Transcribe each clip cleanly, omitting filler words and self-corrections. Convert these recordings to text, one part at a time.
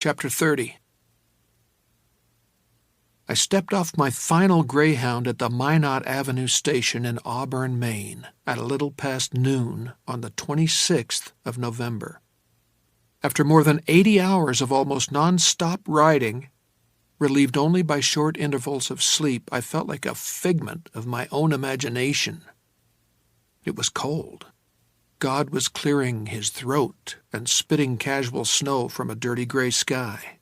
Chapter 30. I stepped off my final Greyhound at the Minot Avenue station in Auburn, Maine, at a little past noon on the 26th of November. After more than 80 hours of almost non-stop riding, relieved only by short intervals of sleep, I felt like a figment of my own imagination. It was cold. God was clearing his throat and spitting casual snow from a dirty gray sky.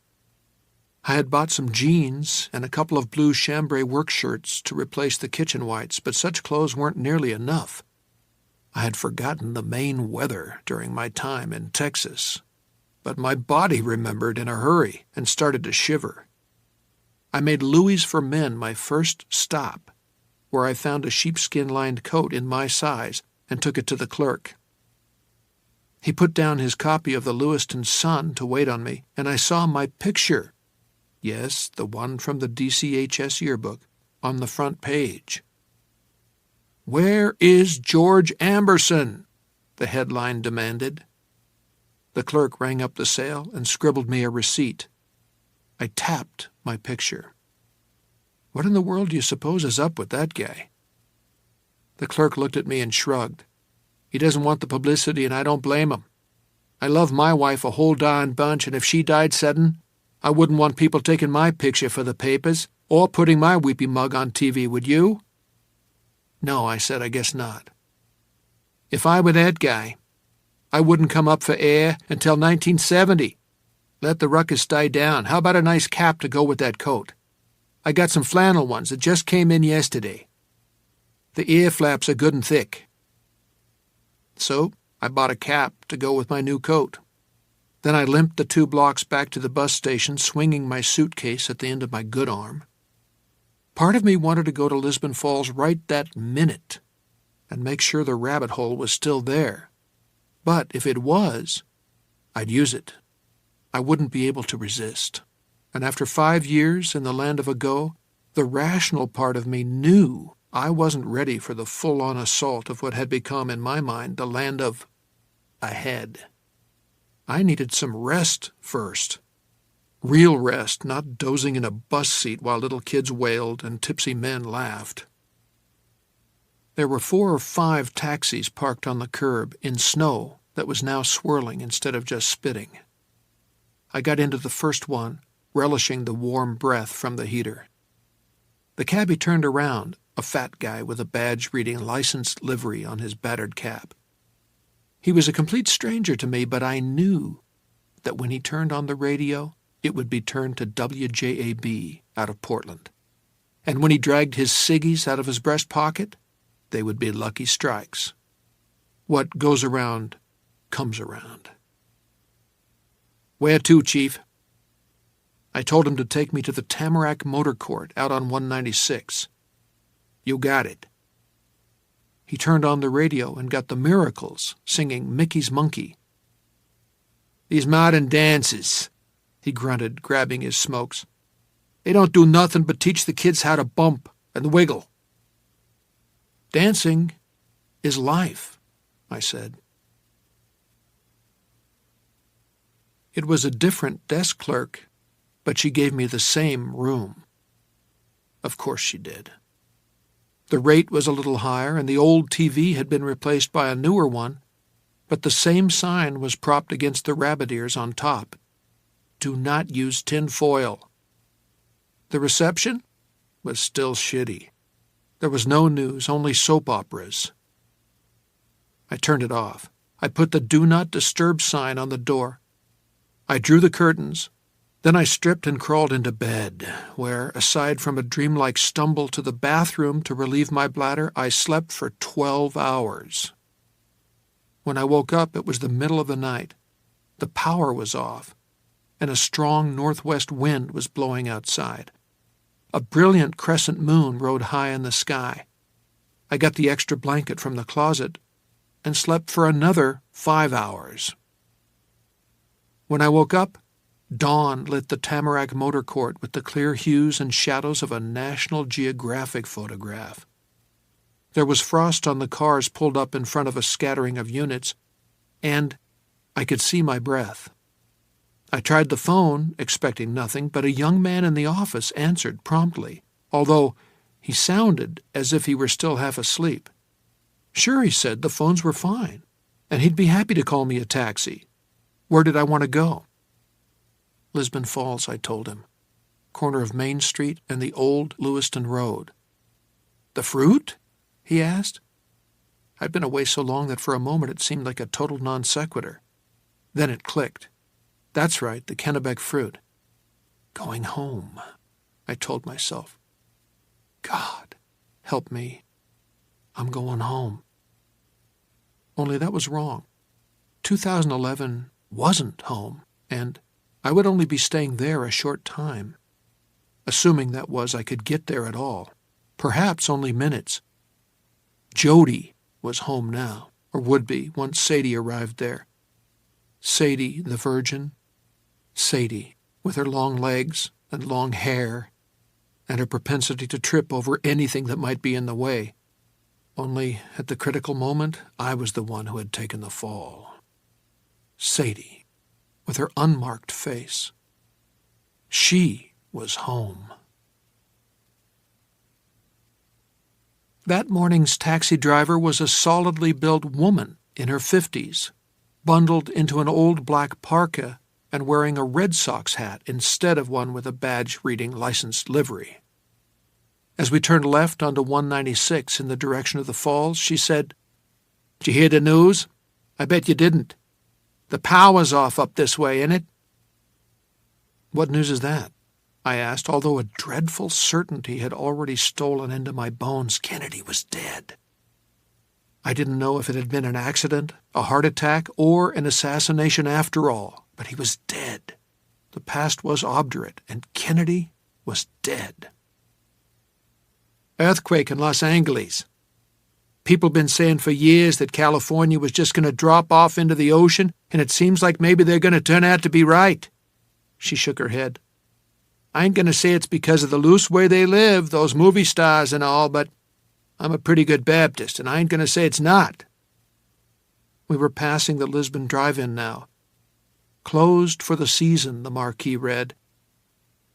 I had bought some jeans and a couple of blue chambray work shirts to replace the kitchen whites, but such clothes weren't nearly enough. I had forgotten the Maine weather during my time in Texas, but my body remembered in a hurry and started to shiver. I made Louis for Men my first stop, where I found a sheepskin-lined coat in my size and took it to the clerk. He put down his copy of the Lewiston Sun to wait on me, and I saw my picture, yes, the one from the DCHS yearbook, on the front page. "Where is George Amberson?" the headline demanded. The clerk rang up the sale and scribbled me a receipt. I tapped my picture. What in the world do you suppose is up with that guy? The clerk looked at me and shrugged. He doesn't want the publicity, and I don't blame him. I love my wife a whole darn bunch, and if she died sudden, I wouldn't want people taking my picture for the papers or putting my weepy mug on TV, would you? No, I said, I guess not. If I were that guy, I wouldn't come up for air until 1970. Let the ruckus die down. How about a nice cap to go with that coat? I got some flannel ones that just came in yesterday. The ear flaps are good and thick. So I bought a cap to go with my new coat. Then I limped the 2 blocks back to the bus station, swinging my suitcase at the end of my good arm. Part of me wanted to go to Lisbon Falls right that minute and make sure the rabbit hole was still there. But if it was, I'd use it. I wouldn't be able to resist. And after 5 years in the land of ago, the rational part of me knew I wasn't ready for the full-on assault of what had become, in my mind, the land of ahead. I needed some rest first. Real rest, not dozing in a bus seat while little kids wailed and tipsy men laughed. There were 4 or 5 taxis parked on the curb in snow that was now swirling instead of just spitting. I got into the first one, relishing the warm breath from the heater. The cabbie turned around, a fat guy with a badge reading licensed livery on his battered cap. He was a complete stranger to me, but I knew that when he turned on the radio, it would be turned to WJAB out of Portland. And when he dragged his ciggies out of his breast pocket, they would be Lucky Strikes. What goes around comes around. "Where to, Chief?" I told him to take me to the Tamarack Motor Court out on 196. "You got it." He turned on the radio and got the Miracles singing Mickey's Monkey. "These modern dances," he grunted, grabbing his smokes. "They don't do nothing but teach the kids how to bump and wiggle." "Dancing is life," I said. It was a different desk clerk, but she gave me the same room. Of course she did. The rate was a little higher, and the old TV had been replaced by a newer one, but the same sign was propped against the rabbit ears on top. "Do not use tin foil." The reception was still shitty. There was no news, only soap operas. I turned it off. I put the "Do Not Disturb" sign on the door. I drew the curtains. Then I stripped and crawled into bed, where, aside from a dreamlike stumble to the bathroom to relieve my bladder, I slept for 12 hours. When I woke up, it was the middle of the night. The power was off, and a strong northwest wind was blowing outside. A brilliant crescent moon rode high in the sky. I got the extra blanket from the closet and slept for another 5 hours. When I woke up, dawn lit the Tamarack Motor Court with the clear hues and shadows of a National Geographic photograph. There was frost on the cars pulled up in front of a scattering of units, and I could see my breath. I tried the phone, expecting nothing, but a young man in the office answered promptly, although he sounded as if he were still half asleep. Sure, he said, the phones were fine, and he'd be happy to call me a taxi. Where did I want to go? Lisbon Falls, I told him. Corner of Main Street and the old Lewiston Road. The fruit? He asked. I'd been away so long that for a moment it seemed like a total non sequitur. Then it clicked. That's right, the Kennebec fruit. Going home, I told myself. God, help me. I'm going home. Only that was wrong. 2011 wasn't home, and I would only be staying there a short time. Assuming that was I could get there at all. Perhaps only minutes. Jody was home now, or would be, once Sadie arrived there. Sadie, the virgin. Sadie, with her long legs and long hair, and her propensity to trip over anything that might be in the way. Only, at the critical moment, I was the one who had taken the fall. Sadie, with her unmarked face. She was home. That morning's taxi driver was a solidly built woman in her 50s, bundled into an old black parka and wearing a Red Sox hat instead of one with a badge reading licensed livery. As we turned left onto 196 in the direction of the falls, she said, "Did you hear the news? I bet you didn't. The power's off up this way, ain't it?" "What news is that?" I asked, although a dreadful certainty had already stolen into my bones. Kennedy was dead. I didn't know if it had been an accident, a heart attack, or an assassination after all, but he was dead. The past was obdurate, and Kennedy was dead. Earthquake in Los Angeles. People been saying for years that California was just going to drop off into the ocean, and it seems like maybe they're going to turn out to be right. She shook her head. I ain't going to say it's because of the loose way they live, those movie stars and all, but I'm a pretty good Baptist, and I ain't going to say it's not. We were passing the Lisbon Drive-In now. Closed for the season, the marquee read.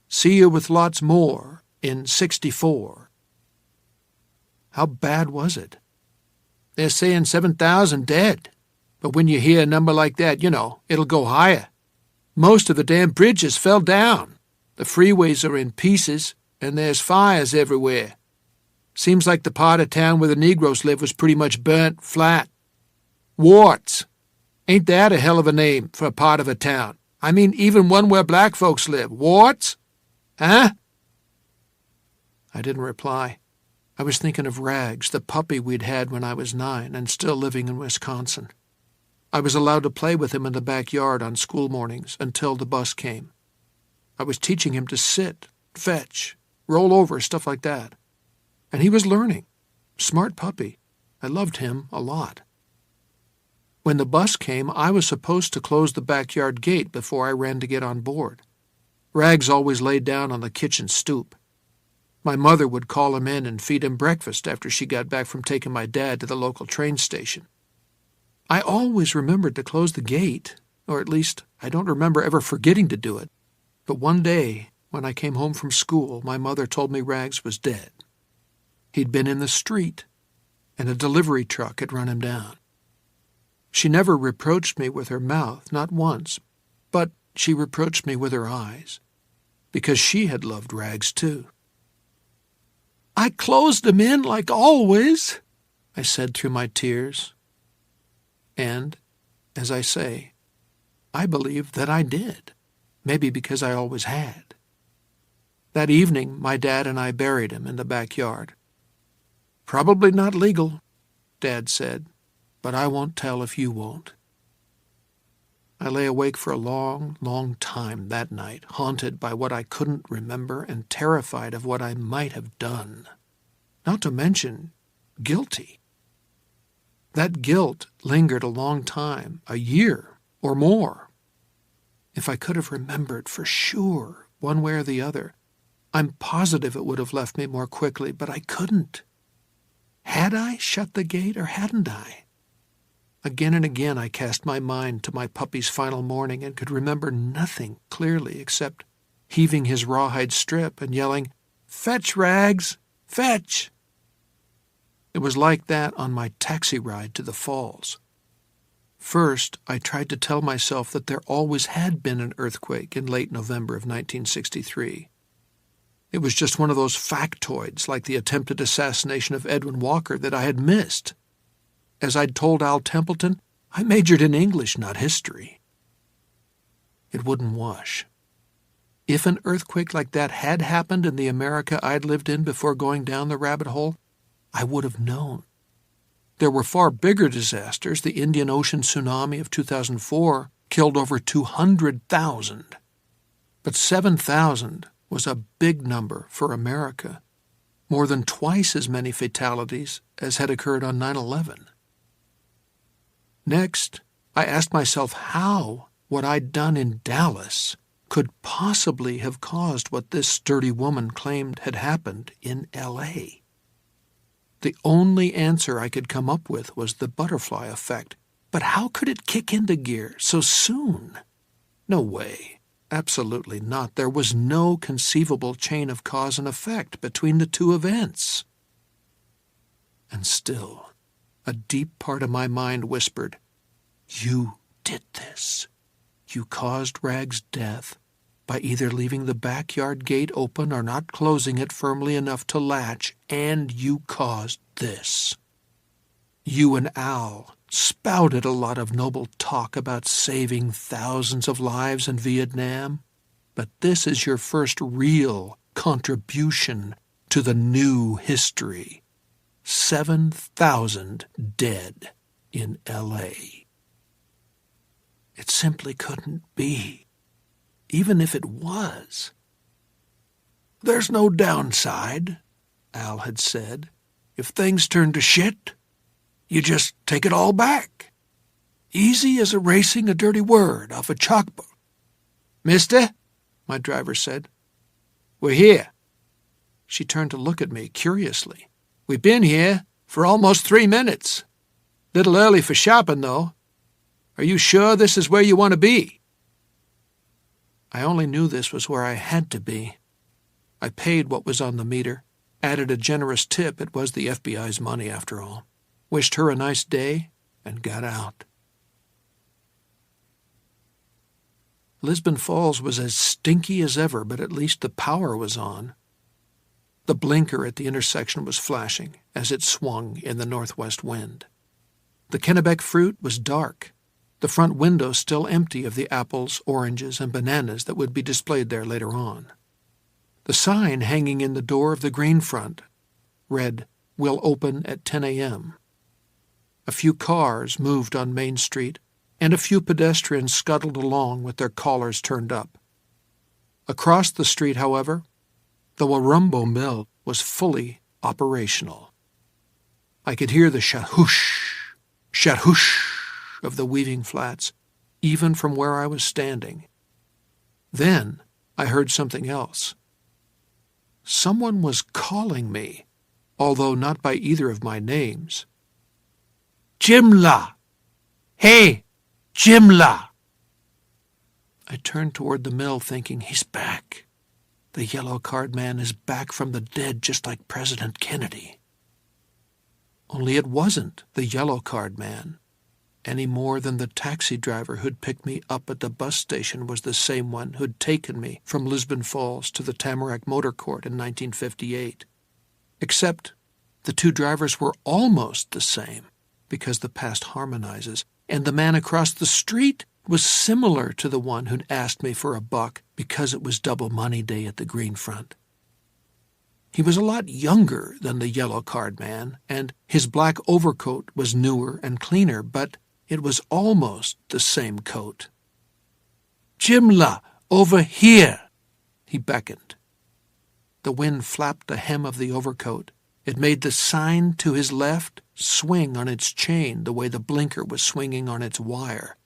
See you with lots more in 64. How bad was it? They're saying 7,000 dead. But when you hear a number like that, it'll go higher. Most of the damn bridges fell down. The freeways are in pieces, and there's fires everywhere. Seems like the part of town where the Negroes live was pretty much burnt flat. Warts. Ain't that a hell of a name for a part of a town? I mean, even one where black folks live. Warts? Huh? I didn't reply. I was thinking of Rags, the puppy we'd had when I was 9 and still living in Wisconsin. I was allowed to play with him in the backyard on school mornings until the bus came. I was teaching him to sit, fetch, roll over, stuff like that. And he was learning. Smart puppy. I loved him a lot. When the bus came, I was supposed to close the backyard gate before I ran to get on board. Rags always laid down on the kitchen stoop. My mother would call him in and feed him breakfast after she got back from taking my dad to the local train station. I always remembered to close the gate, or at least I don't remember ever forgetting to do it. But one day, when I came home from school, my mother told me Rags was dead. He'd been in the street, and a delivery truck had run him down. She never reproached me with her mouth, not once, but she reproached me with her eyes, because she had loved Rags too. I closed him in like always, I said through my tears. And, as I say, I believe that I did. Maybe because I always had. That evening, my dad and I buried him in the backyard. Probably not legal, Dad said, but I won't tell if you won't. I lay awake for a long, long time that night, haunted by what I couldn't remember and terrified of what I might have done. Not to mention guilty. That guilt lingered a long time, a year or more. If I could have remembered for sure, one way or the other, I'm positive it would have left me more quickly, but I couldn't. Had I shut the gate or hadn't I? Again and again I cast my mind to my puppy's final morning and could remember nothing clearly except heaving his rawhide strip and yelling, "Fetch, Rags! Fetch!" It was like that on my taxi ride to the falls. First, I tried to tell myself that there always had been an earthquake in late November of 1963. It was just one of those factoids like the attempted assassination of Edwin Walker that I had missed. As I'd told Al Templeton, I majored in English, not history. It wouldn't wash. If an earthquake like that had happened in the America I'd lived in before going down the rabbit hole, I would have known. There were far bigger disasters. The Indian Ocean tsunami of 2004 killed over 200,000. But 7,000 was a big number for America, more than twice as many fatalities as had occurred on 9/11. Next, I asked myself how what I'd done in Dallas could possibly have caused what this sturdy woman claimed had happened in L.A. The only answer I could come up with was the butterfly effect. But how could it kick into gear so soon? No way. Absolutely not. There was no conceivable chain of cause and effect between the two events. And still, a deep part of my mind whispered, "You did this. You caused Rag's death by either leaving the backyard gate open or not closing it firmly enough to latch, and you caused this. You and Al spouted a lot of noble talk about saving thousands of lives in Vietnam, but this is your first real contribution to the new history. 7,000 dead in L.A. It simply couldn't be, even if it was. "There's no downside," Al had said. "If things turn to shit, you just take it all back. Easy as erasing a dirty word off a chalkboard." "Mister," my driver said. "We're here." She turned to look at me curiously. "We've been here for almost 3 minutes. Little early for shopping, though. Are you sure this is where you want to be?" I only knew this was where I had to be. I paid what was on the meter, added a generous tip. It was the FBI's money, after all. Wished her a nice day, and got out. Lisbon Falls was as stinky as ever, but at least the power was on. The blinker at the intersection was flashing as it swung in the northwest wind. The Kennebec fruit was dark, the front window still empty of the apples, oranges, and bananas that would be displayed there later on. The sign hanging in the door of the green front read, "Will open at 10 a.m. A few cars moved on Main Street, and a few pedestrians scuttled along with their collars turned up. Across the street, however, the Warumbo Mill was fully operational. I could hear the shahoosh, shahoosh of the weaving flats, even from where I was standing. Then I heard something else. Someone was calling me, although not by either of my names. "Jimla! Hey, Jimla!" I turned toward the mill thinking, he's back. The yellow card man is back from the dead just like President Kennedy. Only it wasn't the yellow card man, any more than the taxi driver who'd picked me up at the bus station was the same one who'd taken me from Lisbon Falls to the Tamarack Motor Court in 1958. Except the two drivers were almost the same, because the past harmonizes, and the man across the street was similar to the one who'd asked me for $1 because it was double money day at the Green Front. He was a lot younger than the yellow card man, and his black overcoat was newer and cleaner, but it was almost the same coat. "Jimla, over here!" he beckoned. The wind flapped the hem of the overcoat. It made the sign to his left swing on its chain the way the blinker was swinging on its wire.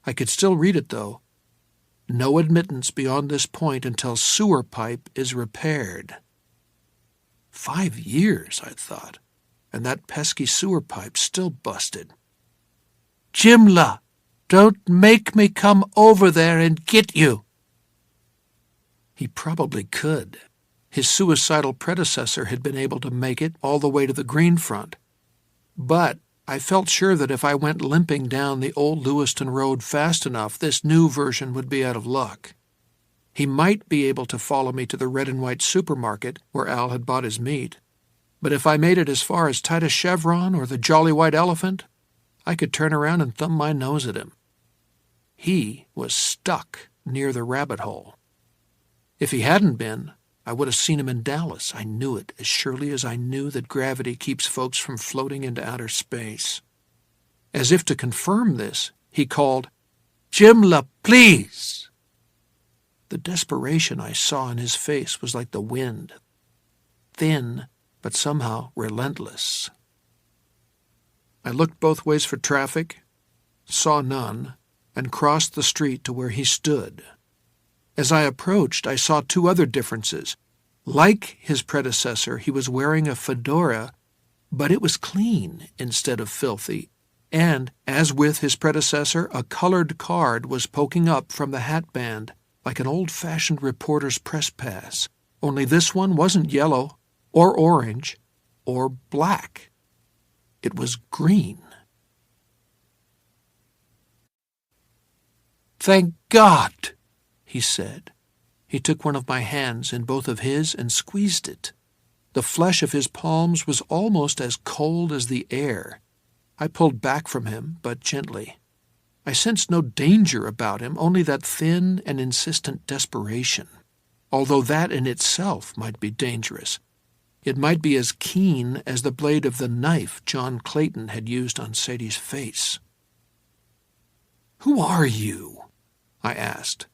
I could still read it, though. "No admittance beyond this point until sewer pipe is repaired." 5 years, I thought, and that pesky sewer pipe still busted. Jimla, don't make me come over there and get you." He probably could. His suicidal predecessor had been able to make it all the way to the Green Front. But I felt sure that if I went limping down the old Lewiston Road fast enough, this new version would be out of luck. He might be able to follow me to the red and white supermarket where Al had bought his meat. But if I made it as far as Titus Chevron or the Jolly White Elephant, I could turn around and thumb my nose at him. He was stuck near the rabbit hole. If he hadn't been, I would have seen him in Dallas. I knew it as surely as I knew that gravity keeps folks from floating into outer space. As if to confirm this, he called, "Jimla, please!" The desperation I saw in his face was like the wind, thin but somehow relentless. I looked both ways for traffic, saw none, and crossed the street to where he stood. As I approached, I saw two other differences. Like his predecessor, he was wearing a fedora, but it was clean instead of filthy, and, as with his predecessor, a colored card was poking up from the hatband like an old-fashioned reporter's press pass, only this one wasn't yellow or orange or black. It was green. "Thank God," he said. He took one of my hands in both of his and squeezed it. The flesh of his palms was almost as cold as the air. I pulled back from him, but gently. I sensed no danger about him, only that thin and insistent desperation, although that in itself might be dangerous. It might be as keen as the blade of the knife John Clayton had used on Sadie's face. "Who are you?" I asked.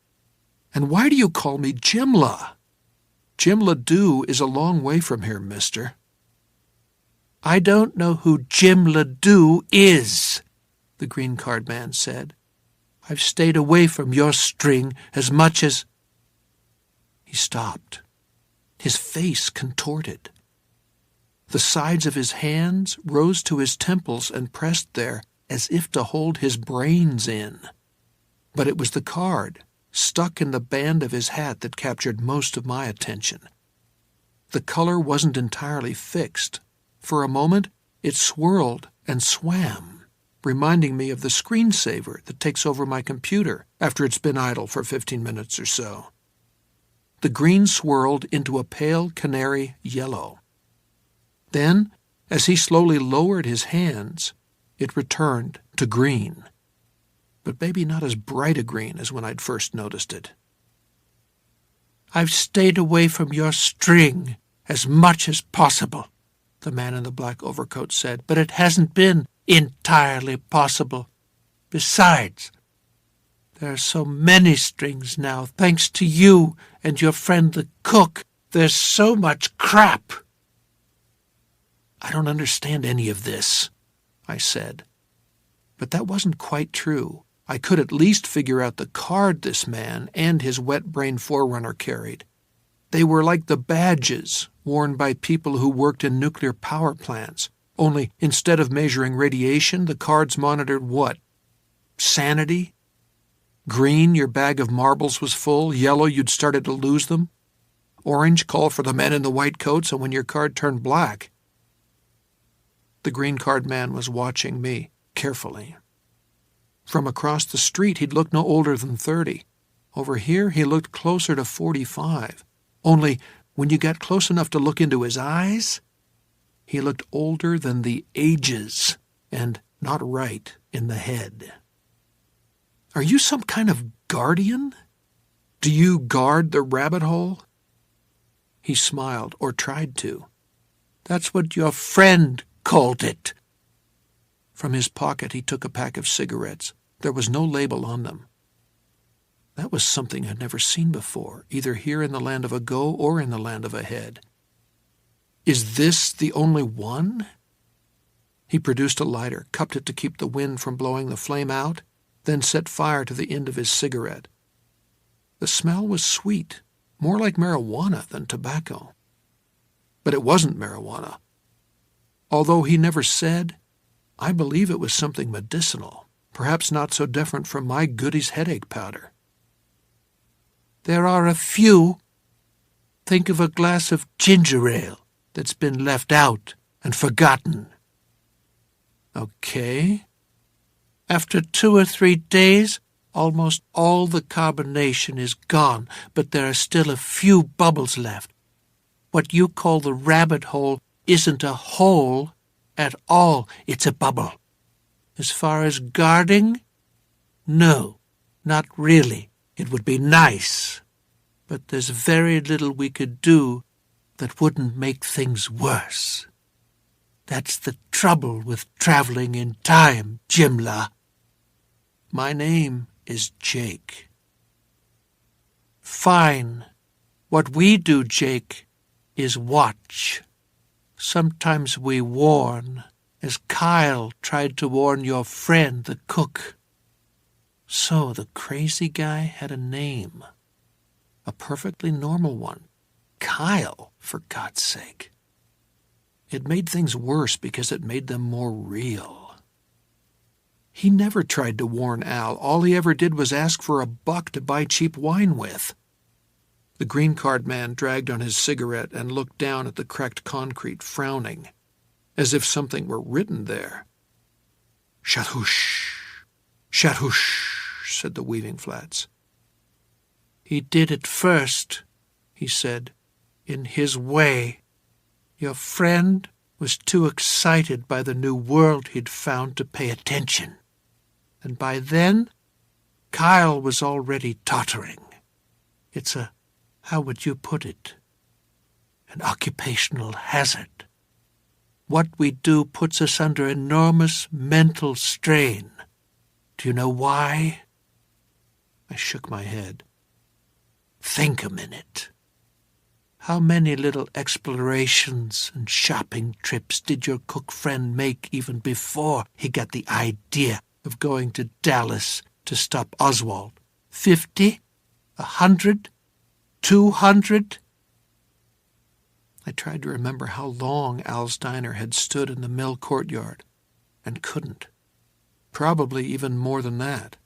"And why do you call me Jimla? Jimla Dew is a long way from here, mister." "I don't know who Jimla Dew is," the green card man said. "I've stayed away from your string as much as—" He stopped. His face contorted. The sides of his hands rose to his temples and pressed there as if to hold his brains in. But it was the card, stuck in the band of his hat, that captured most of my attention. The color wasn't entirely fixed. For a moment, it swirled and swam, reminding me of the screensaver that takes over my computer after it's been idle for 15 minutes or so. The green swirled into a pale canary yellow. Then, as he slowly lowered his hands, it returned to green, but maybe not as bright a green as when I'd first noticed it. "I've stayed away from your string as much as possible," the man in the black overcoat said, "but it hasn't been entirely possible. Besides, there are so many strings now, thanks to you and your friend the cook. There's so much crap." "I don't understand any of this," I said. But that wasn't quite true. I could at least figure out the card this man and his wet-brained forerunner carried. They were like the badges worn by people who worked in nuclear power plants, only instead of measuring radiation, the cards monitored what? Sanity? Green, your bag of marbles was full. Yellow, you'd started to lose them. Orange, call for the men in the white coats, and when your card turned black. The green card man was watching me carefully. From across the street, he'd looked no older than 30. Over here, he looked closer to 45. Only, when you got close enough to look into his eyes, he looked older than the ages, and not right in the head. "Are you some kind of guardian? Do you guard the rabbit hole?" He smiled, or tried to. "That's what your friend called it." From his pocket he took a pack of cigarettes. There was no label on them. That was something I'd never seen before, either here in the land of Ago or in the land of Ahead. "Is this the only one?" He produced a lighter, cupped it to keep the wind from blowing the flame out, then set fire to the end of his cigarette. The smell was sweet, more like marijuana than tobacco. But it wasn't marijuana. Although he never said, I believe it was something medicinal, perhaps not so different from my Goody's headache powder. There are a few. Think of a glass of ginger ale that's been left out and forgotten. Okay. After 2 or 3 days, almost all the carbonation is gone, but there are still a few bubbles left. What you call the rabbit hole isn't a hole at all. It's a bubble. As far as guarding, no, not really. It would be nice, but there's very little we could do that wouldn't make things worse. That's the trouble with traveling in time, Jimla. My name is Jake. Fine. What we do, Jake, is watch. Sometimes we warn, as Kyle tried to warn your friend, the cook. So the crazy guy had a name. A perfectly normal one. Kyle, for God's sake. It made things worse because it made them more real. He never tried to warn Al. All he ever did was ask for $1 to buy cheap wine with. The green card man dragged on his cigarette and looked down at the cracked concrete, frowning, as if something were written there. "Shatush, shatush," said the weaving flats. He did it first, he said, in his way. Your friend was too excited by the new world he'd found to pay attention. And by then, Kyle was already tottering. It's how would you put it? An occupational hazard. What we do puts us under enormous mental strain. Do you know why? I shook my head. Think a minute. How many little explorations and shopping trips did your cook friend make even before he got the idea of going to Dallas to stop Oswald? 50? 100? 200? I tried to remember how long Al's diner had stood in the mill courtyard, and couldn't. Probably even more than that.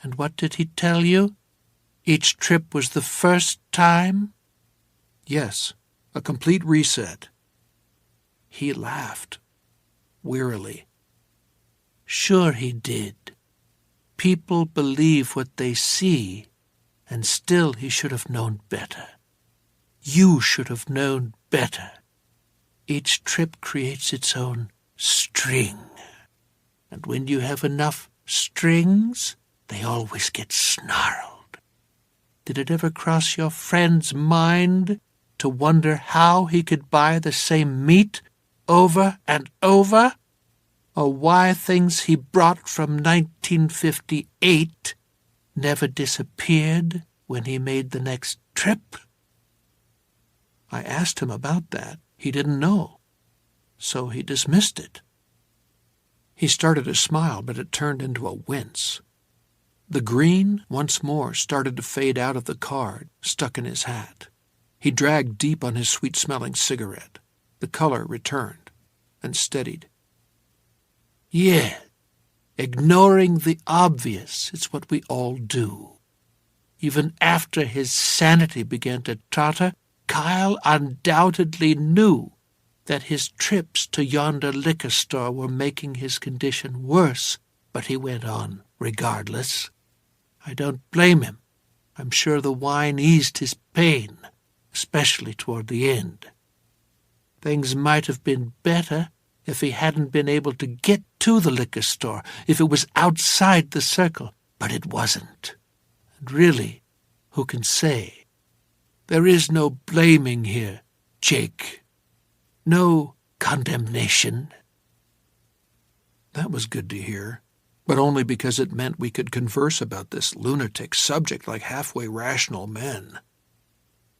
And what did he tell you? Each trip was the first time? Yes, a complete reset. He laughed, wearily. Sure he did. People believe what they see, and still he should have known better. You should have known better. Each trip creates its own string. And when you have enough strings, they always get snarled. Did it ever cross your friend's mind to wonder how he could buy the same meat over and over? Or why things he brought from 1958 never disappeared when he made the next trip? I asked him about that. He didn't know. So he dismissed it. He started to smile, but it turned into a wince. The green, once more, started to fade out of the card, stuck in his hat. He dragged deep on his sweet-smelling cigarette. The color returned and steadied. Yeah, ignoring the obvious, it's what we all do. Even after his sanity began to totter, Kyle undoubtedly knew that his trips to yonder liquor store were making his condition worse, but he went on regardless. I don't blame him. I'm sure the wine eased his pain, especially toward the end. Things might have been better if he hadn't been able to get to the liquor store, if it was outside the circle, but it wasn't. And really, who can say? There is no blaming here, Jake. No condemnation. That was good to hear, but only because it meant we could converse about this lunatic subject like halfway rational men.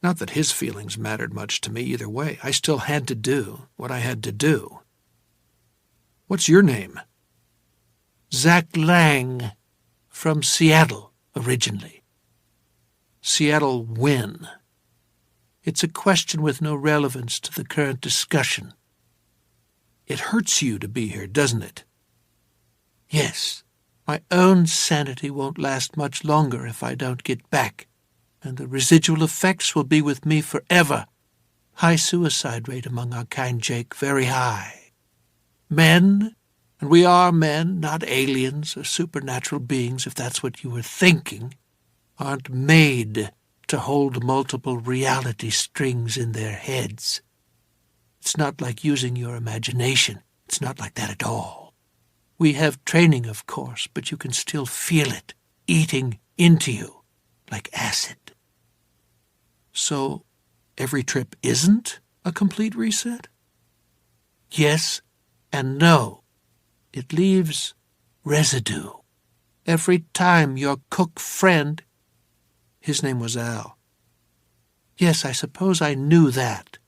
Not that his feelings mattered much to me either way. I still had to do what I had to do. What's your name? Zach Lang, from Seattle, originally. Seattle when? It's a question with no relevance to the current discussion. It hurts you to be here, doesn't it? Yes, my own sanity won't last much longer if I don't get back, and the residual effects will be with me forever. High suicide rate among our kind, Jake, very high. Men, and we are men, not aliens or supernatural beings, if that's what you were thinking, aren't made to hold multiple reality strings in their heads. It's not like using your imagination. It's not like that at all. We have training, of course, but you can still feel it eating into you like acid. So every trip isn't a complete reset? Yes and no. It leaves residue. Every time your cook friend... His name was Al. Yes, I suppose I knew that.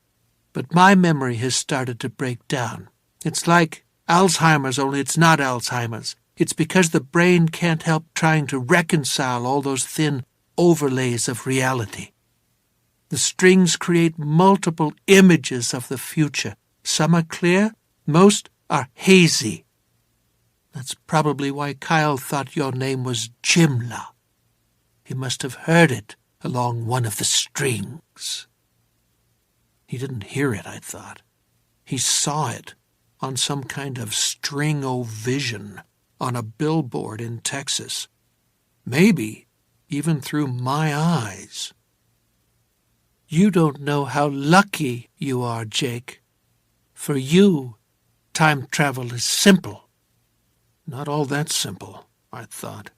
But my memory has started to break down. It's like Alzheimer's, only it's not Alzheimer's. It's because the brain can't help trying to reconcile all those thin overlays of reality. The strings create multiple images of the future. Some are clear, most are hazy. That's probably why Kyle thought your name was Jimla. He must have heard it along one of the strings. He didn't hear it, I thought. He saw it on some kind of string-o-vision on a billboard in Texas. Maybe even through my eyes. You don't know how lucky you are, Jake. For you, time travel is simple. Not all that simple, I thought.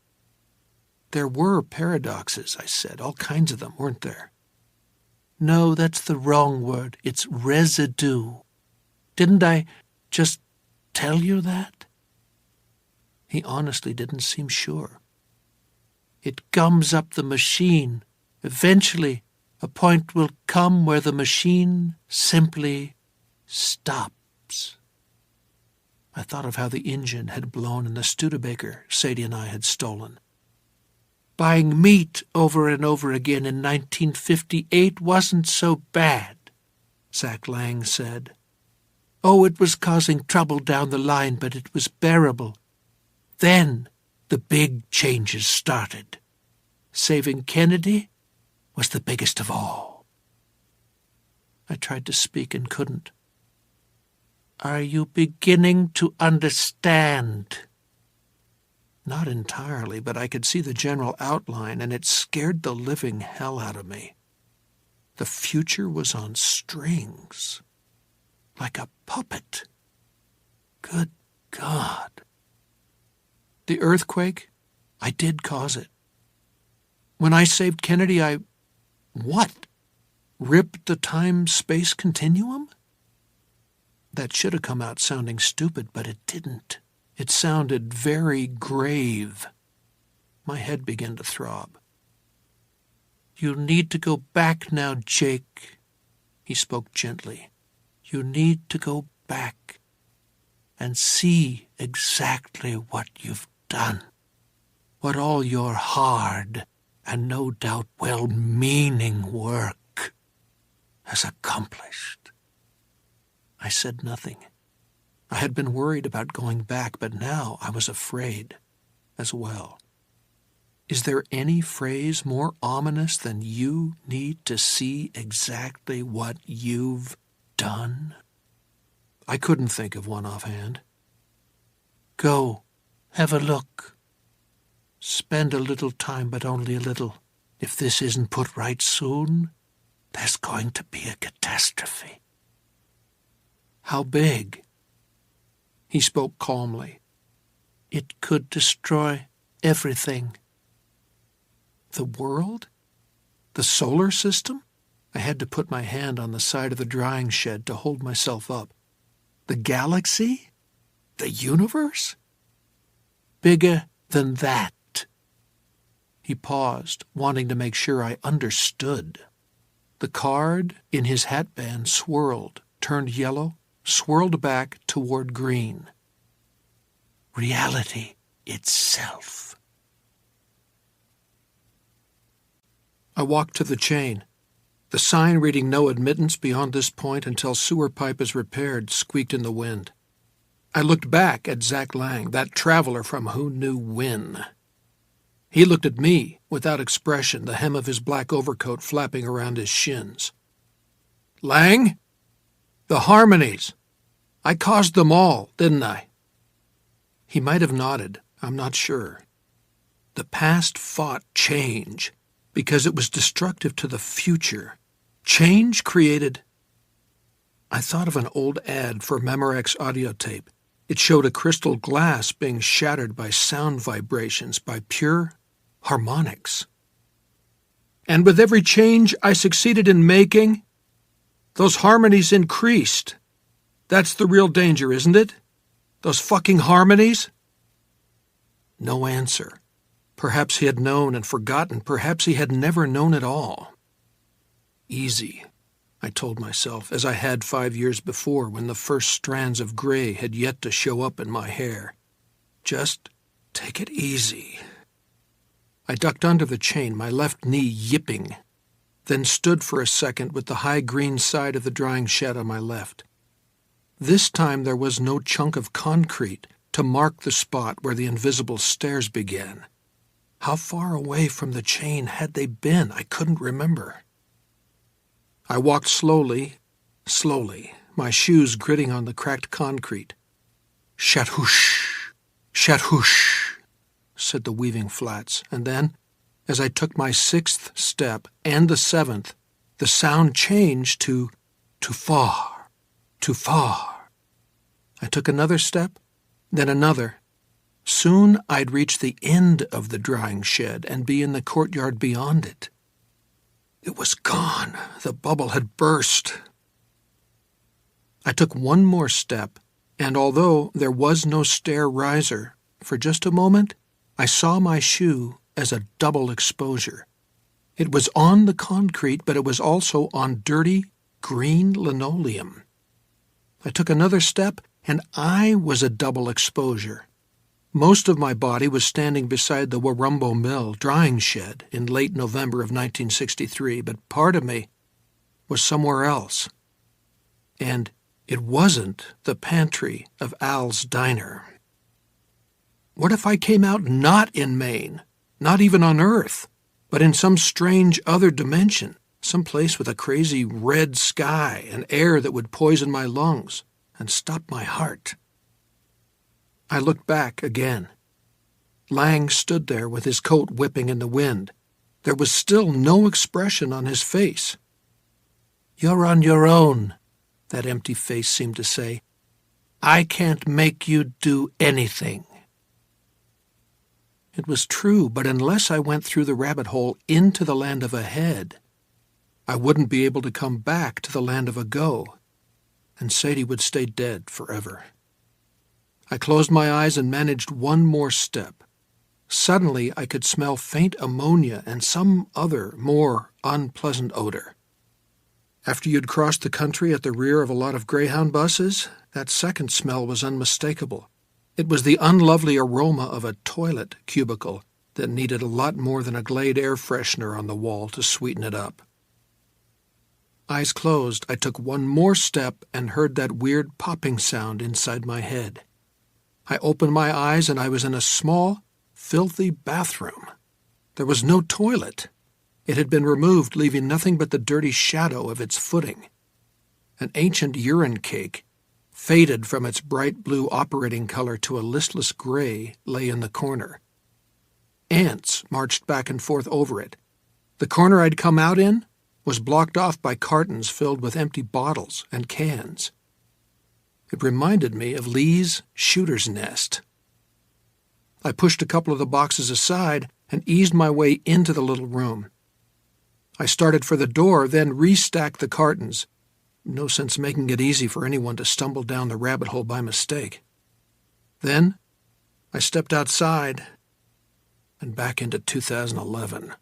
There were paradoxes, I said, all kinds of them, weren't there? No, that's the wrong word. It's residue. Didn't I just tell you that? He honestly didn't seem sure. It gums up the machine. Eventually, a point will come where the machine simply stops. I thought of how the engine had blown in the Studebaker Sadie and I had stolen. Buying meat over and over again in 1958 wasn't so bad, Zach Lang said. Oh, it was causing trouble down the line, but it was bearable. Then the big changes started. Saving Kennedy was the biggest of all. I tried to speak and couldn't. Are you beginning to understand? Not entirely, but I could see the general outline, and it scared the living hell out of me. The future was on strings, like a puppet. Good God. The earthquake, I did cause it. When I saved Kennedy, what? Ripped the time-space continuum? That should have come out sounding stupid, but it didn't. It sounded very grave. My head began to throb. You need to go back now, Jake. He spoke gently. You need to go back and see exactly what you've done, what all your hard and no doubt well-meaning work has accomplished. I said nothing. I had been worried about going back, but now I was afraid as well. Is there any phrase more ominous than "you need to see exactly what you've done"? I couldn't think of one offhand. Go, have a look. Spend a little time, but only a little. If this isn't put right soon, there's going to be a catastrophe. How big? He spoke calmly. It could destroy everything. The world? The solar system? I had to put my hand on the side of the drying shed to hold myself up. The galaxy? The universe? Bigger than that. He paused, wanting to make sure I understood. The card in his hatband swirled, turned yellow, swirled back toward green. Reality itself. I walked to the chain. The sign reading "No admittance beyond this point until sewer pipe is repaired" squeaked in the wind. I looked back at Zach Lang, that traveler from who knew when. He looked at me without expression, the hem of his black overcoat flapping around his shins. "Lang? The harmonies. I caused them all, didn't I?" He might have nodded. I'm not sure. The past fought change because it was destructive to the future. Change created... I thought of an old ad for Memorex audio tape. It showed a crystal glass being shattered by sound vibrations, by pure harmonics. And with every change I succeeded in making, those harmonies increased. That's the real danger, isn't it? Those fucking harmonies? No answer. Perhaps he had known and forgotten. Perhaps he had never known at all. Easy, I told myself, as I had 5 years before when the first strands of gray had yet to show up in my hair. Just take it easy. I ducked under the chain, my left knee yipping, then stood for a second with the high green side of the drying shed on my left. This time there was no chunk of concrete to mark the spot where the invisible stairs began. How far away from the chain had they been? I couldn't remember. I walked slowly, my shoes gritting on the cracked concrete. "Shat-hoosh, shat-hoosh," said the weaving flats, and then, as I took my 6th step and the 7th, the sound changed to too far, too far. I took another step, then another. Soon I'd reach the end of the drying shed and be in the courtyard beyond it. It was gone. The bubble had burst. I took one more step, and although there was no stair riser, for just a moment I saw my shoe as a double exposure. It was on the concrete, but it was also on dirty, green linoleum. I took another step, and I was a double exposure. Most of my body was standing beside the Warumbo Mill drying shed in late November of 1963, but part of me was somewhere else. And it wasn't the pantry of Al's Diner. What if I came out not in Maine, not even on Earth, but in some strange other dimension, some place with a crazy red sky and air that would poison my lungs and stop my heart? I looked back again. Lang stood there with his coat whipping in the wind. There was still no expression on his face. "You're on your own," that empty face seemed to say. "I can't make you do anything." It was true, but unless I went through the rabbit hole into the land of ahead, I wouldn't be able to come back to the land of ago, and Sadie would stay dead forever. I closed my eyes and managed one more step. Suddenly I could smell faint ammonia and some other, more unpleasant odor. After you'd crossed the country at the rear of a lot of Greyhound buses, that second smell was unmistakable. It was the unlovely aroma of a toilet cubicle that needed a lot more than a Glade air freshener on the wall to sweeten it up. Eyes closed, I took one more step and heard that weird popping sound inside my head. I opened my eyes and I was in a small, filthy bathroom. There was no toilet. It had been removed, leaving nothing but the dirty shadow of its footing. An ancient urine cake, faded from its bright blue operating color to a listless gray, lay in the corner. Ants marched back and forth over it. The corner I'd come out in was blocked off by cartons filled with empty bottles and cans. It reminded me of Lee's shooter's nest. I pushed a couple of the boxes aside and eased my way into the little room. I started for the door, then restacked the cartons. No sense making it easy for anyone to stumble down the rabbit hole by mistake. Then I stepped outside and back into 2011.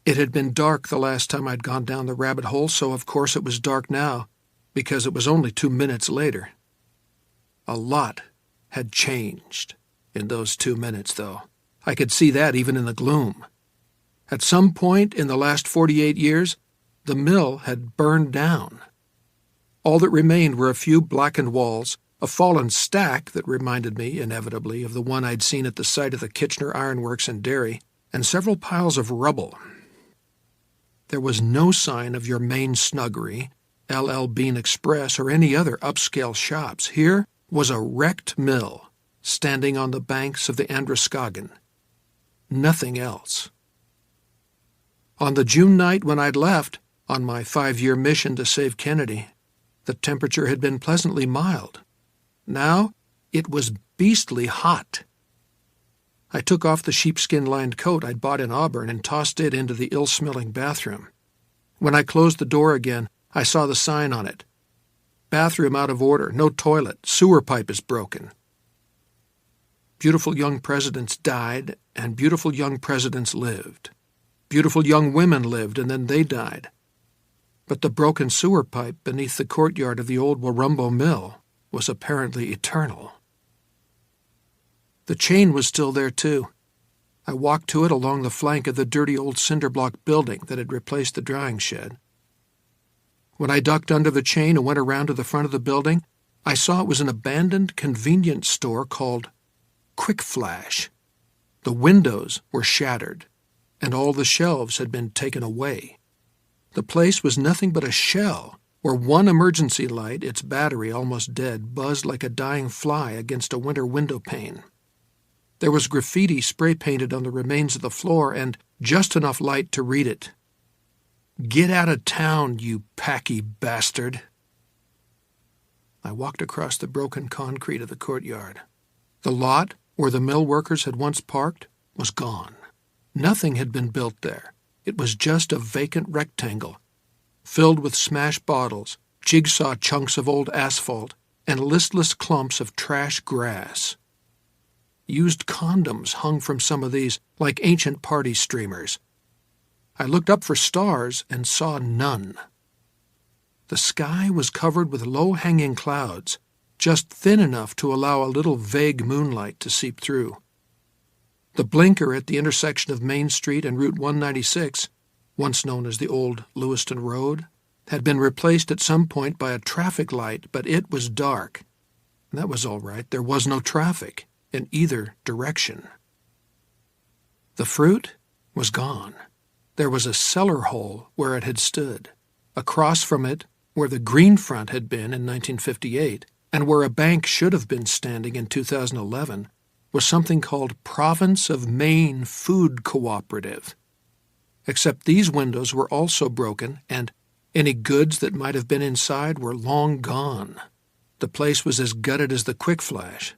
It had been dark the last time I'd gone down the rabbit hole, so of course it was dark now, because it was only 2 minutes later. A lot had changed in those 2 minutes, though. I could see that even in the gloom. At some point in the last 48 years, the mill had burned down. All that remained were a few blackened walls, a fallen stack that reminded me, inevitably, of the one I'd seen at the site of the Kitchener Ironworks in Derry, and several piles of rubble. There was no sign of your main snuggery, LL Bean Express, or any other upscale shops. Here was a wrecked mill, standing on the banks of the Androscoggin. Nothing else. On the June night when I'd left, on my 5-year mission to save Kennedy, the temperature had been pleasantly mild. Now it was beastly hot. I took off the sheepskin-lined coat I'd bought in Auburn and tossed it into the ill-smelling bathroom. When I closed the door again, I saw the sign on it. Bathroom out of order, no toilet, sewer pipe is broken. Beautiful young presidents died, and beautiful young presidents lived. Beautiful young women lived, and then they died. But the broken sewer pipe beneath the courtyard of the old Warumbo Mill was apparently eternal. The chain was still there, too. I walked to it along the flank of the dirty old cinder-block building that had replaced the drying shed. When I ducked under the chain and went around to the front of the building, I saw it was an abandoned convenience store called Quick Flash. The windows were shattered, and all the shelves had been taken away. The place was nothing but a shell, where one emergency light, its battery almost dead, buzzed like a dying fly against a winter window pane. There was graffiti spray-painted on the remains of the floor and just enough light to read it. "Get out of town, you packy bastard." I walked across the broken concrete of the courtyard. The lot where the mill workers had once parked was gone. Nothing had been built there. It was just a vacant rectangle, filled with smashed bottles, jigsaw chunks of old asphalt, and listless clumps of trash grass. Used condoms hung from some of these like ancient party streamers. I looked up for stars and saw none. The sky was covered with low-hanging clouds, just thin enough to allow a little vague moonlight to seep through. The blinker at the intersection of Main Street and Route 196, once known as the old Lewiston Road, had been replaced at some point by a traffic light, but it was dark. That was all right. There was no traffic in either direction. The fruit was gone. There was a cellar hole where it had stood. Across from it, where the green front had been in 1958, and where a bank should have been standing in 2011, was something called Province of Maine Food Cooperative. Except these windows were also broken, and any goods that might have been inside were long gone. The place was as gutted as the Quick Flash.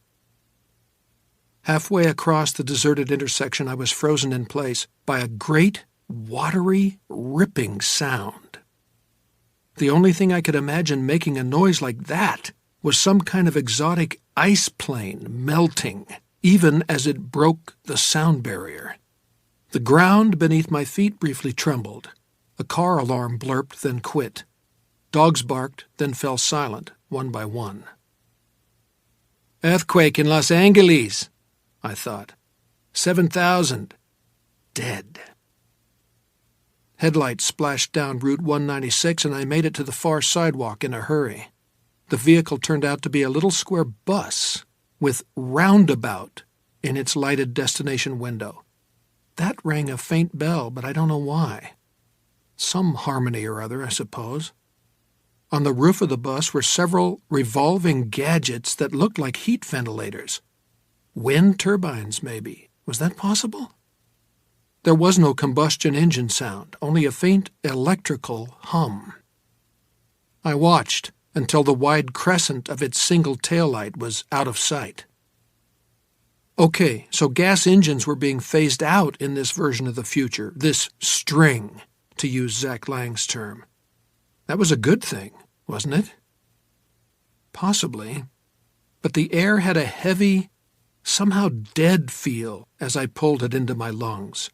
Halfway across the deserted intersection, I was frozen in place by a great, watery, ripping sound. The only thing I could imagine making a noise like that was some kind of exotic ice plane melting, even as it broke the sound barrier. The ground beneath my feet briefly trembled. A car alarm blurped, then quit. Dogs barked, then fell silent, one by one. "Earthquake in Los Angeles," I thought. 7,000. Dead. Headlights splashed down Route 196, and I made it to the far sidewalk in a hurry. The vehicle turned out to be a little square bus with "roundabout" in its lighted destination window. That rang a faint bell, but I don't know why. Some harmony or other, I suppose. On the roof of the bus were several revolving gadgets that looked like heat ventilators. Wind turbines, maybe. Was that possible? There was no combustion engine sound, only a faint electrical hum. I watched until the wide crescent of its single taillight was out of sight. Okay, so gas engines were being phased out in this version of the future, this string, to use Zach Lang's term. That was a good thing, wasn't it? Possibly. But the air had a heavy, somehow dead feel as I pulled it into my lungs.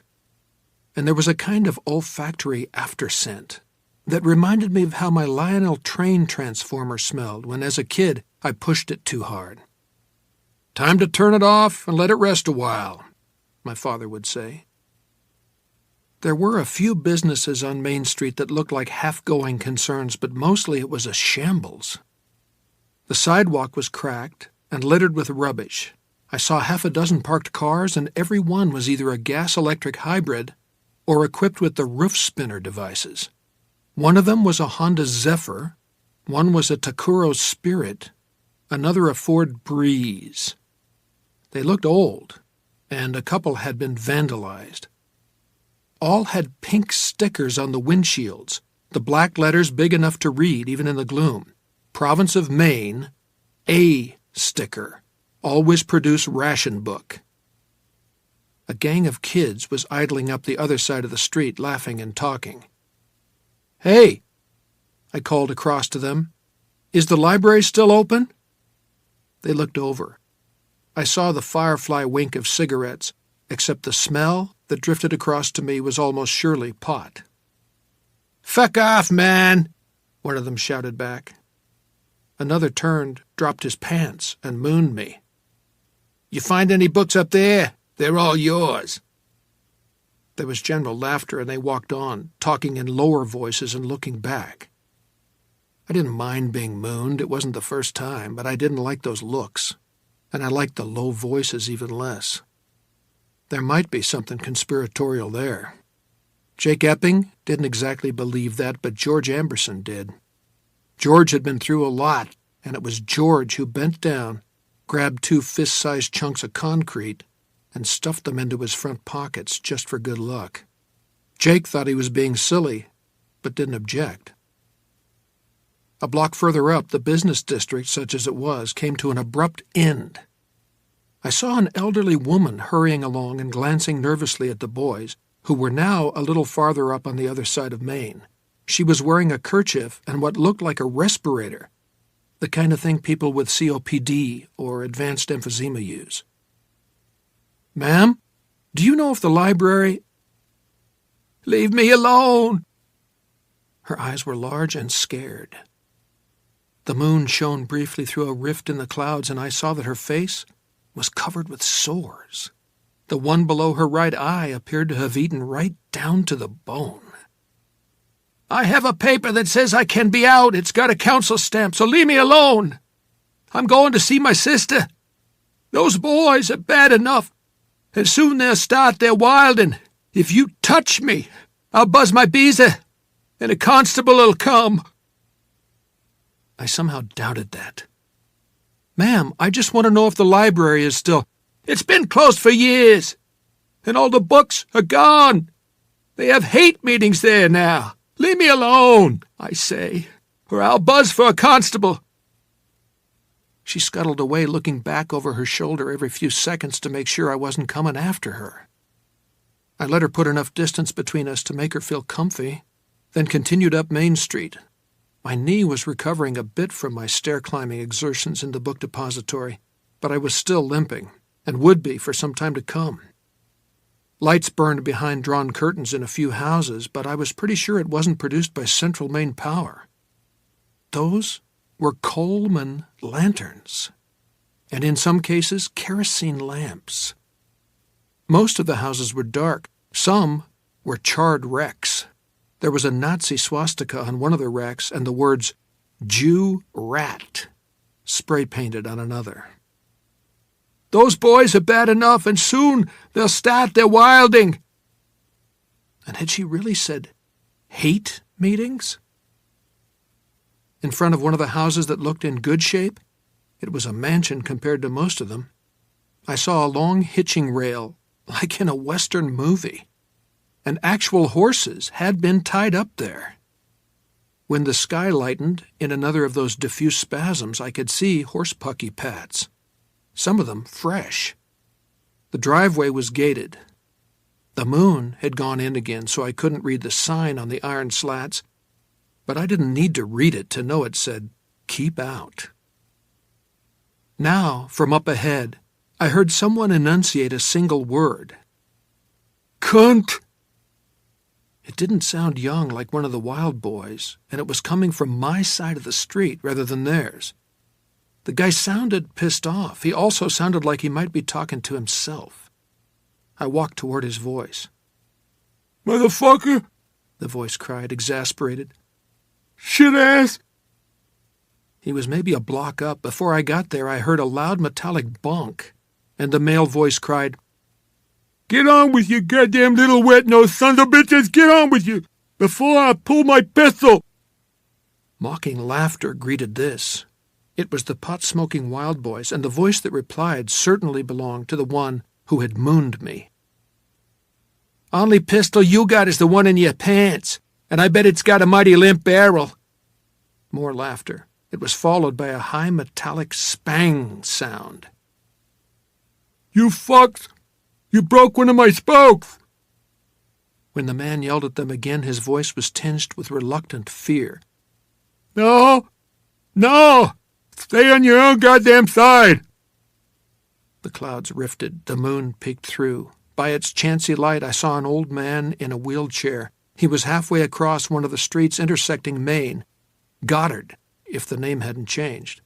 And there was a kind of olfactory afterscent that reminded me of how my Lionel train transformer smelled when, as a kid, I pushed it too hard. "Time to turn it off and let it rest a while," my father would say. There were a few businesses on Main Street that looked like half-going concerns, but mostly it was a shambles. The sidewalk was cracked and littered with rubbish. I saw half a dozen parked cars, and every one was either a gas-electric hybrid or equipped with the roof spinner devices. One of them was a Honda Zephyr, one was a Takuro Spirit, another a Ford Breeze. They looked old, and a couple had been vandalized. All had pink stickers on the windshields, the black letters big enough to read even in the gloom. Province of Maine, A sticker. Always produce ration book. A gang of kids was idling up the other side of the street, laughing and talking. "Hey," I called across to them, "is the library still open?" They looked over. I saw the firefly wink of cigarettes, except the smell that drifted across to me was almost surely pot. "Fuck off, man," one of them shouted back. Another turned, dropped his pants, and mooned me. "You find any books up there? They're all yours." There was general laughter, and they walked on, talking in lower voices and looking back. I didn't mind being mooned. It wasn't the first time, but I didn't like those looks, and I liked the low voices even less. There might be something conspiratorial there. Jake Epping didn't exactly believe that, but George Amberson did. George had been through a lot, and it was George who bent down, grabbed 2 fist-sized chunks of concrete, and stuffed them into his front pockets just for good luck. Jake thought he was being silly, but didn't object. A block further up, the business district, such as it was, came to an abrupt end. I saw an elderly woman hurrying along and glancing nervously at the boys, who were now a little farther up on the other side of Main. She was wearing a kerchief and what looked like a respirator, the kind of thing people with COPD or advanced emphysema use. "Ma'am, do you know if the library—" "Leave me alone!" Her eyes were large and scared. The moon shone briefly through a rift in the clouds, and I saw that her face was covered with sores. The one below her right eye appeared to have eaten right down to the bone. "I have a paper that says I can be out. It's got a council stamp, so leave me alone. I'm going to see my sister. Those boys are bad enough, and soon they'll start their wilding. If you touch me, I'll buzz my beezer, and a constable'll come." I somehow doubted that. "Ma'am, I just want to know if the library is still—" "It's been closed for years, and all the books are gone. They have hate meetings there now. Leave me alone, I say, or I'll buzz for a constable." She scuttled away, looking back over her shoulder every few seconds to make sure I wasn't coming after her. I let her put enough distance between us to make her feel comfy, then continued up Main Street. My knee was recovering a bit from my stair-climbing exertions in the book depository, but I was still limping, and would be for some time to come. Lights burned behind drawn curtains in a few houses, but I was pretty sure it wasn't produced by Central Main Power. Those were Coleman lanterns, and in some cases kerosene lamps. Most of the houses were dark. Some were charred wrecks. There was a Nazi swastika on one of the wrecks and the words "Jew Rat" spray-painted on another. "Those boys are bad enough, and soon they'll start their wilding." And had she really said hate meetings? In front of one of the houses that looked in good shape, it was a mansion compared to most of them, I saw a long hitching rail, like in a Western movie, and actual horses had been tied up there. When the sky lightened in another of those diffuse spasms, I could see horse pucky pats, some of them fresh. The driveway was gated. The moon had gone in again, so I couldn't read the sign on the iron slats, but I didn't need to read it to know it said, "Keep out." Now, from up ahead, I heard someone enunciate a single word. "Cunt!" It didn't sound young like one of the wild boys, and it was coming from my side of the street rather than theirs. The guy sounded pissed off. He also sounded like he might be talking to himself. I walked toward his voice. "Motherfucker!" the voice cried, exasperated. "Shit-ass!" He was maybe a block up. Before I got there, I heard a loud metallic bonk, and the male voice cried, "Get on with you, goddamn little wet-nosed sons of bitches! Get on with you, before I pull my pistol!" Mocking laughter greeted this. It was the pot-smoking wild boys, and the voice that replied certainly belonged to the one who had mooned me. "Only pistol you got is the one in your pants, and I bet it's got a mighty limp barrel." More laughter. It was followed by a high metallic spang sound. "You fucks! You broke one of my spokes!" When the man yelled at them again, his voice was tinged with reluctant fear. "No! No! Stay on your own goddamn side!" The clouds rifted. The moon peeked through. By its chancy light, I saw an old man in a wheelchair. He was halfway across one of the streets intersecting Main. Goddard, if the name hadn't changed.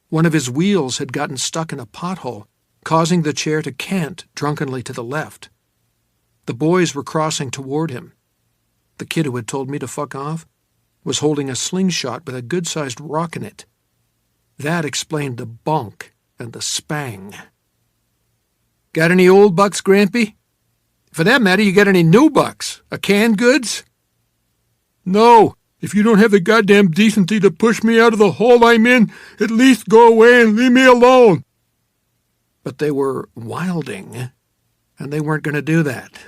One of his wheels had gotten stuck in a pothole, causing the chair to cant drunkenly to the left. The boys were crossing toward him. The kid who had told me to fuck off was holding a slingshot with a good-sized rock in it. That explained the bonk and the spang. "Got any old bucks, Grampy? For that matter, you got any new bucks? A canned goods?" "No. If you don't have the goddamn decency to push me out of the hole I'm in, at least go away and leave me alone." But they were wilding, and they weren't going to do that.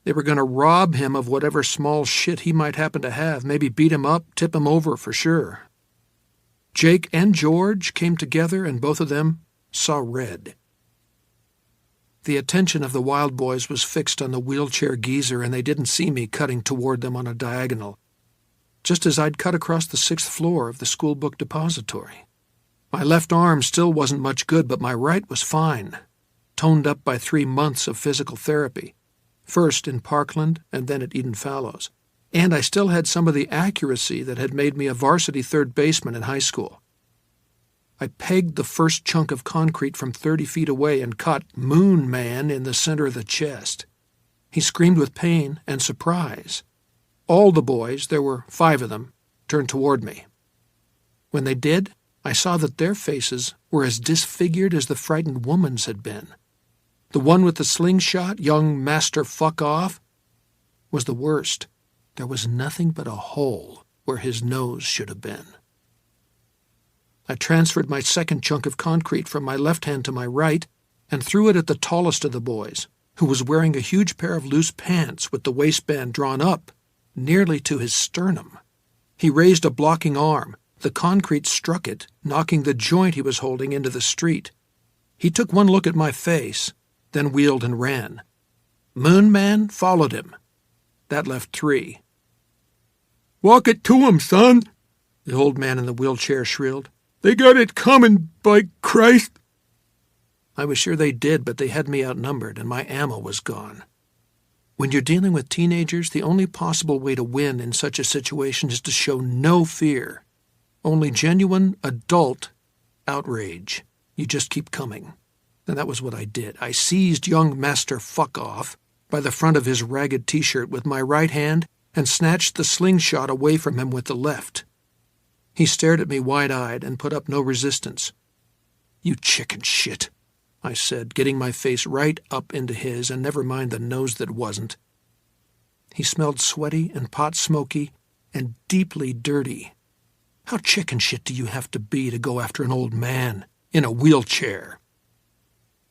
They were going to rob him of whatever small shit he might happen to have, maybe beat him up, tip him over for sure. Jake and George came together, and both of them saw red. The attention of the wild boys was fixed on the wheelchair geezer, and they didn't see me cutting toward them on a diagonal, just as I'd cut across the 6th floor of the school book depository. My left arm still wasn't much good, but my right was fine, toned up by 3 months of physical therapy, first in Parkland and then at Eden Fallows. And I still had some of the accuracy that had made me a varsity third baseman in high school. I pegged the first chunk of concrete from 30 feet away and caught Moon Man in the center of the chest. He screamed with pain and surprise. All the boys, there were 5 of them, turned toward me. When they did, I saw that their faces were as disfigured as the frightened woman's had been. The one with the slingshot, young Master Fuck-Off, was the worst. There was nothing but a hole where his nose should have been. I transferred my second chunk of concrete from my left hand to my right and threw it at the tallest of the boys, who was wearing a huge pair of loose pants with the waistband drawn up, nearly to his sternum. He raised a blocking arm. The concrete struck it, knocking the joint he was holding into the street. He took one look at my face, then wheeled and ran. Moon Man followed him. That left 3. "Walk it to 'em, son," the old man in the wheelchair shrilled. "They got it coming, by Christ!" I was sure they did, but they had me outnumbered, and my ammo was gone. When you're dealing with teenagers, the only possible way to win in such a situation is to show no fear. Only genuine, adult outrage. You just keep coming. And that was what I did. I seized young Master Fuck-Off by the front of his ragged T-shirt with my right hand and snatched the slingshot away from him with the left. He stared at me wide-eyed and put up no resistance. "You chicken shit," I said, getting my face right up into his, and never mind the nose that wasn't. He smelled sweaty and pot-smoky and deeply dirty. How chicken shit do you have to be to go after an old man in a wheelchair?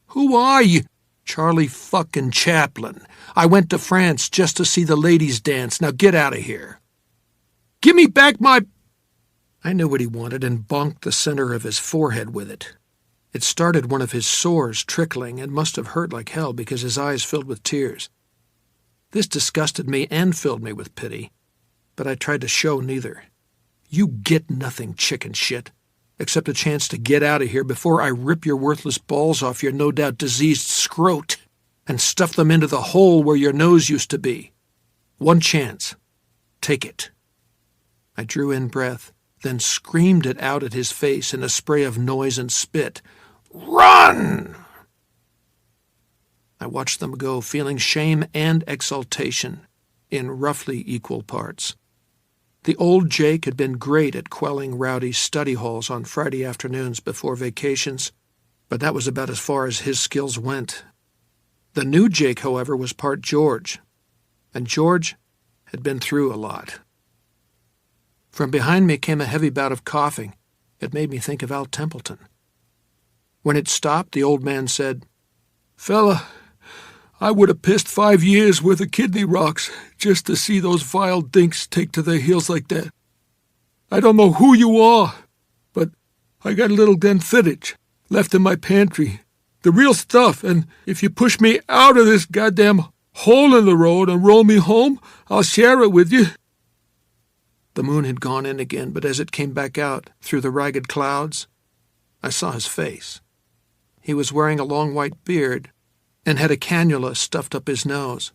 "Who are you?" "Charlie fucking Chaplin. I went to France just to see the ladies dance. Now get out of here." "Give me back my—" I knew what he wanted and bonked the center of his forehead with it. It started one of his sores trickling and must have hurt like hell because his eyes filled with tears. This disgusted me and filled me with pity, but I tried to show neither. "You get nothing, chicken shit, except a chance to get out of here before I rip your worthless balls off your no-doubt diseased scrote and stuff them into the hole where your nose used to be. One chance. Take it." I drew in breath, then screamed it out at his face in a spray of noise and spit. "Run!" I watched them go, feeling shame and exultation in roughly equal parts. The old Jake had been great at quelling rowdy study halls on Friday afternoons before vacations, but that was about as far as his skills went. The new Jake, however, was part George, and George had been through a lot. From behind me came a heavy bout of coughing. It made me think of Al Templeton. When it stopped, the old man said, "Fella, I would have pissed 5 years' worth of kidney rocks just to see those vile dinks take to their heels like that. I don't know who you are, but I got a little denthitage left in my pantry. The real stuff, and if you push me out of this goddamn hole in the road and roll me home, I'll share it with you." The moon had gone in again, but as it came back out through the ragged clouds, I saw his face. He was wearing a long white beard and had a cannula stuffed up his nose.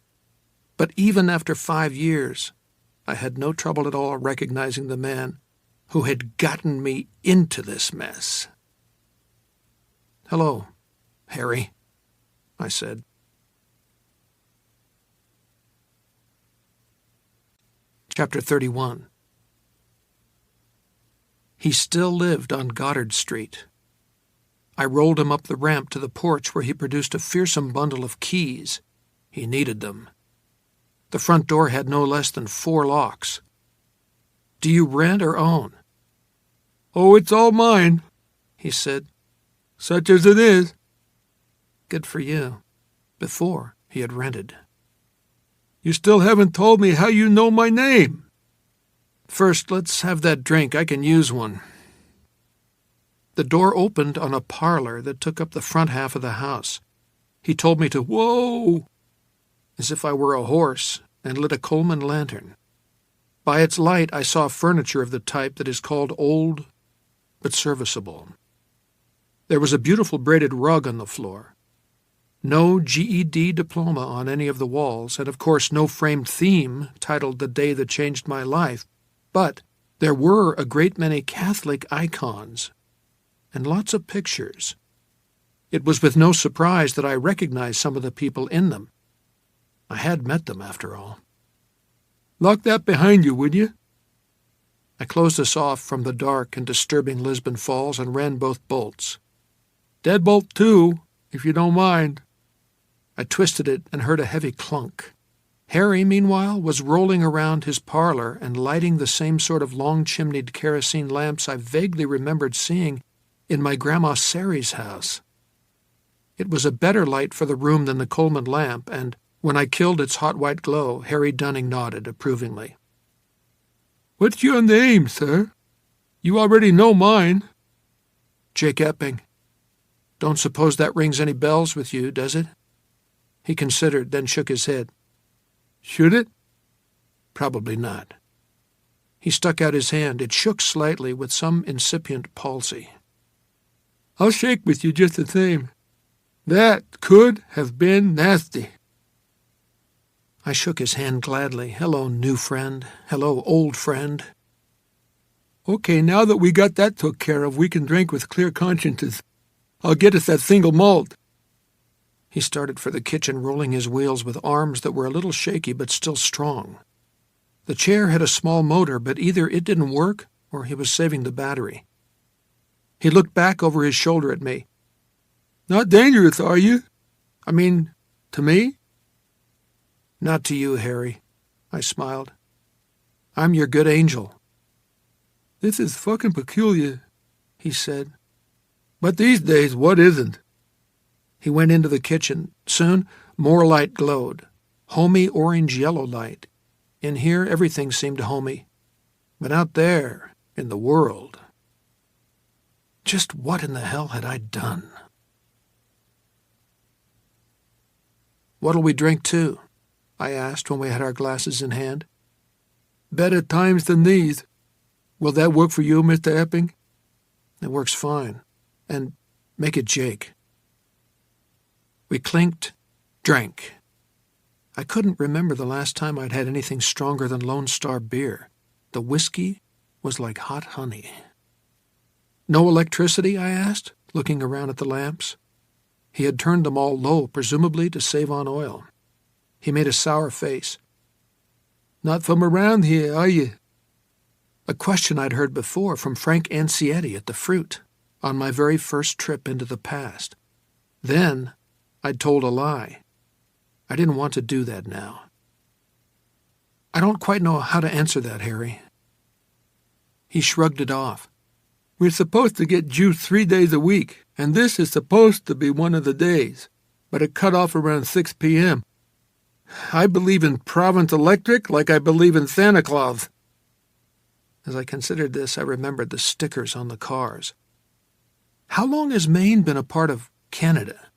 But even after 5 years, I had no trouble at all recognizing the man who had gotten me into this mess. "Hello, Harry," I said. Chapter 31. He still lived on Goddard Street. I rolled him up the ramp to the porch where he produced a fearsome bundle of keys. He needed them. The front door had no less than 4 locks. "Do you rent or own?" "Oh, it's all mine," he said, "such as it is." Good for you. Before, he had rented. "You still haven't told me how you know my name." "First, let's have that drink. I can use one." The door opened on a parlor that took up the front half of the house. He told me to whoa, as if I were a horse, and lit a Coleman lantern. By its light I saw furniture of the type that is called old but serviceable. There was a beautiful braided rug on the floor. No GED diploma on any of the walls, and of course no framed theme titled "The Day That Changed My Life," but there were a great many Catholic icons and lots of pictures. It was with no surprise that I recognized some of the people in them. I had met them, after all. "Lock that behind you, would you?" I closed us off from the dark and disturbing Lisbon Falls and ran both bolts. "Deadbolt, too, if you don't mind." I twisted it and heard a heavy clunk. Harry, meanwhile, was rolling around his parlor and lighting the same sort of long-chimneyed kerosene lamps I vaguely remembered seeing in my Grandma Sary's house. It was a better light for the room than the Coleman lamp, and when I killed its hot white glow, Harry Dunning nodded approvingly. "What's your name, sir? You already know mine." "Jake Epping. Don't suppose that rings any bells with you, does it?" He considered, then shook his head. "Should it?" "Probably not." He stuck out his hand. It shook slightly with some incipient palsy. "I'll shake with you just the same. That could have been nasty." I shook his hand gladly. "Hello, new friend. Hello, old friend." "Okay, now that we got that took care of, we can drink with clear consciences. I'll get us that single malt." He started for the kitchen, rolling his wheels with arms that were a little shaky but still strong. The chair had a small motor, but either it didn't work or he was saving the battery. He looked back over his shoulder at me. "Not dangerous, are you? I mean, to me?" "Not to you, Harry," I smiled. "I'm your good angel." "This is fucking peculiar," he said. "But these days, what isn't?" He went into the kitchen. Soon, more light glowed. Homey orange-yellow light. In here, everything seemed homey. But out there, in the world... Just what in the hell had I done? "What'll we drink to?" I asked when we had our glasses in hand. "Better times than these. Will that work for you, Mr. Epping?" "It works fine. And make it Jake." We clinked, drank. I couldn't remember the last time I'd had anything stronger than Lone Star beer. The whiskey was like hot honey. "No electricity?" I asked, looking around at the lamps. He had turned them all low, presumably to save on oil. He made a sour face. "Not from around here, are you?" A question I'd heard before from Frank Ansietti at the Fruit on my very first trip into the past. Then I'd told a lie. I didn't want to do that now. "I don't quite know how to answer that, Harry." He shrugged it off. "We're supposed to get juice 3 days a week, and this is supposed to be one of the days, but it cut off around 6 p.m. I believe in Providence Electric like I believe in Santa Claus." As I considered this, I remembered the stickers on the cars. "How long has Maine been a part of Canada?"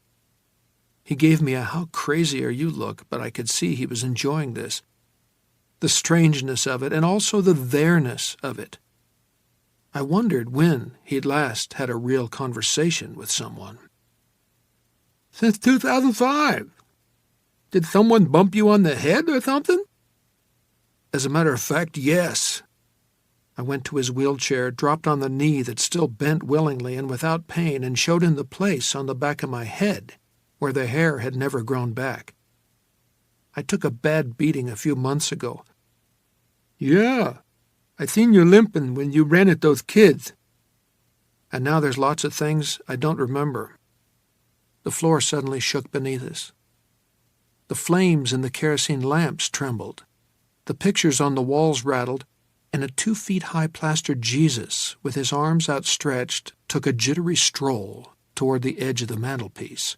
He gave me a "how crazy are you" look, but I could see he was enjoying this. The strangeness of it, and also the there-ness of it. I wondered when he'd last had a real conversation with someone. "Since 2005. Did someone bump you on the head or something?" As a matter of fact, yes. I went to his wheelchair, dropped on the knee that still bent willingly and without pain, and showed him the place on the back of my head where the hair had never grown back. "I took a bad beating a few months ago." "Yeah, I seen you limping when you ran at those kids." And now there's lots of things I don't remember. The floor suddenly shook beneath us. The flames in the kerosene lamps trembled. The pictures on the walls rattled, and a 2-feet-high plastered Jesus, with his arms outstretched, took a jittery stroll toward the edge of the mantelpiece.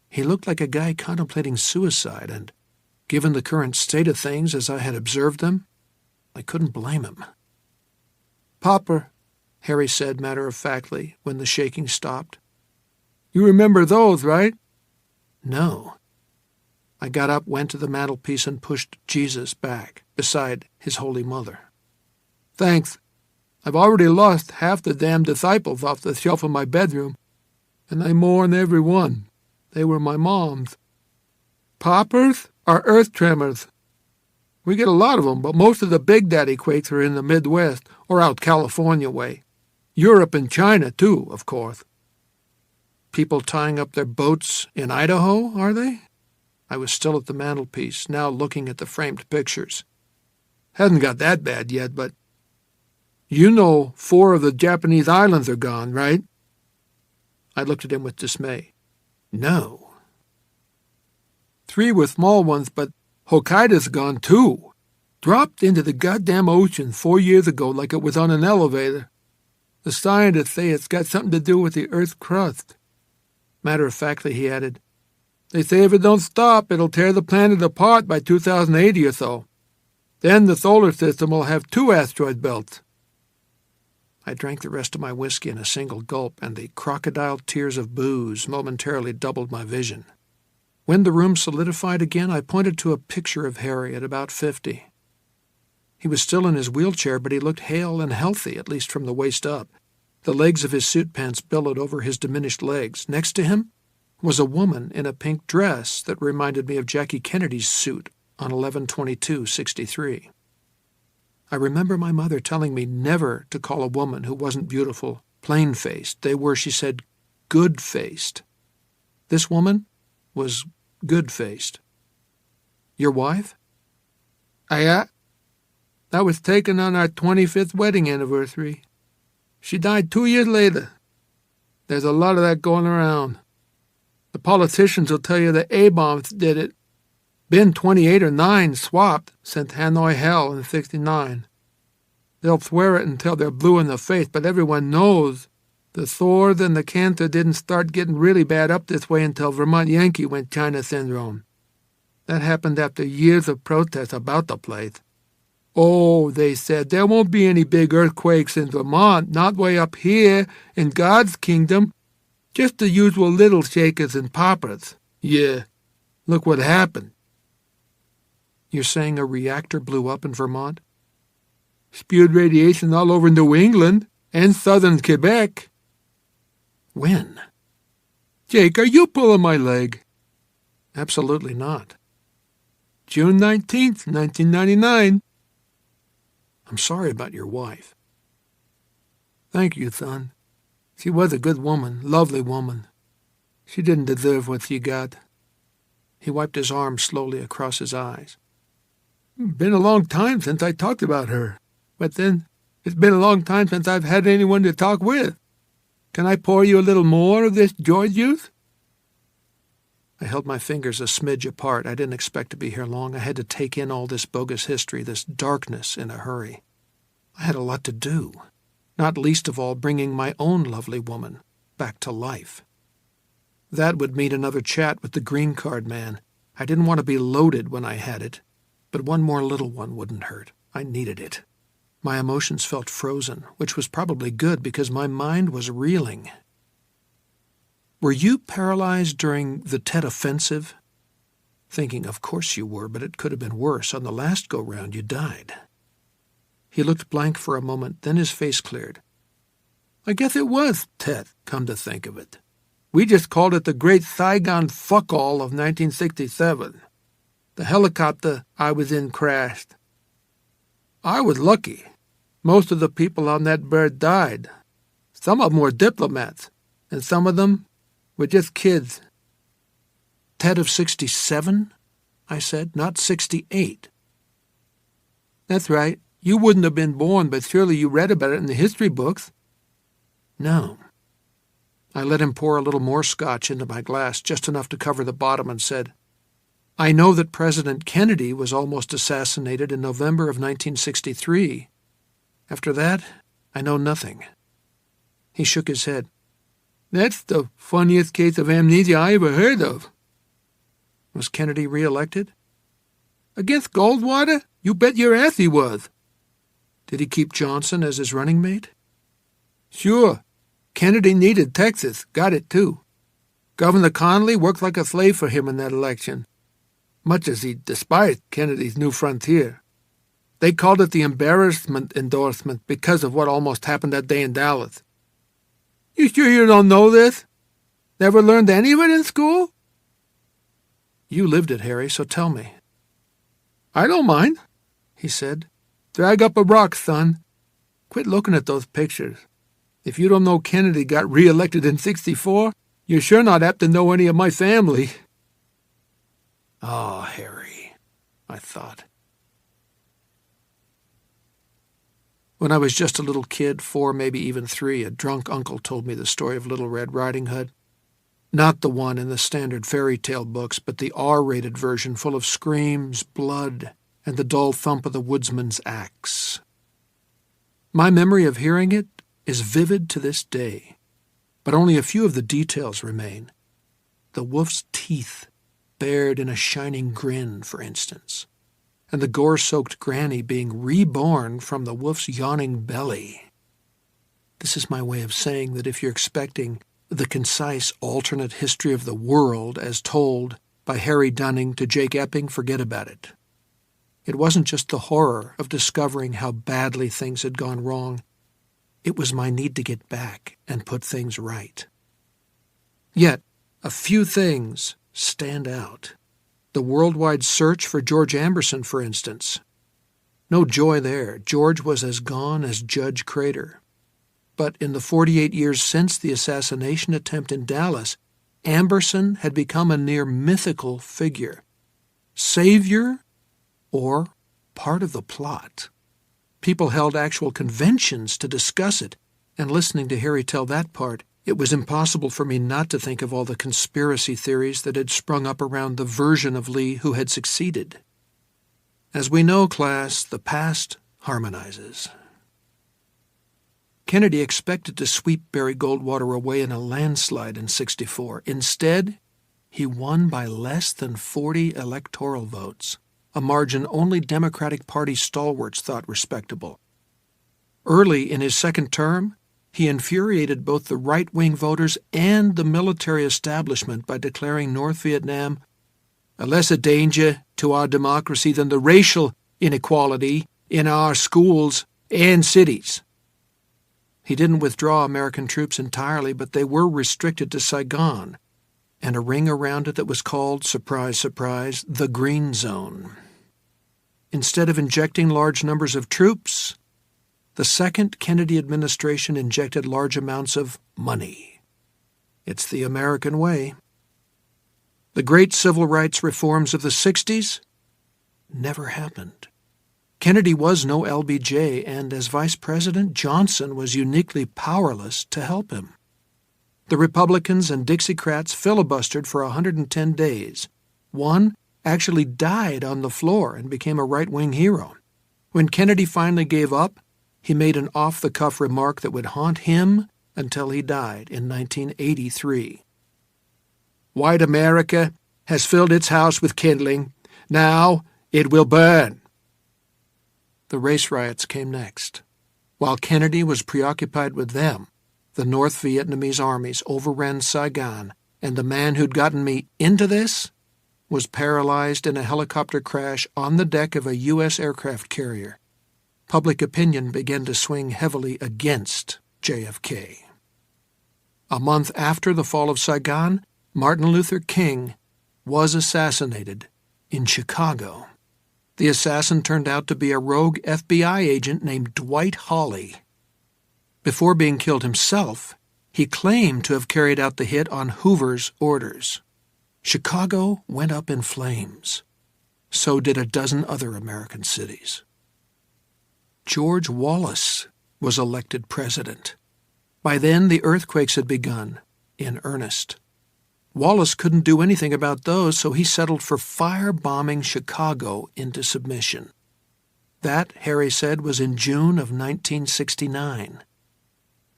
He looked like a guy contemplating suicide, and, given the current state of things as I had observed them, I couldn't blame him. "Popper," Harry said matter-of-factly when the shaking stopped. "You remember those, right?" "No." I got up, went to the mantelpiece, and pushed Jesus back, beside his Holy Mother. "Thanks. I've already lost half the damn disciples off the shelf of my bedroom, and I mourn every one. They were my mom's. Poppers are earth tremors. We get a lot of them, but most of the Big Daddy quakes are in the Midwest or out California way. Europe and China, too, of course." "People tying up their boats in Idaho, are they?" I was still at the mantelpiece, now looking at the framed pictures. "Hasn't got that bad yet, but you know 4 of the Japanese islands are gone, right?" I looked at him with dismay. "No." "3 were small ones, but Hokkaido's gone too. Dropped into the goddamn ocean 4 years ago like it was on an elevator. The scientists say it's got something to do with the Earth's crust." Matter-of-factly, he added, "They say if it don't stop, it'll tear the planet apart by 2080 or so. Then the solar system will have 2 asteroid belts." I drank the rest of my whiskey in a single gulp, and the crocodile tears of booze momentarily doubled my vision. When the room solidified again, I pointed to a picture of Harry at about 50. He was still in his wheelchair, but he looked hale and healthy, at least from the waist up. The legs of his suit pants billowed over his diminished legs. Next to him was a woman in a pink dress that reminded me of Jackie Kennedy's suit on 11/22/63. I remember my mother telling me never to call a woman who wasn't beautiful plain-faced. They were, she said, good-faced. This woman was good-faced. "Your wife?" That was taken on our 25th wedding anniversary. She died 2 years later. There's a lot of that going around. The politicians will tell you the A-bombs did it. Been 28 or 9 swapped since Hanoi Hell in '69. They'll swear it until they're blue in the face, but everyone knows the sores and the cancer didn't start getting really bad up this way until Vermont Yankee went China syndrome. That happened after years of protests about the place. Oh, they said, there won't be any big earthquakes in Vermont, not way up here in God's kingdom. Just the usual little shakers and poppers. Yeah, look what happened. You're saying a reactor blew up in Vermont? Spewed radiation all over New England and southern Quebec. When? Jake, are you pulling my leg? Absolutely not. June 19th, 1999. I'm sorry about your wife. Thank you, son. She was a good woman, lovely woman. She didn't deserve what she got. He wiped his arm slowly across his eyes. Been a long time since I talked about her. But then, it's been a long time since I've had anyone to talk with. Can I pour you a little more of this joy juice? I held my fingers a smidge apart. I didn't expect to be here long. I had to take in all this bogus history, this darkness in a hurry. I had a lot to do, not least of all bringing my own lovely woman back to life. That would mean another chat with the green card man. I didn't want to be loaded when I had it, but one more little one wouldn't hurt. I needed it. My emotions felt frozen, which was probably good because my mind was reeling. Were you paralyzed during the Tet Offensive? Thinking, of course you were, but it could have been worse. On the last go-round, you died. He looked blank for a moment, then his face cleared. I guess it was Tet, come to think of it. We just called it the Great Saigon Fuck-All of 1967. The helicopter I was in crashed. I was lucky. Most of the people on that bird died. Some of them were diplomats, and some of them were just kids. Tet of 67? I said, not 68. That's right. You wouldn't have been born, but surely you read about it in the history books. No. I let him pour a little more scotch into my glass, just enough to cover the bottom, and said, I know that President Kennedy was almost assassinated in November of 1963. After that, I know nothing. He shook his head. That's the funniest case of amnesia I ever heard of. Was Kennedy re-elected? Against Goldwater? You bet your ass he was. Did he keep Johnson as his running mate? Sure. Kennedy needed Texas. Got it, too. Governor Connally worked like a slave for him in that election, much as he despised Kennedy's new frontier. They called it the embarrassment endorsement because of what almost happened that day in Dallas. You sure you don't know this? Never learned any of it in school? You lived it, Harry, so tell me. I don't mind, he said. Drag up a rock, son. Quit looking at those pictures. If you don't know Kennedy got re-elected in 64, you're sure not apt to know any of my family. Ah, Harry, I thought. When I was just a little kid, 4, maybe even 3, a drunk uncle told me the story of Little Red Riding Hood. Not the one in the standard fairy tale books, but the R-rated version full of screams, blood, and the dull thump of the woodsman's axe. My memory of hearing it is vivid to this day, but only a few of the details remain. The wolf's teeth bared in a shining grin, for instance, and the gore-soaked granny being reborn from the wolf's yawning belly. This is my way of saying that if you're expecting the concise alternate history of the world as told by Harry Dunning to Jake Epping, forget about it. It wasn't just the horror of discovering how badly things had gone wrong. It was my need to get back and put things right. Yet, a few things stand out. The worldwide search for George Amberson, for instance. No joy there. George was as gone as Judge Crater. But in the 48 years since the assassination attempt in Dallas, Amberson had become a near mythical figure. Savior or part of the plot. People held actual conventions to discuss it, and listening to Harry tell that part, it was impossible for me not to think of all the conspiracy theories that had sprung up around the version of Lee who had succeeded. As we know, class, the past harmonizes. Kennedy expected to sweep Barry Goldwater away in a landslide in '64. Instead, he won by less than 40 electoral votes, a margin only Democratic Party stalwarts thought respectable. Early in his second term, he infuriated both the right-wing voters and the military establishment by declaring North Vietnam a lesser danger to our democracy than the racial inequality in our schools and cities. He didn't withdraw American troops entirely, but they were restricted to Saigon and a ring around it that was called, surprise, surprise, the Green Zone. Instead of injecting large numbers of troops, the second Kennedy administration injected large amounts of money. It's the American way. The great civil rights reforms of the 60s never happened. Kennedy was no LBJ, and as vice president, Johnson was uniquely powerless to help him. The Republicans and Dixiecrats filibustered for 110 days. One actually died on the floor and became a right-wing hero. When Kennedy finally gave up, he made an off-the-cuff remark that would haunt him until he died in 1983. "White America has filled its house with kindling. Now it will burn." The race riots came next. While Kennedy was preoccupied with them, the North Vietnamese armies overran Saigon, and the man who'd gotten me into this was paralyzed in a helicopter crash on the deck of a U.S. aircraft carrier. Public opinion began to swing heavily against JFK. A month after the fall of Saigon, Martin Luther King was assassinated in Chicago. The assassin turned out to be a rogue FBI agent named Dwight Hawley. Before being killed himself, he claimed to have carried out the hit on Hoover's orders. Chicago went up in flames. So did a dozen other American cities. George Wallace was elected president. By then, the earthquakes had begun, in earnest. Wallace couldn't do anything about those, so he settled for firebombing Chicago into submission. That, Harry said, was in June of 1969.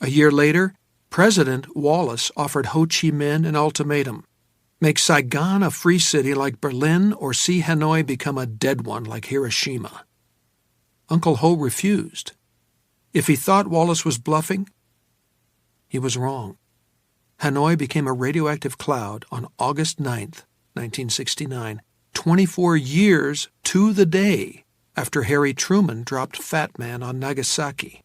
A year later, President Wallace offered Ho Chi Minh an ultimatum: make Saigon a free city like Berlin or see Hanoi become a dead one like Hiroshima. Uncle Ho refused. If he thought Wallace was bluffing, he was wrong. Hanoi became a radioactive cloud on August 9, 1969, 24 years to the day after Harry Truman dropped Fat Man on Nagasaki.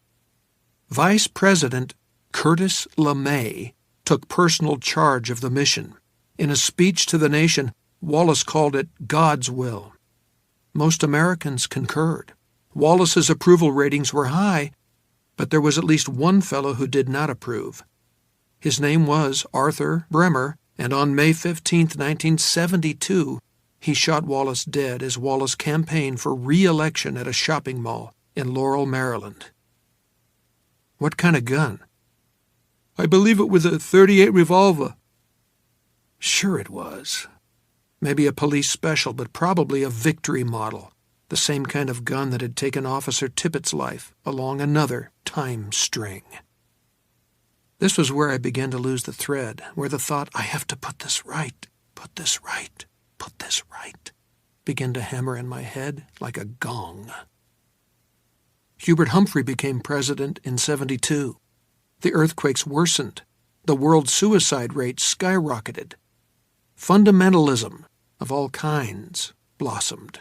Vice President Curtis LeMay took personal charge of the mission. In a speech to the nation, Wallace called it God's will. Most Americans concurred. Wallace's approval ratings were high, but there was at least one fellow who did not approve. His name was Arthur Bremer, and on May 15, 1972, he shot Wallace dead as Wallace campaigned for re-election at a shopping mall in Laurel, Maryland. What kind of gun? I believe it was a .38 revolver. Sure it was. Maybe a police special, but probably a Victory model, the same kind of gun that had taken Officer Tippett's life along another time string. This was where I began to lose the thread, where the thought, I have to put this right, put this right, put this right, began to hammer in my head like a gong. Hubert Humphrey became president in '72. The earthquakes worsened. The world suicide rate skyrocketed. Fundamentalism of all kinds blossomed.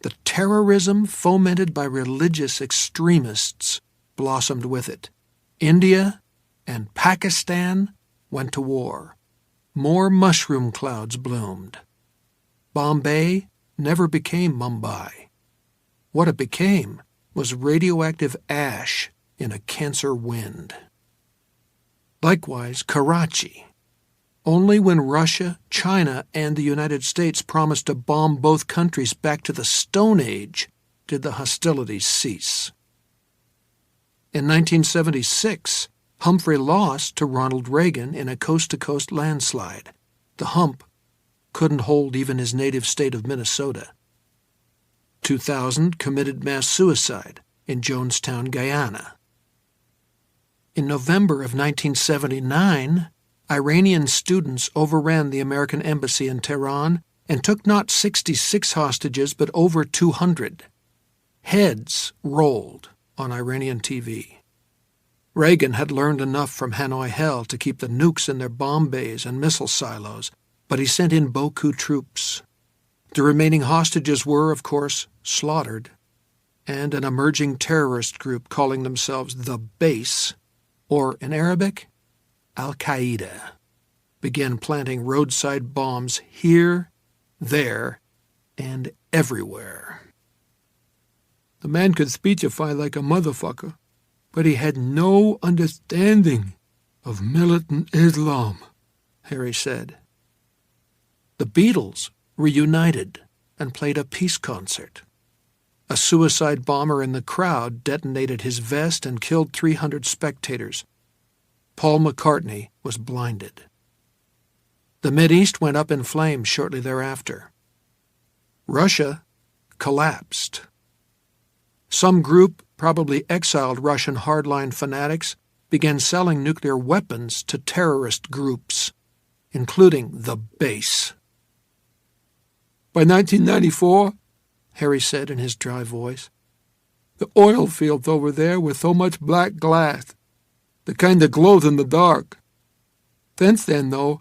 The terrorism fomented by religious extremists blossomed with it. India and Pakistan went to war. More mushroom clouds bloomed. Bombay never became Mumbai. What it became was radioactive ash in a cancer wind. Likewise, Karachi. Only when Russia, China, and the United States promised to bomb both countries back to the Stone Age did the hostilities cease. In 1976, Humphrey lost to Ronald Reagan in a coast-to-coast landslide. The hump couldn't hold even his native state of Minnesota. 2000 committed mass suicide in Jonestown, Guyana. In November of 1979, Iranian students overran the American embassy in Tehran and took not 66 hostages but over 200. Heads rolled on Iranian TV. Reagan had learned enough from Hanoi Hell to keep the nukes in their bomb bays and missile silos, but he sent in beaucoup troops. The remaining hostages were, of course, slaughtered, and an emerging terrorist group calling themselves the Base, or in Arabic, Al-Qaeda, began planting roadside bombs here, there, and everywhere. The man could speechify like a motherfucker, but he had no understanding of militant Islam, Harry said. The Beatles reunited and played a peace concert. A suicide bomber in the crowd detonated his vest and killed 300 spectators. Paul McCartney was blinded. The Mideast went up in flames shortly thereafter. Russia collapsed. Some group, probably exiled Russian hardline fanatics, began selling nuclear weapons to terrorist groups, including the base. By 1994, Harry said in his dry voice, the oil fields over there were so much black glass, the kind that glows in the dark. Since then, though,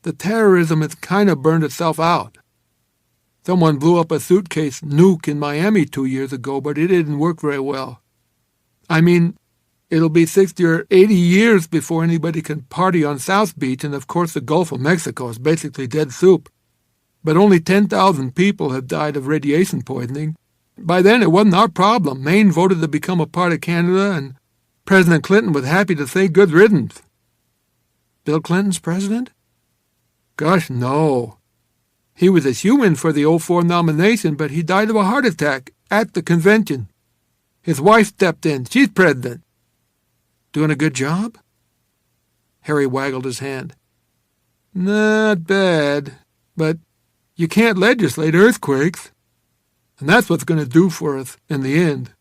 the terrorism has kind of burned itself out. Someone blew up a suitcase nuke in Miami 2 years ago, but it didn't work very well. I mean, it'll be 60 or 80 years before anybody can party on South Beach, and of course the Gulf of Mexico is basically dead soup. But only 10,000 people have died of radiation poisoning. By then it wasn't our problem. Maine voted to become a part of Canada, and President Clinton was happy to say good riddance. Bill Clinton's president? Gosh, no. He was a human for the 2004 nomination, but he died of a heart attack at the convention. His wife stepped in. She's president. Doing a good job? Harry waggled his hand. Not bad, but you can't legislate earthquakes. And that's what's going to do for us in the end.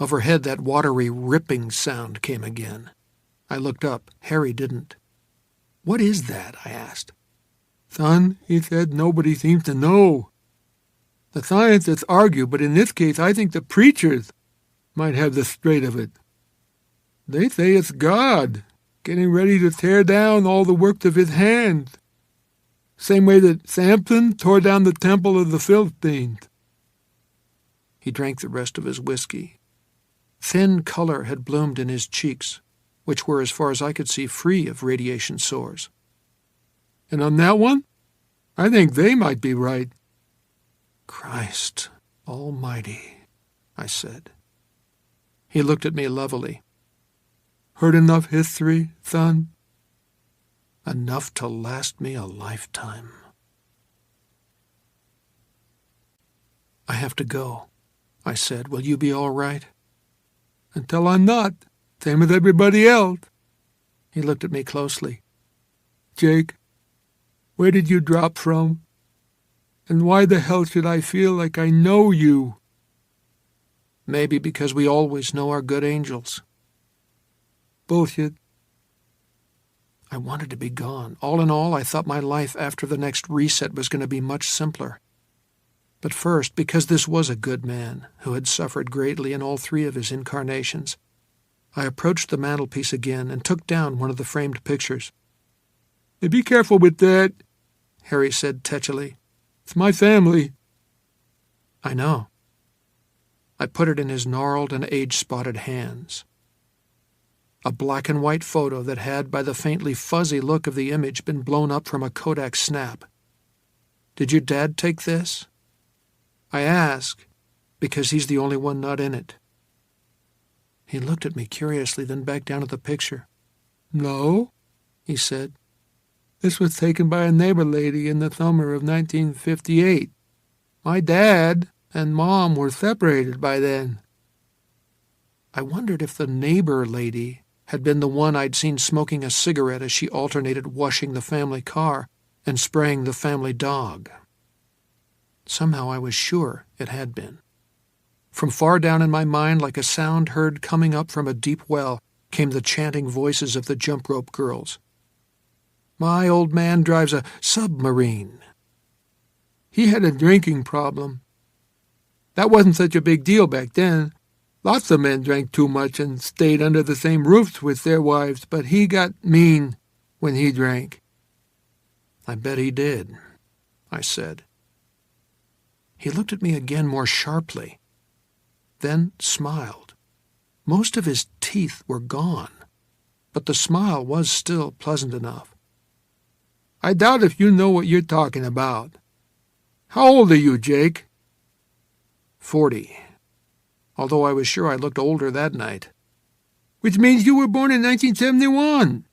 Overhead, that watery ripping sound came again. I looked up. Harry didn't. What is that? I asked. Son, he said, nobody seems to know. The scientists argue, but in this case I think the preachers might have the straight of it. They say it's God, getting ready to tear down all the works of his hands. Same way that Samson tore down the temple of the Philistines. He drank the rest of his whiskey. Thin color had bloomed in his cheeks, which were, as far as I could see, free of radiation sores. And on that one, I think they might be right. Christ almighty, I said. He looked at me levelly. Heard enough history, son? Enough to last me a lifetime. I have to go, I said. Will you be all right? Until I'm not. Same as everybody else. He looked at me closely. Jake, where did you drop from? And why the hell should I feel like I know you? Maybe because we always know our good angels. Bullshit. I wanted to be gone. All in all, I thought my life after the next reset was going to be much simpler. But first, because this was a good man who had suffered greatly in all 3 of his incarnations, I approached the mantelpiece again and took down one of the framed pictures. Hey, be careful with that, Harry said tetchily. It's my family. I know. I put it in his gnarled and age-spotted hands. A black and white photo that had, by the faintly fuzzy look of the image, been blown up from a Kodak snap. Did your dad take this? I ask, because he's the only one not in it. He looked at me curiously, then back down at the picture. No, he said. This was taken by a neighbor lady in the summer of 1958. My dad and Mom were separated by then. I wondered if the neighbor lady had been the one I'd seen smoking a cigarette as she alternated washing the family car and spraying the family dog. Somehow I was sure it had been. From far down in my mind, like a sound heard coming up from a deep well, came the chanting voices of the jump rope girls. My old man drives a submarine. He had a drinking problem. That wasn't such a big deal back then. Lots of men drank too much and stayed under the same roofs with their wives, but he got mean when he drank. I bet he did, I said. He looked at me again more sharply, then smiled. Most of his teeth were gone, but the smile was still pleasant enough. I doubt if you know what you're talking about. How old are you, Jake? 40. Although I was sure I looked older that night. Which means you were born in 1971.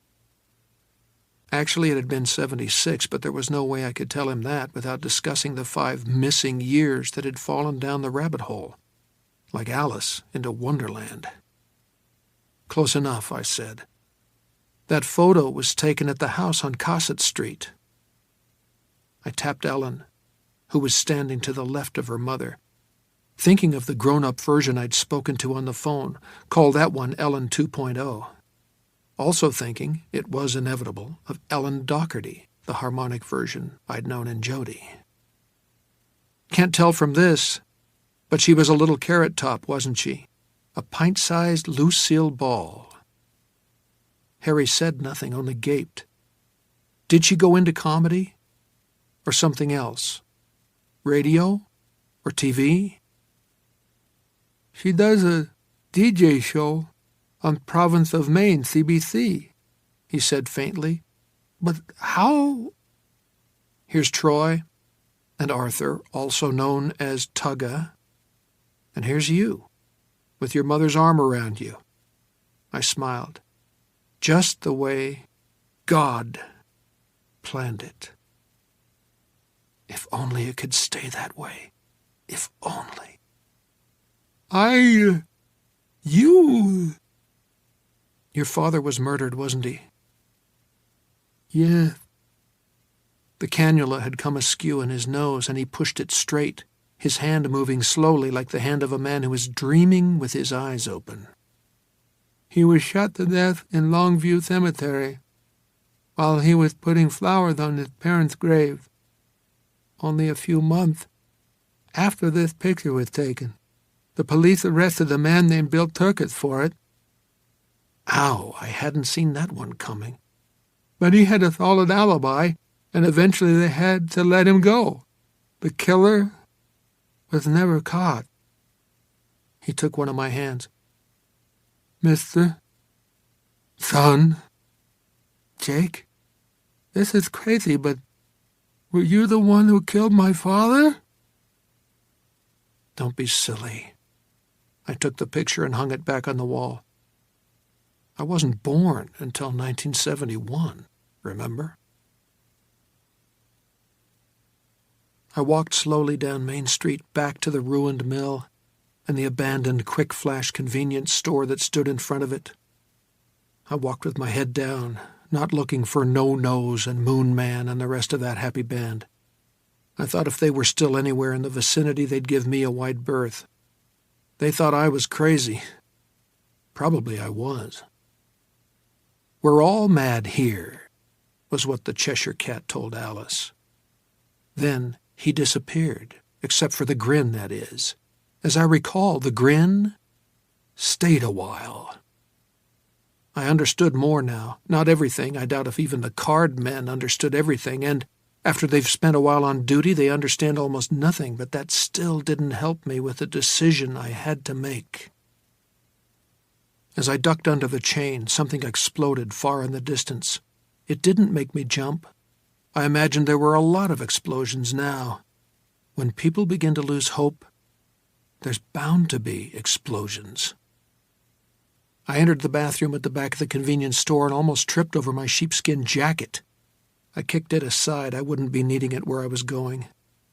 Actually, it had been 76, but there was no way I could tell him that without discussing the 5 missing years that had fallen down the rabbit hole, like Alice into Wonderland. Close enough, I said. That photo was taken at the house on Cossett Street. I tapped Ellen, who was standing to the left of her mother, thinking of the grown-up version I'd spoken to on the phone, call that one Ellen 2.0. Also thinking, it was inevitable, of Ellen Docherty, the harmonic version I'd known in Jody. Can't tell from this, but she was a little carrot top, wasn't she? A pint-sized Lucille Ball. Harry said nothing, only gaped. Did she go into comedy? Or something else? Radio? Or TV? She does a DJ show on Province of Maine, CBC, he said faintly. But how? Here's Troy and Arthur, also known as Tugga. And here's you, with your mother's arm around you. I smiled. Just the way God planned it. If only it could stay that way. If only. Your father was murdered, wasn't he? Yeah. The cannula had come askew in his nose, and he pushed it straight, his hand moving slowly like the hand of a man who is dreaming with his eyes open. He was shot to death in Longview Cemetery while he was putting flowers on his parents' grave. Only a few months after this picture was taken, the police arrested a man named Bill Turkett for it. Ow, I hadn't seen that one coming. But he had a solid alibi, and eventually they had to let him go. The killer was never caught. He took one of my hands. Mr. Son, Jake, this is crazy, but were you the one who killed my father? Don't be silly. I took the picture and hung it back on the wall. I wasn't born until 1971, remember? I walked slowly down Main Street back to the ruined mill and the abandoned Quick Flash convenience store that stood in front of it. I walked with my head down, not looking for No-Nos and Moon Man and the rest of that happy band. I thought if they were still anywhere in the vicinity, they'd give me a wide berth. They thought I was crazy. Probably I was. We're all mad here, was what the Cheshire Cat told Alice. Then he disappeared, except for the grin, that is. As I recall, the grin stayed a while. I understood more now. Not everything. I doubt if even the card men understood everything, and after they've spent a while on duty, they understand almost nothing, but that still didn't help me with the decision I had to make. As I ducked under the chain, something exploded far in the distance. It didn't make me jump. I imagined there were a lot of explosions now. When people begin to lose hope, there's bound to be explosions. I entered the bathroom at the back of the convenience store and almost tripped over my sheepskin jacket. I kicked it aside, I wouldn't be needing it where I was going,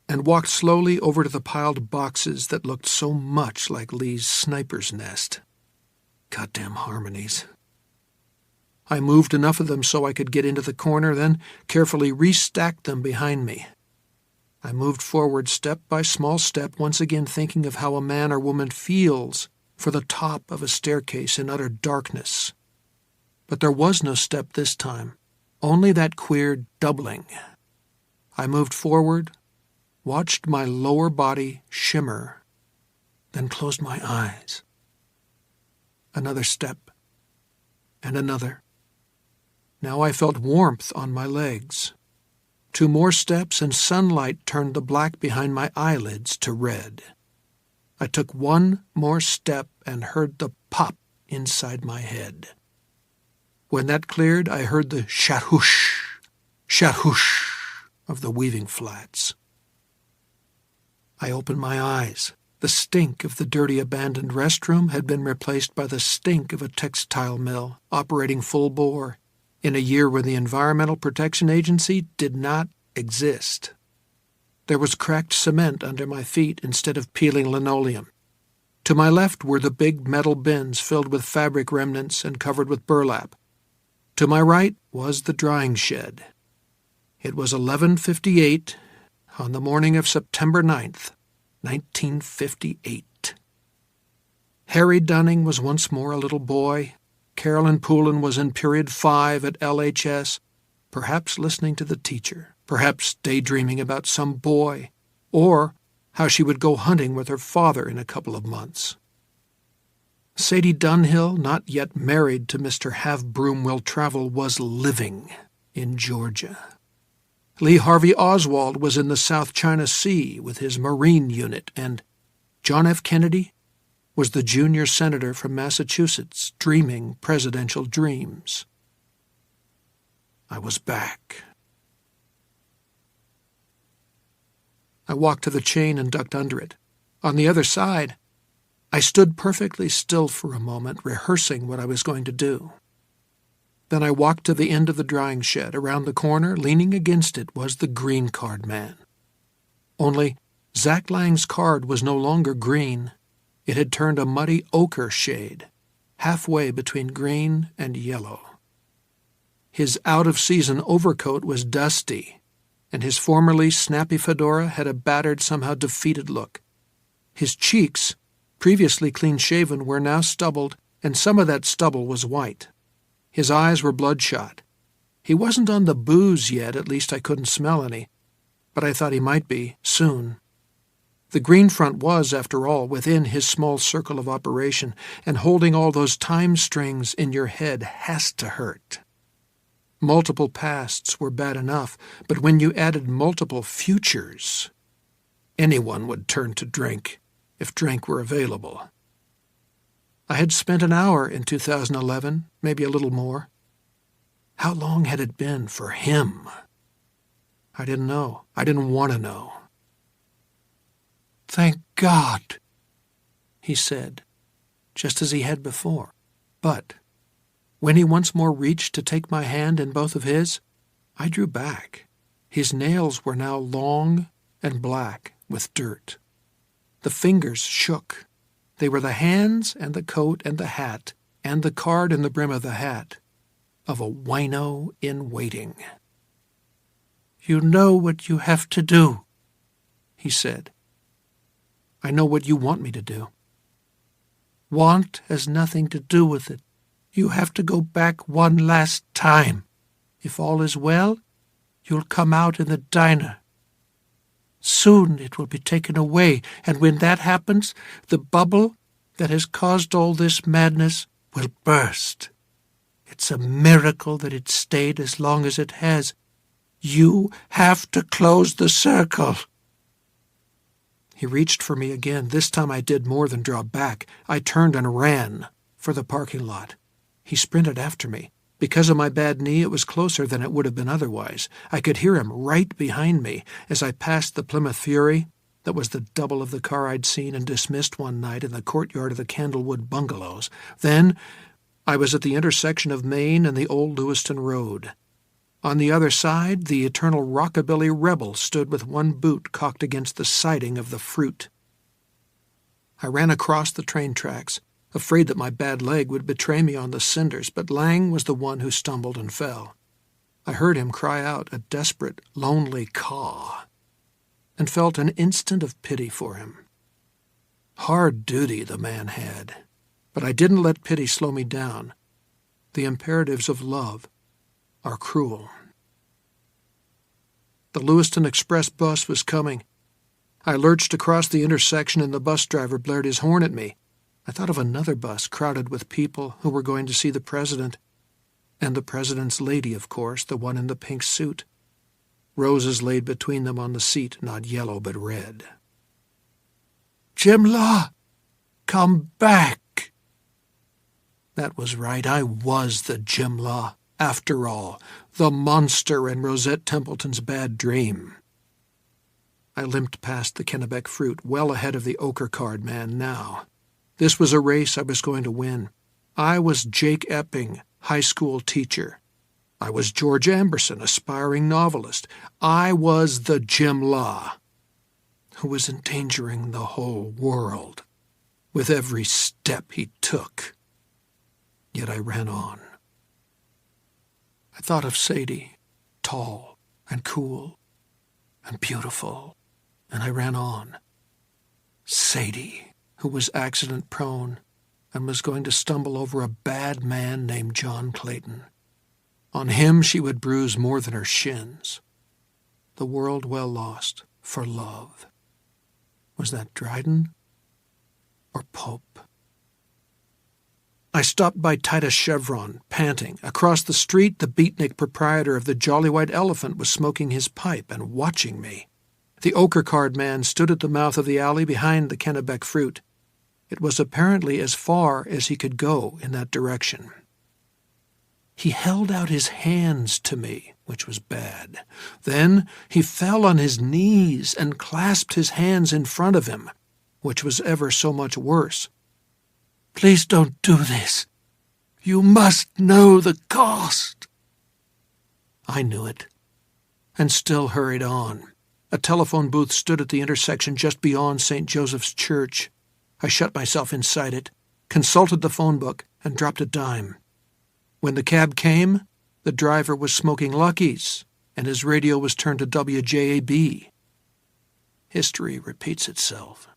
and walked slowly over to the piled boxes that looked so much like Lee's sniper's nest. Goddamn harmonies. I moved enough of them so I could get into the corner, then carefully restacked them behind me. I moved forward step by small step, once again thinking of how a man or woman feels for the top of a staircase in utter darkness. But there was no step this time, only that queer doubling. I moved forward, watched my lower body shimmer, then closed my eyes. Another step, and another. Now I felt warmth on my legs. 2 more steps, and sunlight turned the black behind my eyelids to red. I took 1 more step and heard the pop inside my head. When that cleared, I heard the shahoosh, shahoosh of the weaving flats. I opened my eyes. The stink of the dirty abandoned restroom had been replaced by the stink of a textile mill operating full bore. in a year when the Environmental Protection Agency did not exist. There was cracked cement under my feet instead of peeling linoleum. To my left were the big metal bins filled with fabric remnants and covered with burlap. To my right was the drying shed. It was 11:58 on the morning of September 9th, 1958. Harry Dunning was once more a little boy. Carolyn Poulin was in period 5 at LHS, perhaps listening to the teacher, perhaps daydreaming about some boy, or how she would go hunting with her father in a couple of months. Sadie Dunhill, not yet married to Mr. Have-Broom-Will-Travel, was living in Georgia. Lee Harvey Oswald was in the South China Sea with his Marine unit, and John F. Kennedy was the junior senator from Massachusetts, dreaming presidential dreams. I was back. I walked to the chain and ducked under it. On the other side, I stood perfectly still for a moment, rehearsing what I was going to do. Then I walked to the end of the drying shed. Around the corner, leaning against it, was the green card man. Only Zach Lang's card was no longer green. It had turned a muddy ochre shade, halfway between green and yellow. His out-of-season overcoat was dusty, and his formerly snappy fedora had a battered, somehow defeated look. His cheeks, previously clean-shaven, were now stubbled, and some of that stubble was white. His eyes were bloodshot. He wasn't on the booze yet, at least I couldn't smell any, but I thought he might be, soon. The green front was, after all, within his small circle of operation, and holding all those time strings in your head has to hurt. Multiple pasts were bad enough, but when you added multiple futures, anyone would turn to drink, if drink were available. I had spent an hour in 2011, maybe a little more. How long had it been for him? I didn't know. I didn't want to know. "Thank God," he said, just as he had before. But when he once more reached to take my hand in both of his, I drew back. His nails were now long and black with dirt. The fingers shook. They were the hands and the coat and the hat and the card in the brim of the hat of a wino in waiting. "You know what you have to do," he said. "I know what you want me to do." "Want has nothing to do with it. You have to go back one last time. If all is well, you'll come out in the diner. Soon it will be taken away, and when that happens, the bubble that has caused all this madness will burst. It's a miracle that it stayed as long as it has. You have to close the circle." He reached for me again. This time I did more than draw back. I turned and ran for the parking lot. He sprinted after me. Because of my bad knee, it was closer than it would have been otherwise. I could hear him right behind me as I passed the Plymouth Fury. That was the double of the car I'd seen and dismissed one night in the courtyard of the Candlewood Bungalows. Then I was at the intersection of Main and the old Lewiston Road. On the other side, the eternal rockabilly rebel stood with one boot cocked against the siding of the Fruit. I ran across the train tracks, afraid that my bad leg would betray me on the cinders, but Lang was the one who stumbled and fell. I heard him cry out a desperate, lonely caw, and felt an instant of pity for him. Hard duty the man had, but I didn't let pity slow me down. The imperatives of love are cruel. The Lewiston Express bus was coming. I lurched across the intersection and the bus driver blared his horn at me. I thought of another bus crowded with people who were going to see the president. And the president's lady, of course, the one in the pink suit. Roses laid between them on the seat, not yellow but red. "Jim Law, come back!" That was right. I was the Jim Law, after all, the monster in Rosette Templeton's bad dream. I limped past the Kennebec Fruit, well ahead of the ochre card man now. This was a race I was going to win. I was Jake Epping, high school teacher. I was George Amberson, aspiring novelist. I was the Jim Law, who was endangering the whole world with every step he took. Yet I ran on. I thought of Sadie, tall and cool and beautiful, and I ran on. Sadie, who was accident-prone and was going to stumble over a bad man named John Clayton. On him she would bruise more than her shins. The world well lost for love. Was that Dryden or Pope? I stopped by Titus Chevron, panting. Across the street, the beatnik proprietor of the Jolly White Elephant was smoking his pipe and watching me. The ochre card man stood at the mouth of the alley behind the Kennebec fruit. It was apparently as far as he could go in that direction. He held out his hands to me, which was bad. Then he fell on his knees and clasped his hands in front of him, which was ever so much worse. "Please don't do this. You must know the cost." I knew it, and still hurried on. A telephone booth stood at the intersection just beyond St. Joseph's Church. I shut myself inside it, consulted the phone book, and dropped a dime. When the cab came, the driver was smoking Lucky's, and his radio was turned to WJAB. History repeats itself.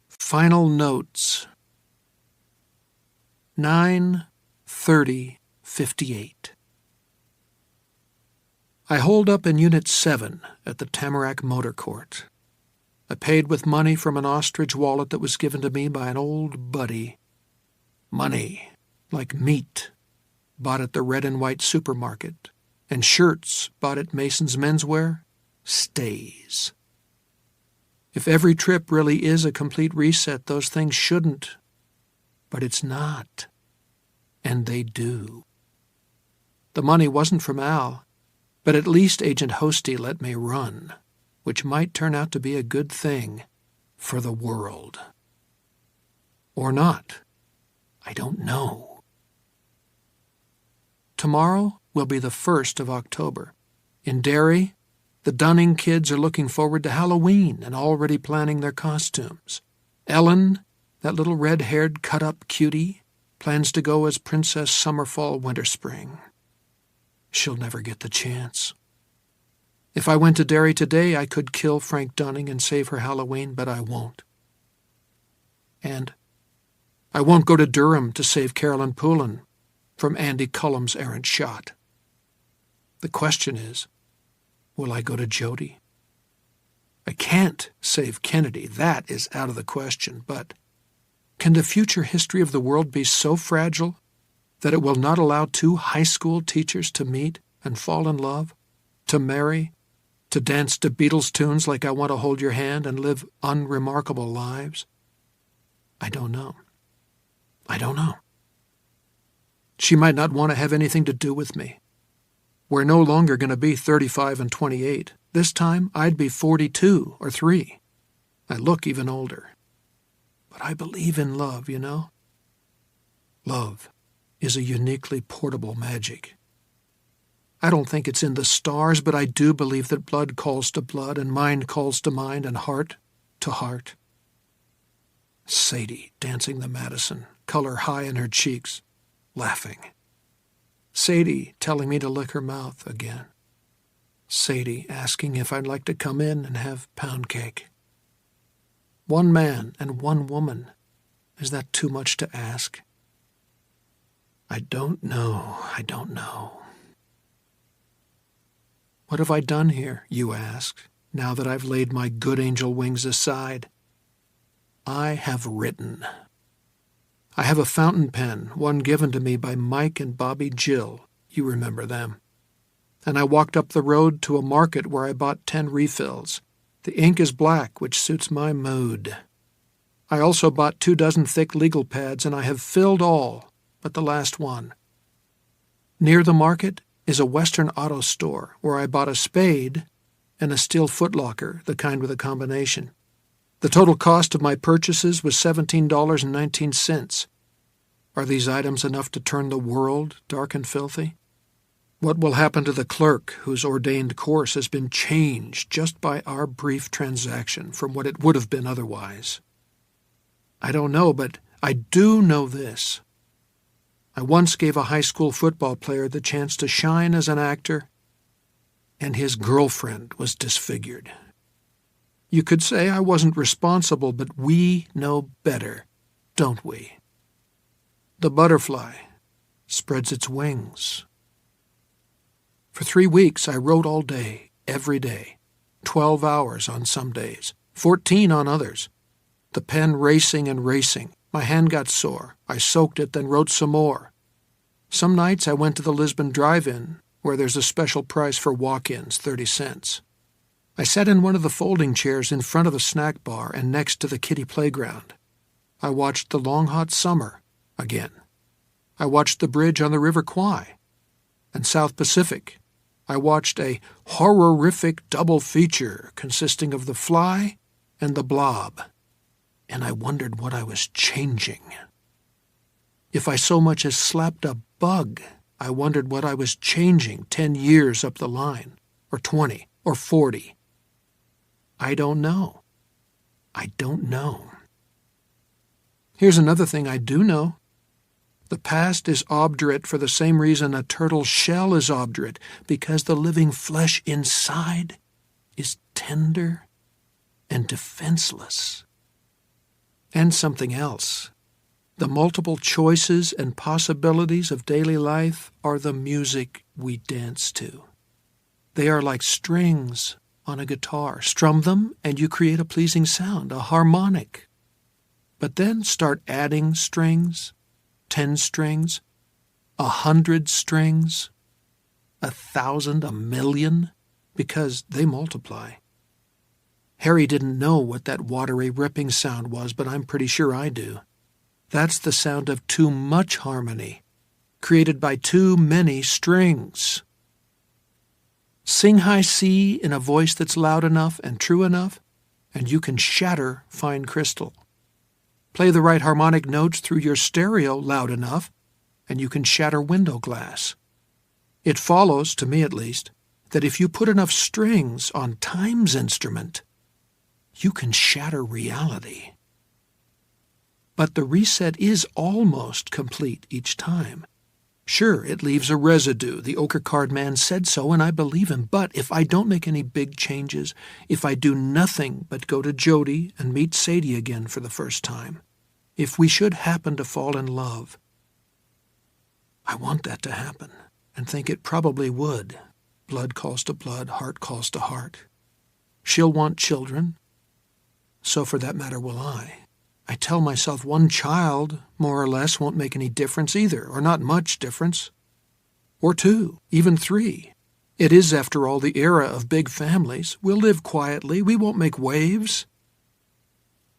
Final notes. 9/30/58. I holed up in Unit 7 at the Tamarack Motor Court. I paid with money from an ostrich wallet that was given to me by an old buddy. Money, like meat, bought at the red and white supermarket, and shirts bought at Mason's Menswear, stays. If every trip really is a complete reset, those things shouldn't. But it's not. And they do. The money wasn't from Al, but at least Agent Hosty let me run, which might turn out to be a good thing for the world. Or not. I don't know. Tomorrow will be the 1st of October. In Derry, the Dunning kids are looking forward to Halloween and already planning their costumes. Ellen, that little red-haired cut-up cutie, plans to go as Princess Summer, Fall, Winter, Spring. She'll never get the chance. If I went to Derry today, I could kill Frank Dunning and save her Halloween, but I won't. And I won't go to Durham to save Carolyn Poulin from Andy Cullum's errant shot. The question is, will I go to Jody? I can't save Kennedy. That is out of the question. But can the future history of the world be so fragile that it will not allow two high school teachers to meet and fall in love, to marry, to dance to Beatles tunes like I Want to Hold Your Hand and live unremarkable lives? I don't know. I don't know. She might not want to have anything to do with me. We're no longer going to be 35 and 28. This time, I'd be 42 or 3. I look even older. But I believe in love, you know? Love is a uniquely portable magic. I don't think it's in the stars, but I do believe that blood calls to blood and mind calls to mind and heart to heart. Sadie dancing the Madison, color high in her cheeks, laughing. Sadie telling me to lick her mouth again. Sadie asking if I'd like to come in and have pound cake. One man and one woman. Is that too much to ask? I don't know. I don't know. What have I done here, you ask, now that I've laid my good angel wings aside? I have written. I have a fountain pen, one given to me by Mike and Bobby Jill. You remember them. And I walked up the road to a market where I bought 10 refills. The ink is black, which suits my mood. I also bought 24 thick legal pads, and I have filled all but the last one. Near the market is a Western auto store where I bought a spade and a steel footlocker, the kind with a combination. The total cost of my purchases was $17.19. Are these items enough to turn the world dark and filthy? What will happen to the clerk whose ordained course has been changed just by our brief transaction from what it would have been otherwise? I don't know, but I do know this. I once gave a high school football player the chance to shine as an actor, and his girlfriend was disfigured. You could say I wasn't responsible, but we know better, don't we? The butterfly spreads its wings. For 3 weeks I wrote all day, every day, 12 hours on some days, 14 on others. The pen racing and racing. My hand got sore. I soaked it, then wrote some more. Some nights I went to the Lisbon Drive-In, where there's a special price for walk-ins, 30 cents. I sat in one of the folding chairs in front of the snack bar and next to the kiddie playground. I watched the long hot summer again. I watched the bridge on the River Kwai and South Pacific. I watched a horrific double feature consisting of The Fly and The Blob, and I wondered what I was changing. If I so much as slapped a bug, I wondered what I was changing 10 years up the line, or 20, or 40. I don't know. I don't know. Here's another thing I do know. The past is obdurate for the same reason a turtle's shell is obdurate, because the living flesh inside is tender and defenseless. And something else. The multiple choices and possibilities of daily life are the music we dance to. They are like strings on a guitar. Strum them and you create a pleasing sound, a harmonic. But then start adding strings, 10 strings, 100 strings, 1,000, 1,000,000, because they multiply. Harry didn't know what that watery ripping sound was, but I'm pretty sure I do. That's the sound of too much harmony, created by too many strings. Sing high C in a voice that's loud enough and true enough, and you can shatter fine crystal. Play the right harmonic notes through your stereo loud enough, and you can shatter window glass. It follows, to me at least, that if you put enough strings on time's instrument, you can shatter reality. But the reset is almost complete each time. Sure, it leaves a residue. The ochre card man said so, and I believe him. But if I don't make any big changes, if I do nothing but go to Jody and meet Sadie again for the first time, if we should happen to fall in love, I want that to happen, and think it probably would. Blood calls to blood, heart calls to heart. She'll want children, so for that matter will I. I tell myself one child, more or less, won't make any difference either, or not much difference. Or 2, even 3. It is, after all, the era of big families. We'll live quietly. We won't make waves.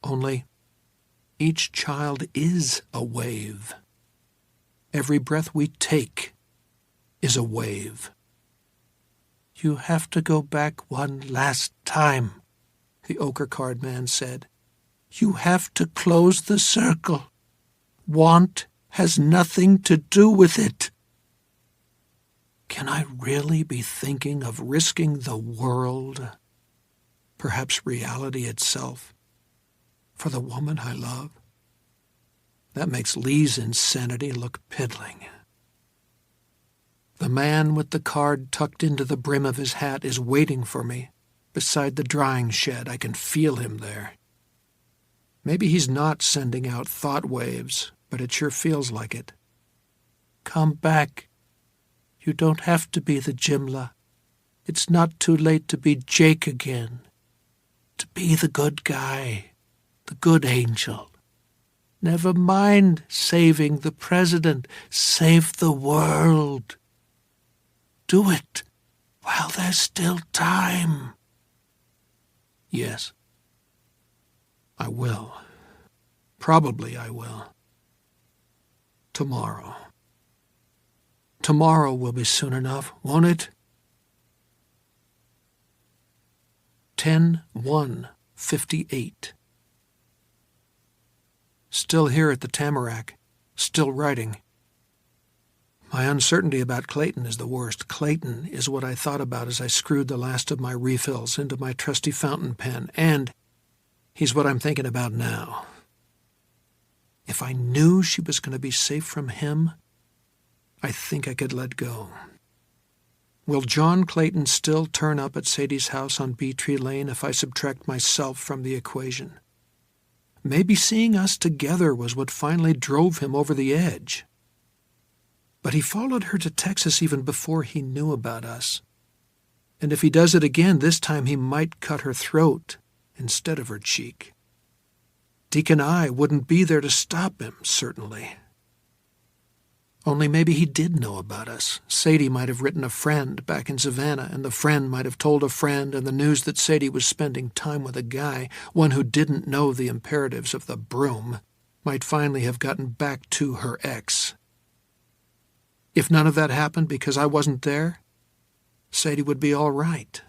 Only, each child is a wave. Every breath we take is a wave. You have to go back one last time, the ochre card man said. You have to close the circle. Want has nothing to do with it. Can I really be thinking of risking the world, perhaps reality itself, for the woman I love? That makes Lee's insanity look piddling. The man with the card tucked into the brim of his hat is waiting for me beside the drying shed. I can feel him there. Maybe he's not sending out thought waves, but it sure feels like it. Come back. You don't have to be the Jimla. It's not too late to be Jake again. To be the good guy, the good angel. Never mind saving the president. Save the world. Do it while there's still time. Yes. I will. Probably I will. Tomorrow. Tomorrow will be soon enough, won't it? 10/1/58. Still here at the Tamarack, still writing. My uncertainty about Clayton is the worst. Clayton is what I thought about as I screwed the last of my refills into my trusty fountain pen, and he's what I'm thinking about now. If I knew she was going to be safe from him, I think I could let go. Will John Clayton still turn up at Sadie's house on Bee Tree Lane if I subtract myself from the equation? Maybe seeing us together was what finally drove him over the edge. But he followed her to Texas even before he knew about us. And if he does it again, this time he might cut her throat instead of her cheek. Deacon I wouldn't be there to stop him, certainly. Only maybe he did know about us. Sadie might have written a friend back in Savannah, and the friend might have told a friend, and the news that Sadie was spending time with a guy, one who didn't know the imperatives of the broom, might finally have gotten back to her ex. If none of that happened because I wasn't there, Sadie would be all right.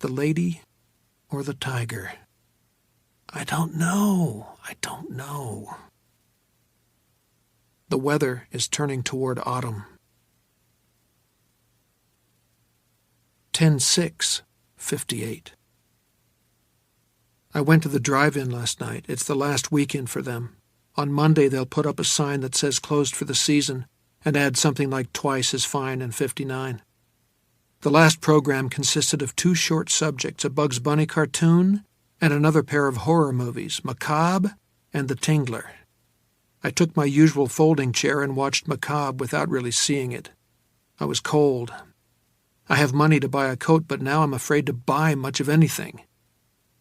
The lady or the tiger? I don't know. The weather is turning toward autumn. 10/6/58. I went to the drive-in last night. It's the last weekend for them. On Monday they'll put up a sign that says closed for the season and add something like twice as fine and 59. The last program consisted of 2 short subjects, a Bugs Bunny cartoon and another pair of horror movies, Macabre and The Tingler. I took my usual folding chair and watched Macabre without really seeing it. I was cold. I have money to buy a coat, but now I'm afraid to buy much of anything.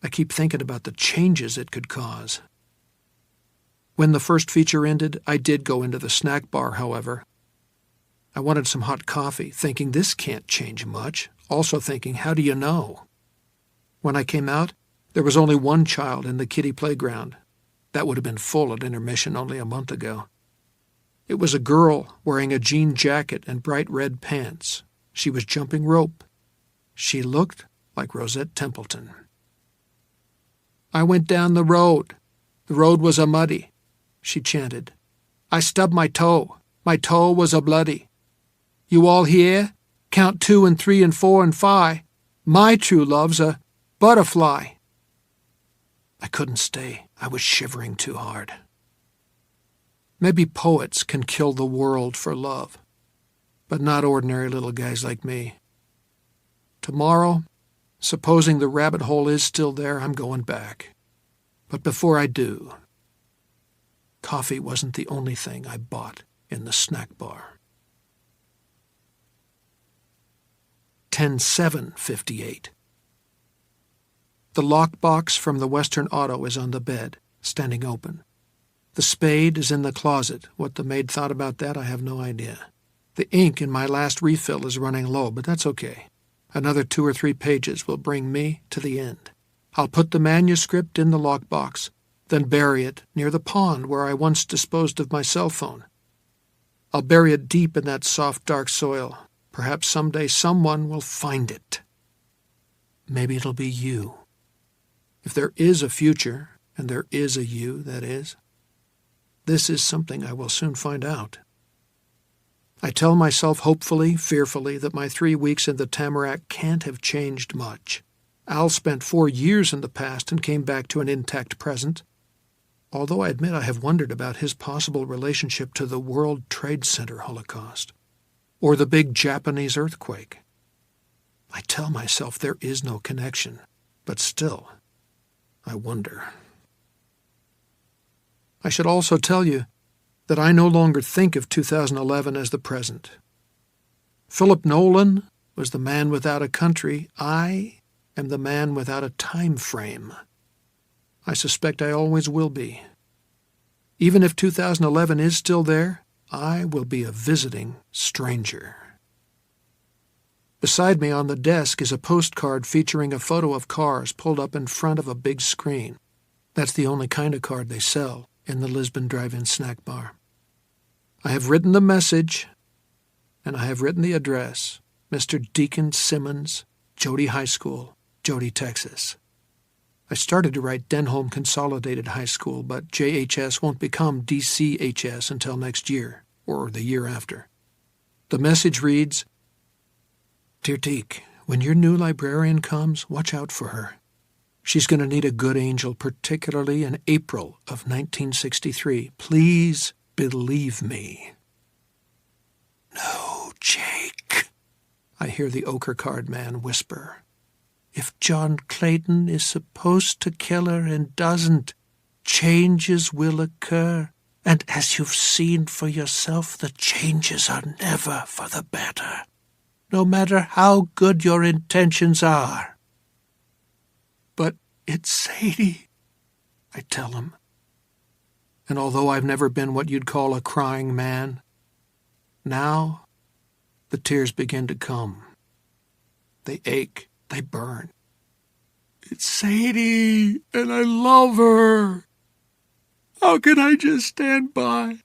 I keep thinking about the changes it could cause. When the first feature ended, I did go into the snack bar, however. I wanted some hot coffee, thinking this can't change much, also thinking, how do you know? When I came out, there was only one child in the kiddie playground. That would have been full at intermission only a month ago. It was a girl wearing a jean jacket and bright red pants. She was jumping rope. She looked like Rosette Templeton. I went down the road. The road was a muddy, she chanted. I stubbed my toe. My toe was a bloody. You all hear? Count 2 and 3 and 4 and 5. My true love's a butterfly. I couldn't stay. I was shivering too hard. Maybe poets can kill the world for love, but not ordinary little guys like me. Tomorrow, supposing the rabbit hole is still there, I'm going back. But before I do, coffee wasn't the only thing I bought in the snack bar. 10/7/58. The lockbox from the Western Auto is on the bed, standing open. The spade is in the closet. What the maid thought about that, I have no idea. The ink in my last refill is running low, but that's okay. Another 2 or 3 pages will bring me to the end. I'll put the manuscript in the lockbox, then bury it near the pond where I once disposed of my cell phone. I'll bury it deep in that soft, dark soil. Perhaps someday someone will find it. Maybe it'll be you. If there is a future, and there is a you, that is, this is something I will soon find out. I tell myself hopefully, fearfully, that my 3 weeks in the Tamarack can't have changed much. Al spent 4 years in the past and came back to an intact present, although I admit I have wondered about his possible relationship to the World Trade Center Holocaust, or the big Japanese earthquake. I tell myself there is no connection, but still, I wonder. I should also tell you that I no longer think of 2011 as the present. Philip Nolan was the man without a country. I am the man without a time frame. I suspect I always will be. Even if 2011 is still there, I will be a visiting stranger. Beside me on the desk is a postcard featuring a photo of cars pulled up in front of a big screen. That's the only kind of card they sell in the Lisbon Drive-In snack bar. I have written the message, and I have written the address, Mr. Deacon Simmons, Jody High School, Jody, Texas. I started to write Denholm Consolidated High School, but JHS won't become DCHS until next year, or the year after. The message reads, "Dear Deke, when your new librarian comes, watch out for her. She's going to need a good angel, particularly in April of 1963. Please believe me." "No, Jake," I hear the ochre card man whisper. "If John Clayton is supposed to kill her and doesn't, changes will occur. And as you've seen for yourself, the changes are never for the better, no matter how good your intentions are." "But it's Sadie," I tell him. And although I've never been what you'd call a crying man, now the tears begin to come. They ache, they burn. "It's Sadie, and I love her. How can I just stand by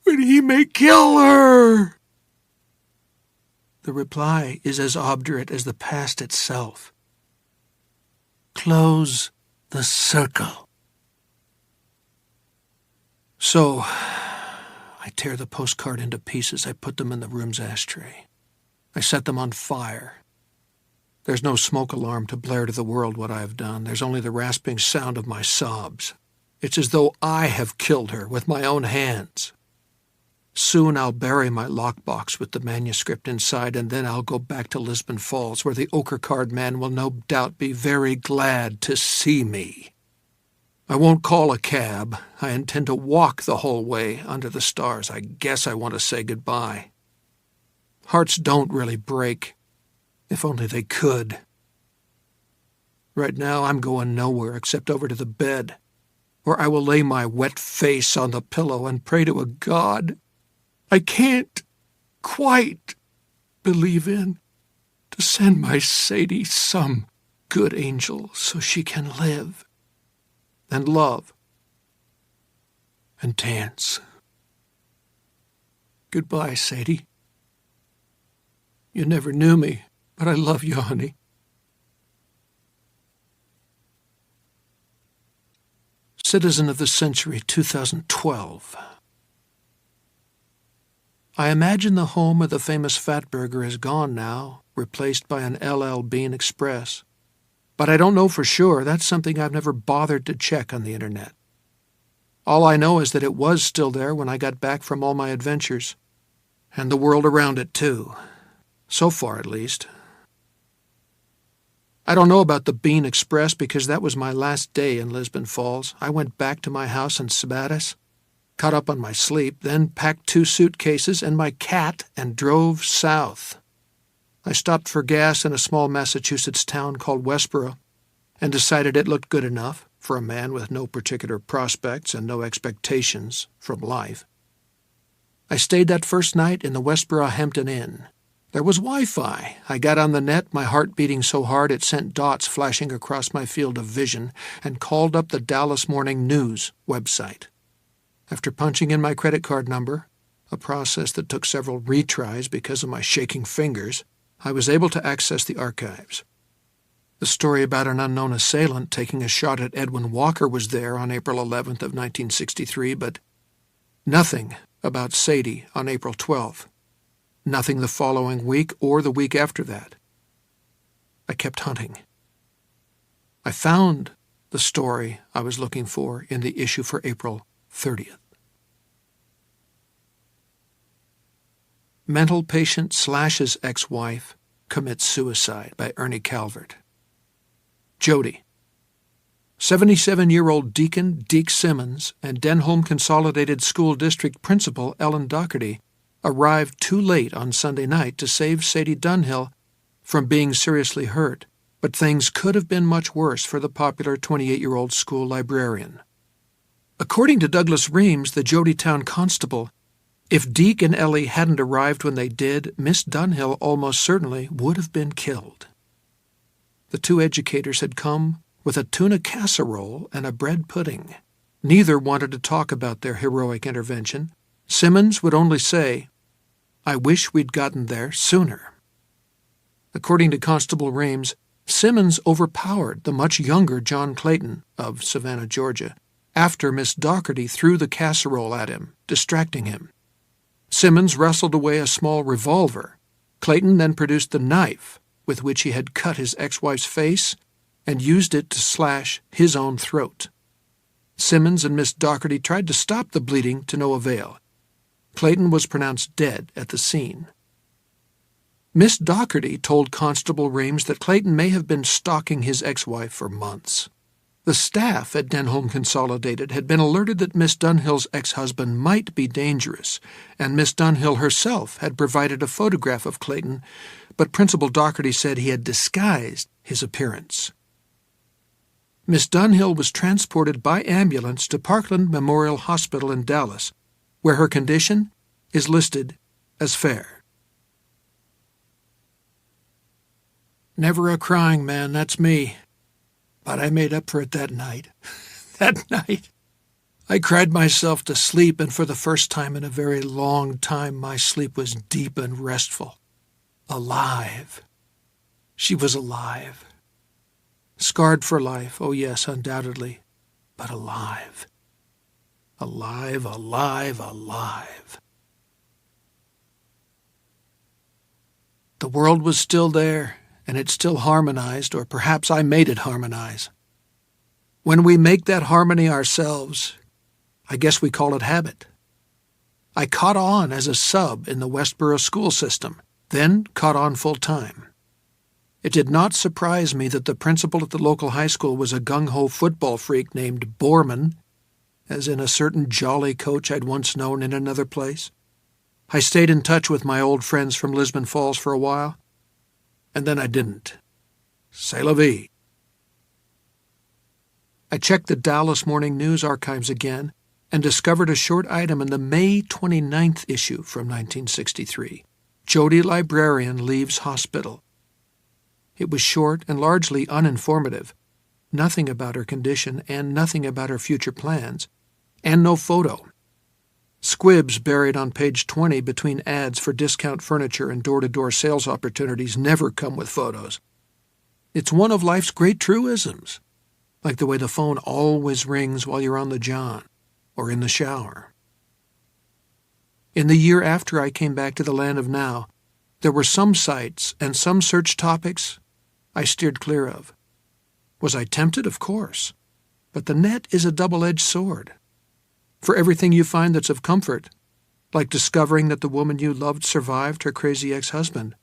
when he may kill her?" The reply is as obdurate as the past itself. "Close the circle." So, I tear the postcard into pieces. I put them in the room's ashtray. I set them on fire. There's no smoke alarm to blare to the world what I have done. There's only the rasping sound of my sobs. It's as though I have killed her with my own hands. Soon I'll bury my lockbox with the manuscript inside, and then I'll go back to Lisbon Falls, where the ochre card man will no doubt be very glad to see me. I won't call a cab. I intend to walk the whole way under the stars. I guess I want to say goodbye. Hearts don't really break. If only they could. Right now I'm going nowhere except over to the bed, where I will lay my wet face on the pillow and pray to a God I can't quite believe in, to send my Sadie some good angel so she can live and love and dance. Goodbye, Sadie. You never knew me, but I love you, honey. Citizen of the Century, 2012. I imagine the home of the famous Fatburger is gone now, replaced by an LL Bean Express. But I don't know for sure. That's something I've never bothered to check on the internet. All I know is that it was still there when I got back from all my adventures, and the world around it too. So far, at least. I don't know about the Bean Express because that was my last day in Lisbon Falls. I went back to my house in Sabatis, caught up on my sleep, then packed 2 suitcases and my cat and drove south. I stopped for gas in a small Massachusetts town called Westboro and decided it looked good enough for a man with no particular prospects and no expectations from life. I stayed that first night in the Westboro Hampton Inn. There was Wi-Fi. I got on the net, my heart beating so hard it sent dots flashing across my field of vision, and called up the Dallas Morning News website. After punching in my credit card number, a process that took several retries because of my shaking fingers, I was able to access the archives. The story about an unknown assailant taking a shot at Edwin Walker was there on April 11th of 1963, but nothing about Sadie on April 12th. Nothing the following week or the week after that. I kept hunting. I found the story I was looking for in the issue for April 30th. Mental patient slashes ex-wife commits suicide by Ernie Calvert. Jody. 77-year-old Deacon Deke Simmons and Denholm Consolidated School District Principal Ellen Doherty arrived too late on Sunday night to save Sadie Dunhill from being seriously hurt, but things could have been much worse for the popular 28-year-old school librarian. According to Douglas Reams, the Jodytown constable, if Deke and Ellie hadn't arrived when they did, Miss Dunhill almost certainly would have been killed. The 2 educators had come with a tuna casserole and a bread pudding. Neither wanted to talk about their heroic intervention. Simmons would only say, "I wish we'd gotten there sooner." According to Constable Reams, Simmons overpowered the much younger John Clayton of Savannah, Georgia, after Miss Dougherty threw the casserole at him, distracting him. Simmons wrestled away a small revolver. Clayton then produced the knife with which he had cut his ex-wife's face and used it to slash his own throat. Simmons and Miss Dougherty tried to stop the bleeding to no avail. Clayton was pronounced dead at the scene. Miss Dougherty told Constable Reams that Clayton may have been stalking his ex-wife for months. The staff at Denholm Consolidated had been alerted that Miss Dunhill's ex-husband might be dangerous, and Miss Dunhill herself had provided a photograph of Clayton, but Principal Dougherty said he had disguised his appearance. Miss Dunhill was transported by ambulance to Parkland Memorial Hospital in Dallas, where her condition is listed as fair. Never a crying man, that's me. But I made up for it that night. That night, I cried myself to sleep, and for the first time in a very long time, my sleep was deep and restful. Alive. She was alive. Scarred for life, oh yes, undoubtedly, but alive. Alive, alive, alive. The world was still there, and it still harmonized, or perhaps I made it harmonize. When we make that harmony ourselves, I guess we call it habit. I caught on as a sub in the Westboro school system, then caught on full-time. It did not surprise me that the principal at the local high school was a gung-ho football freak named Borman, as in a certain jolly coach I'd once known in another place. I stayed in touch with my old friends from Lisbon Falls for a while, and then I didn't. C'est la vie. I checked the Dallas Morning News archives again and discovered a short item in the May 29th issue from 1963. Jody Librarian leaves hospital. It was short and largely uninformative. Nothing about her condition and nothing about her future plans. And no photo. Squibs buried on page 20 between ads for discount furniture and door-to-door sales opportunities never come with photos. It's one of life's great truisms, like the way the phone always rings while you're on the john or in the shower. In the year after I came back to the land of now, there were some sites and some search topics I steered clear of. Was I tempted? Of course. But the net is a double-edged sword. For everything you find that's of comfort, like discovering that the woman you loved survived her crazy ex-husband,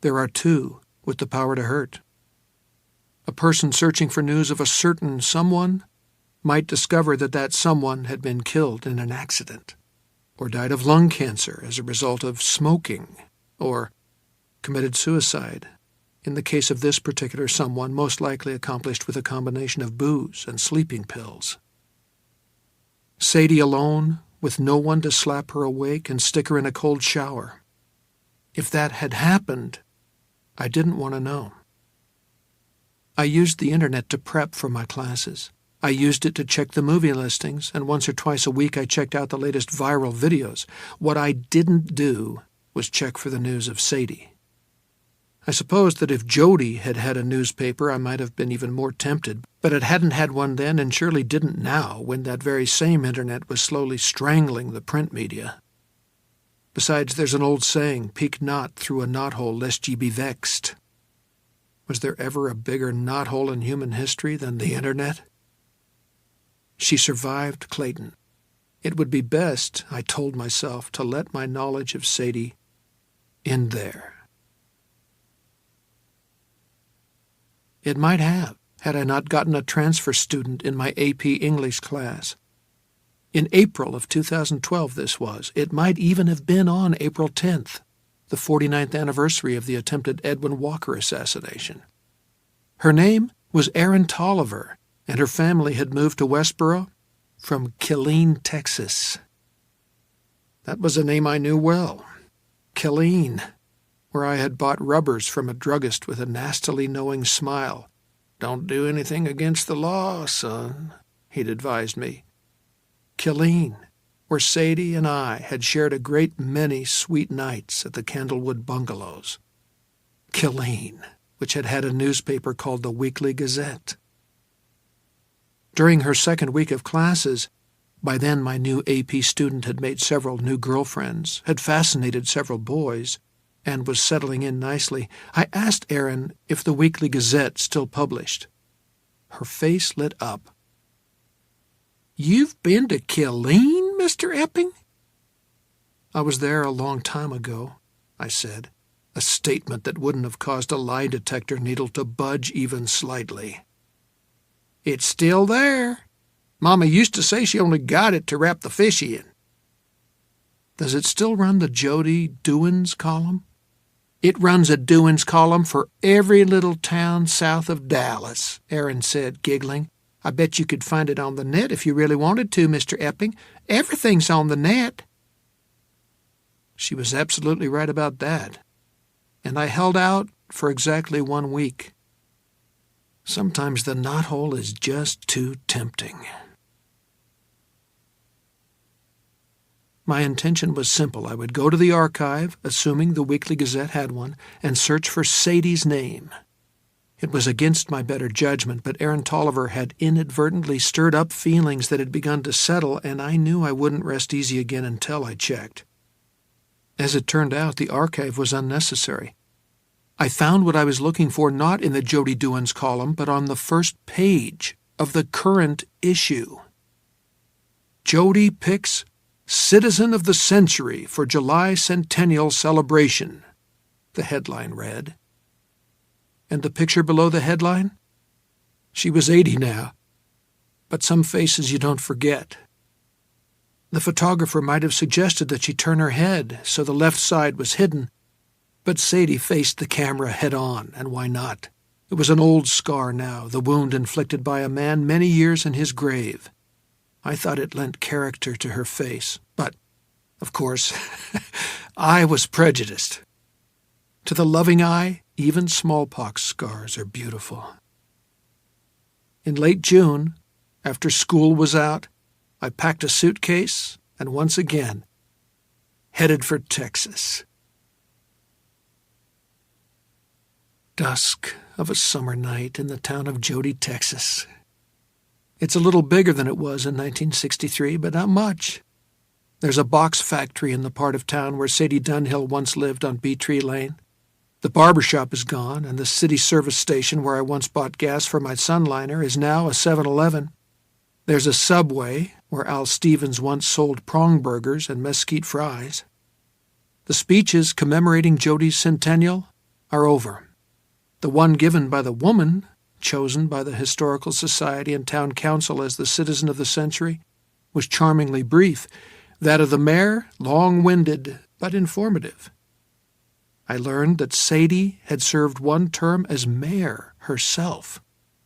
there are two with the power to hurt. A person searching for news of a certain someone might discover that that someone had been killed in an accident, or died of lung cancer as a result of smoking, or committed suicide. In the case of this particular someone, most likely accomplished with a combination of booze and sleeping pills. Sadie alone, with no one to slap her awake and stick her in a cold shower. If that had happened, I didn't want to know. I used the internet to prep for my classes. I used it to check the movie listings, and once or twice a week I checked out the latest viral videos. What I didn't do was check for the news of Sadie. I suppose that if Jody had had a newspaper, I might have been even more tempted, but it hadn't had one then and surely didn't now, when that very same internet was slowly strangling the print media. Besides, there's an old saying, peek not through a knothole lest ye be vexed. Was there ever a bigger knothole in human history than the internet? She survived Clayton. It would be best, I told myself, to let my knowledge of Sadie end there. It might have, had I not gotten a transfer student in my AP English class. In April of 2012 this was. It might even have been on April 10th, the 49th anniversary of the attempted Edwin Walker assassination. Her name was Erin Tolliver, and her family had moved to Westboro from Killeen, Texas. That was a name I knew well. Killeen, where I had bought rubbers from a druggist with a nastily knowing smile. "Don't do anything against the law, son," he'd advised me. Killeen, where Sadie and I had shared a great many sweet nights at the Candlewood bungalows. Killeen, which had had a newspaper called the Weekly Gazette. During her second week of classes, by then my new AP student had made several new girlfriends, had fascinated several boys, and was settling in nicely, I asked Erin if the Weekly Gazette still published. Her face lit up. "You've been to Killeen, Mr. Epping?" "I was there a long time ago," I said, a statement that wouldn't have caused a lie detector needle to budge even slightly. "It's still there. Mama used to say she only got it to wrap the fish in." "Does it still run the Jody Doings column?" "It runs a Doings column for every little town south of Dallas," Erin said, giggling. "I bet you could find it on the net if you really wanted to, Mr. Epping. Everything's on the net." She was absolutely right about that, and I held out for exactly 1 week. Sometimes the knothole is just too tempting. My intention was simple. I would go to the archive, assuming the Weekly Gazette had one, and search for Sadie's name. It was against my better judgment, but Erin Tolliver had inadvertently stirred up feelings that had begun to settle, and I knew I wouldn't rest easy again until I checked. As it turned out, the archive was unnecessary. I found what I was looking for not in the Jody Doings column, but on the first page of the current issue. "Jody picks Citizen of the Century for July Centennial Celebration," the headline read. And the picture below the headline? She was 80 now, but some faces you don't forget. The photographer might have suggested that she turn her head so the left side was hidden, but Sadie faced the camera head-on, and why not? It was an old scar now, the wound inflicted by a man many years in his grave. I thought it lent character to her face, but, of course, I was prejudiced. To the loving eye, even smallpox scars are beautiful. In late June, after school was out, I packed a suitcase and once again headed for Texas. Dusk of a summer night in the town of Jody, Texas. It's a little bigger than it was in 1963, but not much. There's a box factory in the part of town where Sadie Dunhill once lived on Beetree Lane. The barber shop is gone, and the city service station where I once bought gas for my Sunliner is now a 7-Eleven. There's a Subway where Al Stevens once sold prong burgers and mesquite fries. The speeches commemorating Jody's centennial are over. The one given by the woman chosen by the Historical Society and Town Council as the Citizen of the Century was charmingly brief. That of the mayor, long-winded but informative. I learned that Sadie had served 1 term as mayor herself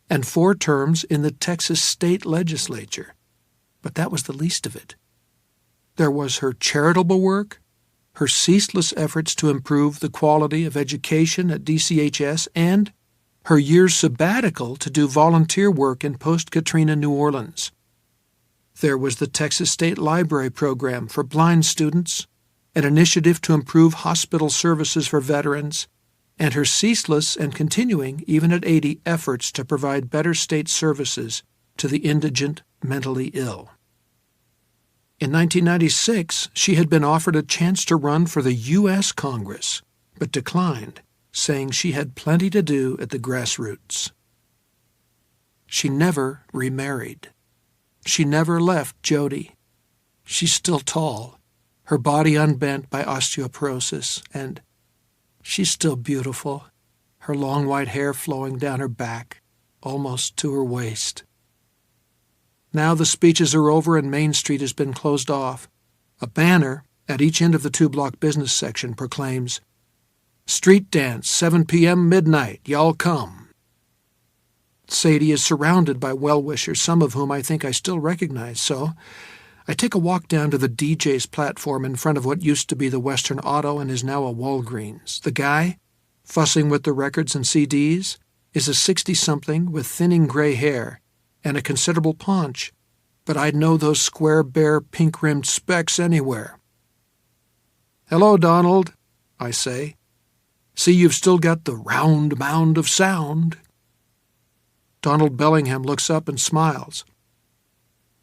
and 4 terms in the Texas state legislature, but that was the least of it. There was her charitable work, her ceaseless efforts to improve the quality of education at DCHS, and her year's sabbatical to do volunteer work in post-Katrina New Orleans. There was the Texas State Library Program for blind students, an initiative to improve hospital services for veterans, and her ceaseless and continuing, even at 80, efforts to provide better state services to the indigent mentally ill. In 1996, she had been offered a chance to run for the U.S. Congress, but declined, saying she had plenty to do at the grassroots. She never remarried. She never left Jody. She's still tall, her body unbent by osteoporosis, and she's still beautiful, her long white hair flowing down her back, almost to her waist. Now the speeches are over and Main Street has been closed off. A banner at each end of the 2-block business section proclaims, "Street dance, 7 p.m. midnight, y'all come." Sadie is surrounded by well-wishers, some of whom I think I still recognize, so I take a walk down to the DJ's platform in front of what used to be the Western Auto and is now a Walgreens. The guy, fussing with the records and CDs, is a 60-something with thinning gray hair and a considerable paunch, but I'd know those square, bare, pink-rimmed specs anywhere. "Hello, Donald," I say. See, you've still got the round mound of sound. Donald Bellingham looks up and smiles.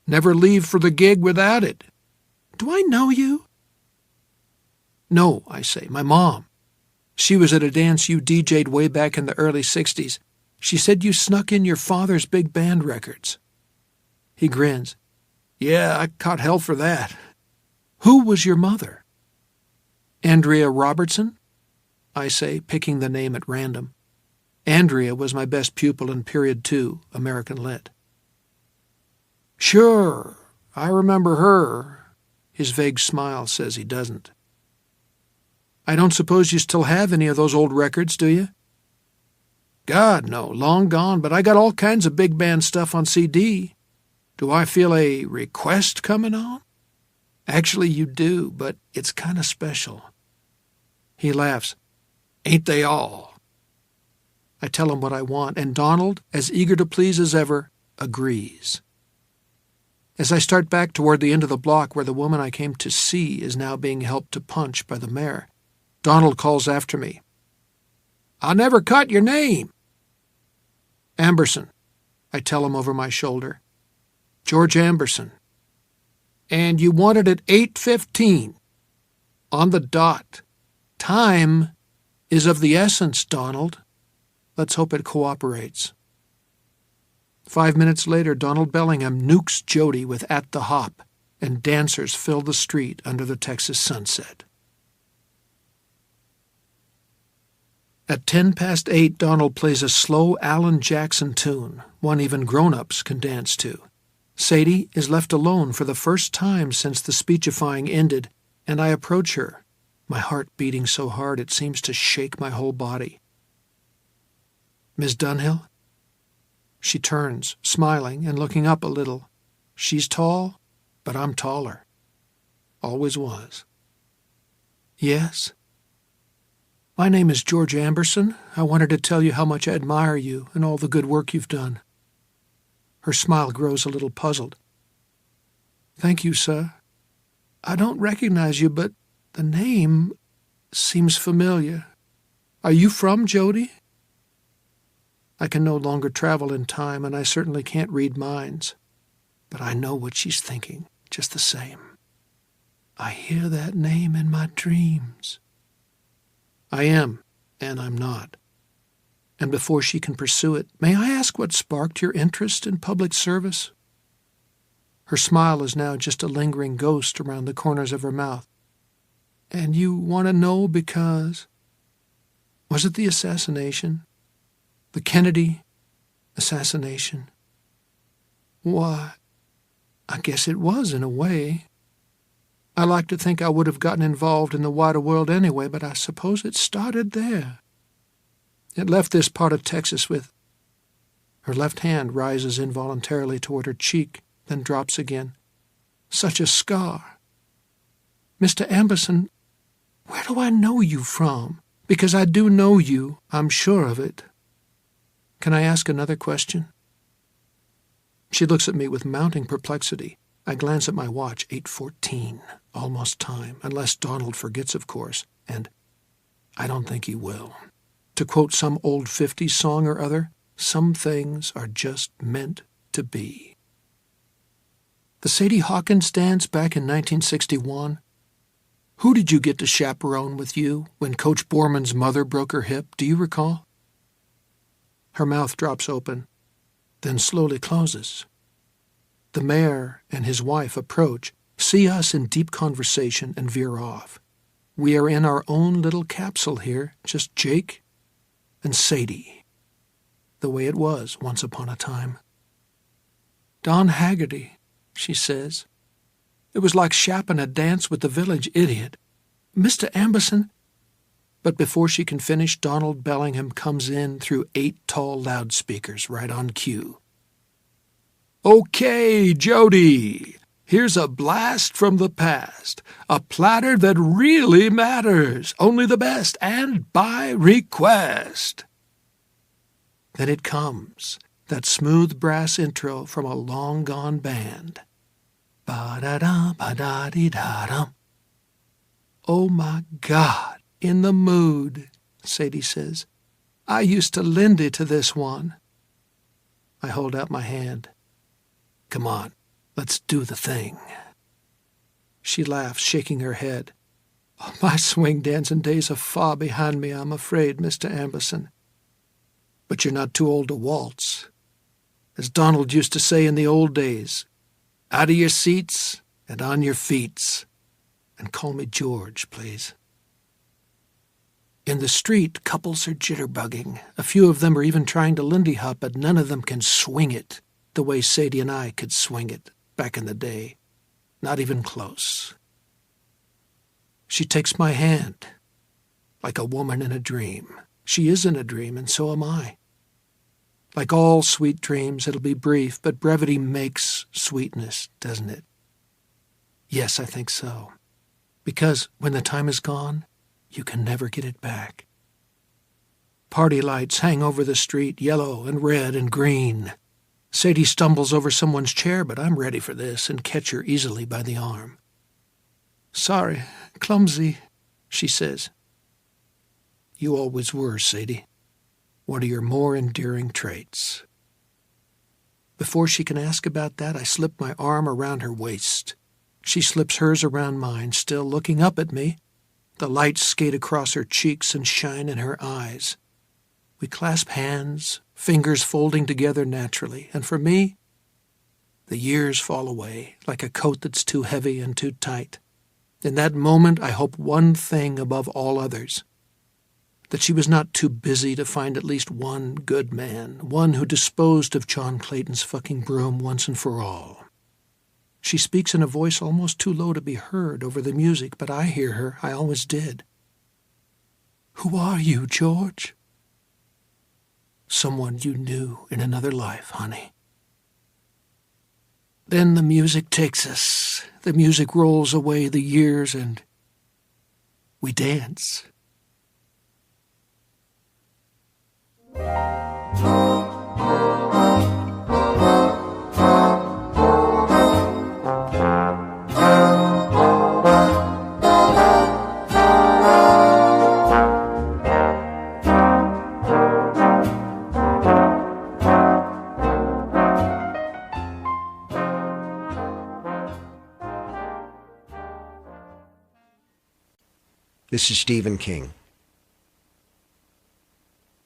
Never leave for the gig without it. Do I know you? No, I say, my mom. She was at a dance you DJ'd way back in the early 60s. She said you snuck in your father's big band records. He grins. Yeah, I caught hell for that. Who was your mother? Andrea Robertson? I say, picking the name at random. Andrea was my best pupil in Period 2, American Lit. Sure, I remember her. His vague smile says he doesn't. I don't suppose you still have any of those old records, do you? God, no, long gone, but I got all kinds of big band stuff on CD. Do I feel a request coming on? Actually, you do, but it's kind of special. He laughs. Ain't they all? I tell him what I want, and Donald, as eager to please as ever, agrees. As I start back toward the end of the block where the woman I came to see is now being helped to punch by the mayor, Donald calls after me. I never caught your name. Amberson, I tell him over my shoulder. George Amberson. And you wanted at 8:15. On the dot. Time is of the essence, Donald. Let's hope it cooperates. 5 minutes later, Donald Bellingham nukes Jody with At the Hop, and dancers fill the street under the Texas sunset. At 8:10, Donald plays a slow Alan Jackson tune, one even grown-ups can dance to. Sadie is left alone for the first time since the speechifying ended, and I approach her, my heart beating so hard it seems to shake my whole body. Miss Dunhill? She turns, smiling and looking up a little. She's tall, but I'm taller. Always was. Yes? My name is George Amberson. I wanted to tell you how much I admire you and all the good work you've done. Her smile grows a little puzzled. Thank you, sir. I don't recognize you, but the name seems familiar. Are you from Jody? I can no longer travel in time, and I certainly can't read minds. But I know what she's thinking, just the same. I hear that name in my dreams. I am, and I'm not. And before she can pursue it, may I ask what sparked your interest in public service? Her smile is now just a lingering ghost around the corners of her mouth. And you want to know because... Was it the assassination? The Kennedy assassination? Why, I guess it was in a way. I like to think I would have gotten involved in the wider world anyway, but I suppose it started there. It left this part of Texas with... Her left hand rises involuntarily toward her cheek, then drops again. Such a scar. Mr. Amberson, where do I know you from? Because I do know you, I'm sure of it. Can I ask another question? She looks at me with mounting perplexity. I glance at my watch, 8:14, almost time, unless Donald forgets, of course, and I don't think he will. To quote some old 50s song or other, some things are just meant to be. The Sadie Hawkins dance back in 1961? Who did you get to chaperone with you when Coach Borman's mother broke her hip? Do you recall? Her mouth drops open, then slowly closes. The mayor and his wife approach, see us in deep conversation, and veer off. We are in our own little capsule here, just Jake and Sadie, the way it was once upon a time. Don Haggerty, she says. It was like chapping a dance with the village idiot. Mr. Amberson... But before she can finish, Donald Bellingham comes in through 8 tall loudspeakers right on cue. Okay, Jody, here's a blast from the past, a platter that really matters, only the best, and by request. Then it comes, that smooth brass intro from a long-gone band. Ba-da-da, ba-da-dee-da-dum. Oh, my God, in the mood. Sadie says. I used to Lindy to this one. I hold out my hand. Come on, let's do the thing. She laughs, shaking her head. Oh, my swing dancing days are far behind me, I'm afraid, Mr. Amberson. But you're not too old to waltz. As Donald used to say in the old days, out of your seats and on your feets. And call me George, please. In the street, couples are jitterbugging. A few of them are even trying to Lindy hop, but none of them can swing it the way Sadie and I could swing it back in the day. Not even close. She takes my hand, like a woman in a dream. She is in a dream, and so am I. Like all sweet dreams, it'll be brief, but brevity makes sweetness, doesn't it? Yes, I think so. Because when the time is gone, you can never get it back. Party lights hang over the street, yellow and red and green. Sadie stumbles over someone's chair, but I'm ready for this and catch her easily by the arm. Sorry, clumsy, she says. You always were, Sadie. One of your more endearing traits. Before she can ask about that, I slip my arm around her waist. She slips hers around mine, still looking up at me. The lights skate across her cheeks and shine in her eyes. We clasp hands, fingers folding together naturally, and for me, the years fall away like a coat that's too heavy and too tight. In that moment, I hope one thing above all others, that she was not too busy to find at least one good man, one who disposed of John Clayton's fucking broom once and for all. She speaks in a voice almost too low to be heard over the music, but I hear her. I always did. Who are you, George? Someone you knew in another life, honey. Then the music takes us. The music rolls away the years, and we dance. This is Stephen King.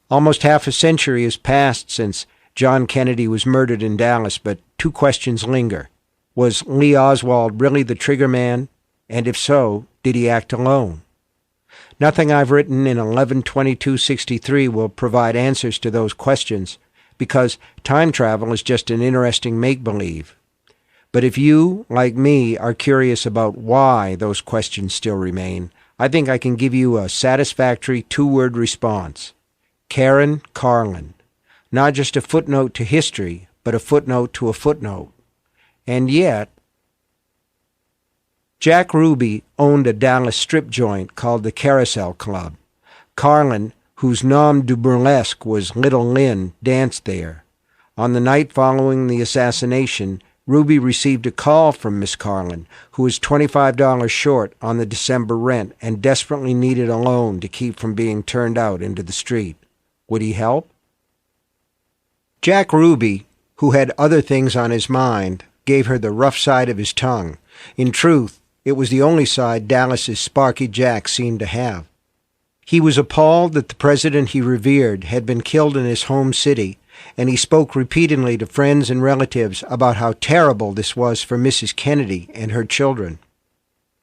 Almost half a century has passed since John Kennedy was murdered in Dallas, but two questions linger. Was Lee Oswald really the trigger man? And if so, did he act alone? Nothing I've written in 11/22/63 will provide answers to those questions, because time travel is just an interesting make-believe. But if you, like me, are curious about why those questions still remain, I think I can give you a satisfactory two-word response. Karen Carlin. Not just a footnote to history, but a footnote to a footnote. And yet, Jack Ruby owned a Dallas strip joint called the Carousel Club. Carlin, whose nom du burlesque was Little Lynn, danced there. On the night following the assassination, Ruby received a call from Miss Carlin, who was $25 short on the December rent and desperately needed a loan to keep from being turned out into the street. Would he help? Jack Ruby, who had other things on his mind, gave her the rough side of his tongue. In truth, it was the only side Dallas's Sparky Jack seemed to have. He was appalled that the president he revered had been killed in his home city, and he spoke repeatedly to friends and relatives about how terrible this was for Mrs. Kennedy and her children.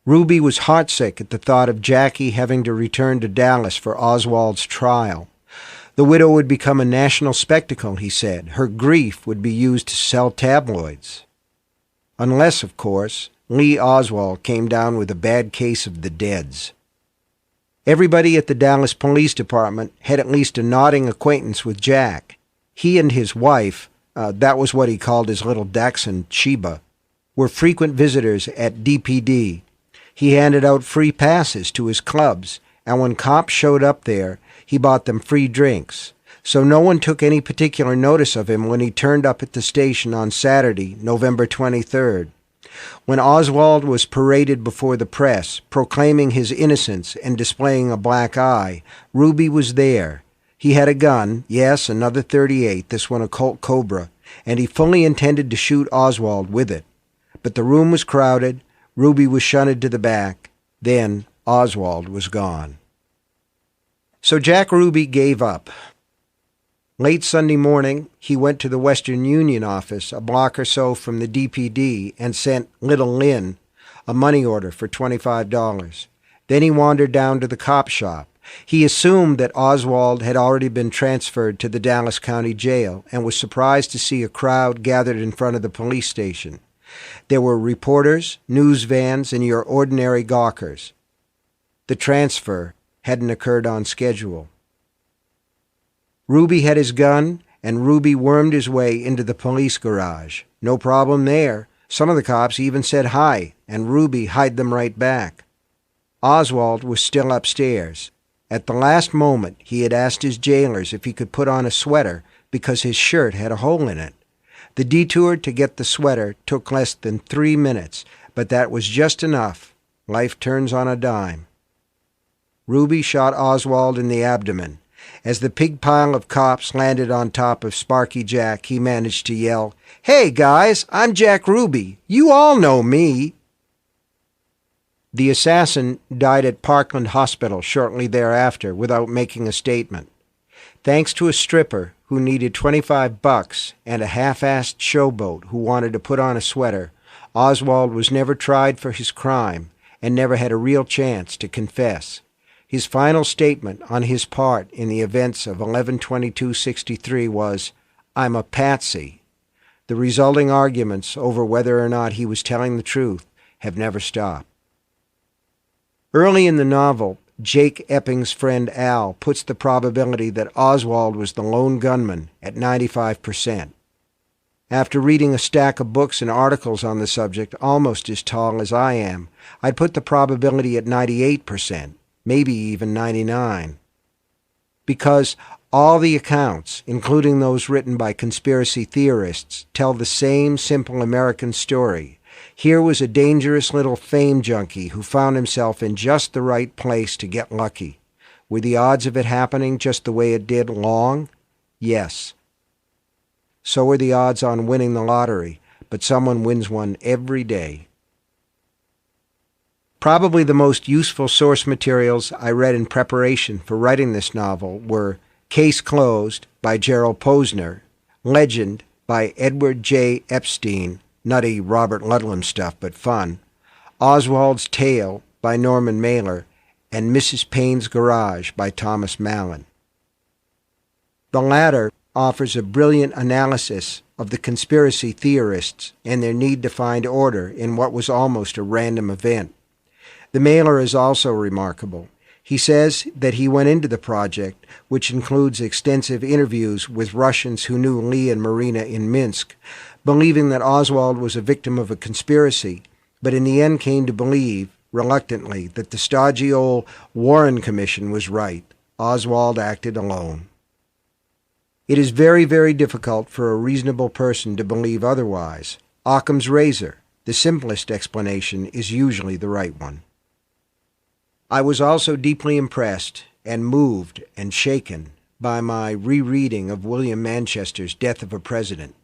Ruby was heartsick at the thought of Jackie having to return to Dallas for Oswald's trial. The widow would become a national spectacle, he said. Her grief would be used to sell tabloids. Unless, of course, Lee Oswald came down with a bad case of the deads. Everybody at the Dallas Police Department had at least a nodding acquaintance with Jack. He and his wife, that was what he called his little dachshund, Sheba, were frequent visitors at DPD. He handed out free passes to his clubs, and when cops showed up there, he bought them free drinks. So no one took any particular notice of him when he turned up at the station on Saturday, November 23rd. When Oswald was paraded before the press, proclaiming his innocence and displaying a black eye, Ruby was there. He had a gun, yes, another .38, this one a Colt Cobra, and he fully intended to shoot Oswald with it. But the room was crowded, Ruby was shunted to the back, then Oswald was gone. So Jack Ruby gave up. Late Sunday morning, he went to the Western Union office a block or so from the DPD and sent Little Lynn a money order for $25. Then he wandered down to the cop shop. He assumed that Oswald had already been transferred to the Dallas County Jail and was surprised to see a crowd gathered in front of the police station. There were reporters, news vans, and your ordinary gawkers. The transfer hadn't occurred on schedule. Ruby had his gun, and Ruby wormed his way into the police garage. No problem there. Some of the cops even said hi, and Ruby hied them right back. Oswald was still upstairs. At the last moment, he had asked his jailers if he could put on a sweater because his shirt had a hole in it. The detour to get the sweater took less than 3 minutes, but that was just enough. Life turns on a dime. Ruby shot Oswald in the abdomen. As the pig pile of cops landed on top of Sparky Jack, he managed to yell, "Hey, guys, I'm Jack Ruby. You all know me." The assassin died at Parkland Hospital shortly thereafter without making a statement. Thanks to a stripper who needed $25 and a half-assed showboat who wanted to put on a sweater, Oswald was never tried for his crime and never had a real chance to confess. His final statement on his part in the events of 11/22/63 was, "I'm a patsy." The resulting arguments over whether or not he was telling the truth have never stopped. Early in the novel, Jake Epping's friend Al puts the probability that Oswald was the lone gunman at 95%. After reading a stack of books and articles on the subject almost as tall as I am, I'd put the probability at 98%, maybe even 99%. Because all the accounts, including those written by conspiracy theorists, tell the same simple American story. Here was a dangerous little fame junkie who found himself in just the right place to get lucky. Were the odds of it happening just the way it did long? Yes. So are the odds on winning the lottery, but someone wins one every day. Probably the most useful source materials I read in preparation for writing this novel were Case Closed by Gerald Posner, Legend by Edward J. Epstein, nutty Robert Ludlum stuff but fun, Oswald's Tale by Norman Mailer, and Mrs. Payne's Garage by Thomas Mallon. The latter offers a brilliant analysis of the conspiracy theorists and their need to find order in what was almost a random event. The Mailer is also remarkable. He says that he went into the project, which includes extensive interviews with Russians who knew Lee and Marina in Minsk, believing that Oswald was a victim of a conspiracy, but in the end came to believe, reluctantly, that the stodgy old Warren Commission was right. Oswald acted alone. It is very, very difficult for a reasonable person to believe otherwise. Occam's razor, the simplest explanation, is usually the right one. I was also deeply impressed and moved and shaken by my rereading of William Manchester's Death of a President.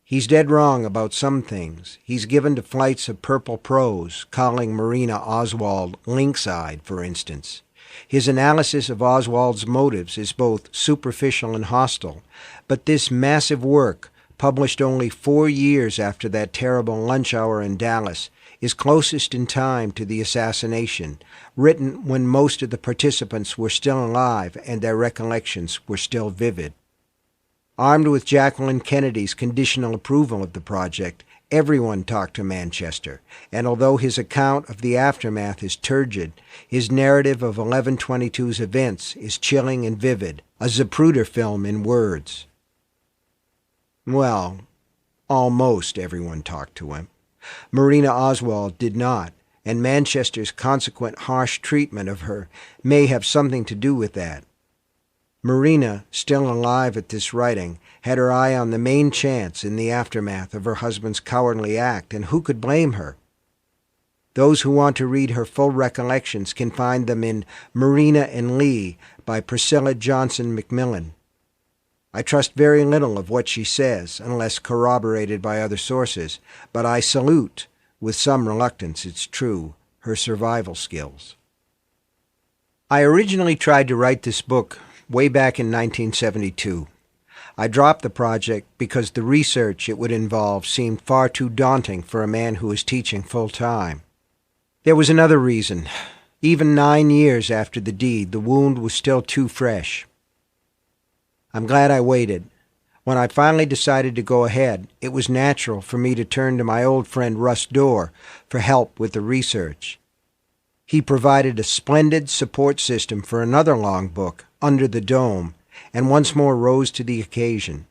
He's dead wrong about some things. He's given to flights of purple prose, calling Marina Oswald lynx-eyed, for instance. His analysis of Oswald's motives is both superficial and hostile, but this massive work, published only 4 years after that terrible lunch hour in Dallas, is closest in time to the assassination, written when most of the participants were still alive and their recollections were still vivid. Armed with Jacqueline Kennedy's conditional approval of the project, everyone talked to Manchester, and although his account of the aftermath is turgid, his narrative of 11/22's events is chilling and vivid, a Zapruder film in words. Well, almost everyone talked to him. Marina Oswald did not, and Manchester's consequent harsh treatment of her may have something to do with that. Marina, still alive at this writing, had her eye on the main chance in the aftermath of her husband's cowardly act, and who could blame her? Those who want to read her full recollections can find them in Marina and Lee by Priscilla Johnson Macmillan. I trust very little of what she says, unless corroborated by other sources, but I salute, with some reluctance it's true, her survival skills. I originally tried to write this book way back in 1972. I dropped the project because the research it would involve seemed far too daunting for a man who was teaching full-time. There was another reason. Even 9 years after the deed, the wound was still too fresh. I'm glad I waited. When I finally decided to go ahead, it was natural for me to turn to my old friend Russ Dorr for help with the research. He provided a splendid support system for another long book, Under the Dome, and once more rose to the occasion.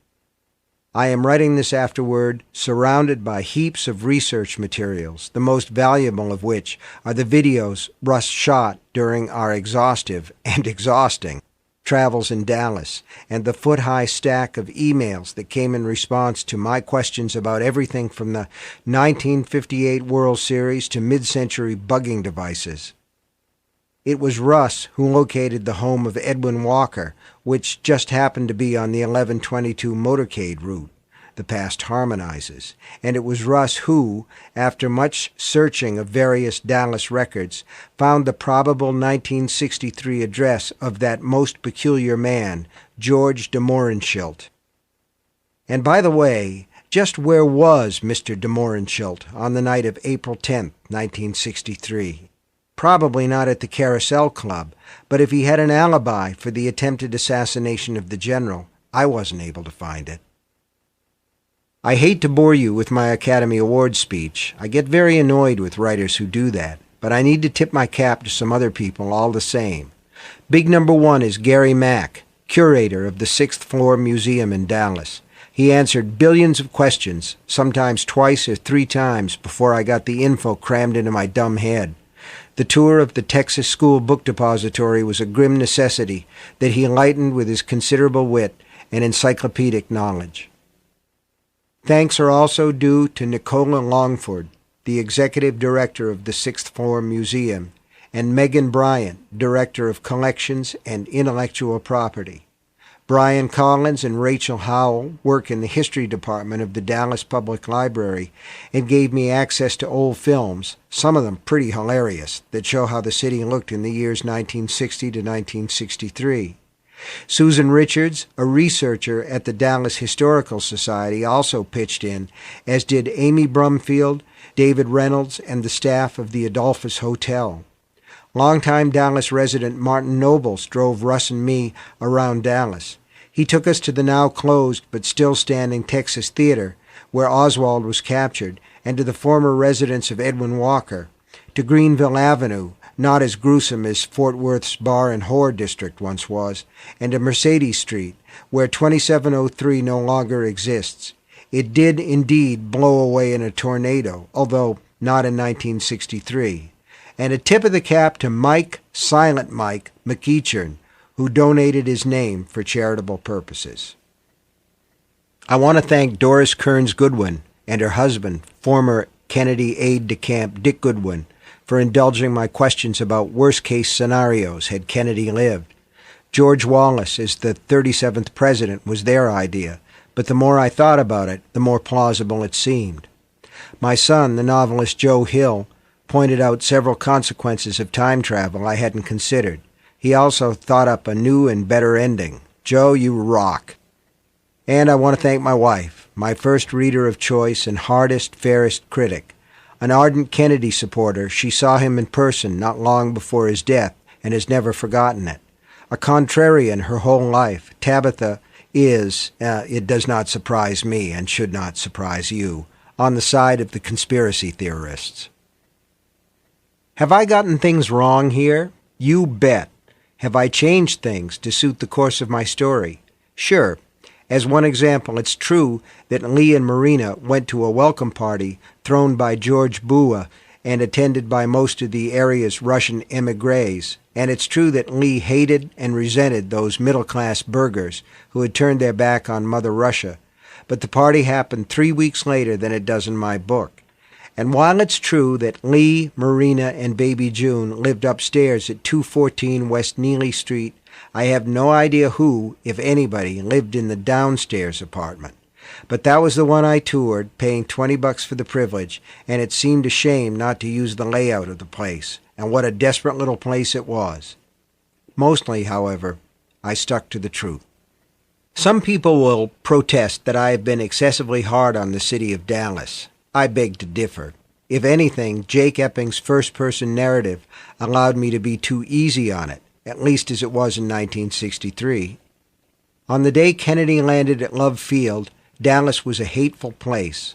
I am writing this afterword surrounded by heaps of research materials, the most valuable of which are the videos Russ shot during our exhaustive and exhausting travels in Dallas, and the foot-high stack of emails that came in response to my questions about everything from the 1958 World Series to mid-century bugging devices. It was Russ who located the home of Edwin Walker, which just happened to be on the 1122 motorcade route the past harmonizes, and it was Russ who, after much searching of various Dallas records, found the probable 1963 address of that most peculiar man, George de Mohrenschildt. And by the way, just where was Mr. de Mohrenschildt on the night of April 10, 1963? Probably not at the Carousel Club, but if he had an alibi for the attempted assassination of the general, I wasn't able to find it. I hate to bore you with my Academy Awards speech. I get very annoyed with writers who do that, but I need to tip my cap to some other people all the same. Big number one is Gary Mack, curator of the 6th Floor Museum in Dallas. He answered billions of questions, sometimes twice or 3 times before I got the info crammed into my dumb head. The tour of the Texas School Book Depository was a grim necessity that he lightened with his considerable wit and encyclopedic knowledge. Thanks are also due to Nicola Longford, the executive director of the 6th Floor Museum, and Megan Bryant, director of collections and intellectual property. Brian Collins and Rachel Howell work in the history department of the Dallas Public Library and gave me access to old films, some of them pretty hilarious, that show how the city looked in the years 1960 to 1963. Susan Richards, a researcher at the Dallas Historical Society, also pitched in, as did Amy Brumfield, David Reynolds, and the staff of the Adolphus Hotel. Longtime Dallas resident Martin Nobles drove Russ and me around Dallas. He took us to the now closed but still standing Texas Theater, where Oswald was captured, and to the former residence of Edwin Walker, to Greenville Avenue, not as gruesome as Fort Worth's Bar and Whore District once was, and to Mercedes Street, where 2703 no longer exists. It did indeed blow away in a tornado, although not in 1963. And a tip of the cap to Mike, Silent Mike, McEachern, who donated his name for charitable purposes. I want to thank Doris Kearns Goodwin and her husband, former Kennedy aide-de-camp Dick Goodwin, for indulging my questions about worst-case scenarios had Kennedy lived. George Wallace as the 37th president was their idea, but the more I thought about it, the more plausible it seemed. My son, the novelist Joe Hill, pointed out several consequences of time travel I hadn't considered. He also thought up a new and better ending. Joe, you rock. And I want to thank my wife, my first reader of choice and hardest, fairest critic. An ardent Kennedy supporter, she saw him in person not long before his death and has never forgotten it. A contrarian her whole life, Tabitha is, it does not surprise me and should not surprise you, on the side of the conspiracy theorists. Have I gotten things wrong here? You bet. Have I changed things to suit the course of my story? Sure. As one example, it's true that Lee and Marina went to a welcome party thrown by George Bua and attended by most of the area's Russian émigrés, and it's true that Lee hated and resented those middle-class burghers who had turned their back on Mother Russia, but the party happened 3 weeks later than it does in my book. And while it's true that Lee, Marina, and baby June lived upstairs at 214 West Neely Street, I have no idea who, if anybody, lived in the downstairs apartment. But that was the one I toured, paying $20 for the privilege, and it seemed a shame not to use the layout of the place, and what a desperate little place it was. Mostly, however, I stuck to the truth. Some people will protest that I have been excessively hard on the city of Dallas. I beg to differ. If anything, Jake Epping's first-person narrative allowed me to be too easy on it, at least as it was in 1963. On the day Kennedy landed at Love Field, Dallas was a hateful place.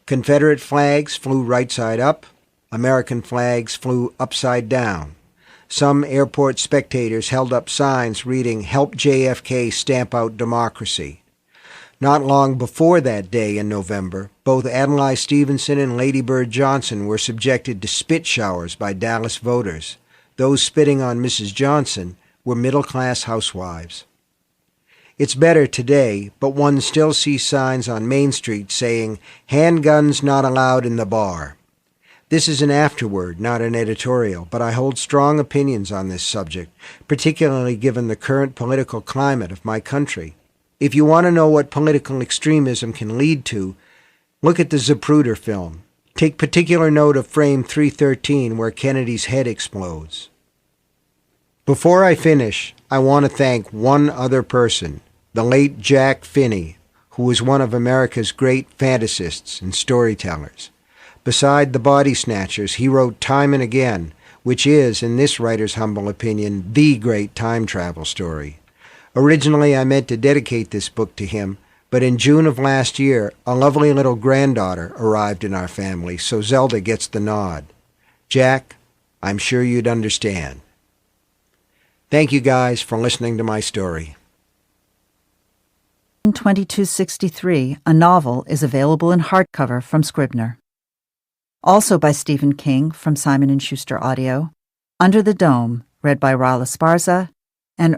Confederate flags flew right side up. American flags flew upside down. Some airport spectators held up signs reading, "Help JFK stamp out democracy." Not long before that day in November, both Adlai Stevenson and Lady Bird Johnson were subjected to spit showers by Dallas voters. Those spitting on Mrs. Johnson were middle-class housewives. It's better today, but one still sees signs on Main Street saying, "Handguns not allowed in the bar." This is an afterword, not an editorial, but I hold strong opinions on this subject, particularly given the current political climate of my country. If you want to know what political extremism can lead to, look at the Zapruder film. Take particular note of frame 313 where Kennedy's head explodes. Before I finish, I want to thank one other person, the late Jack Finney, who was one of America's great fantasists and storytellers. Beside The Body Snatchers, he wrote Time and Again, which is, in this writer's humble opinion, the great time travel story. Originally, I meant to dedicate this book to him, but in June of last year, a lovely little granddaughter arrived in our family, so Zelda gets the nod. Jack, I'm sure you'd understand. Thank you guys for listening to my story. 2263, a novel, is available in hardcover from Scribner. Also by Stephen King from Simon & Schuster Audio, Under the Dome, read by Rala Sparza, and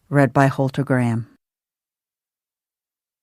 read by Holter Graham.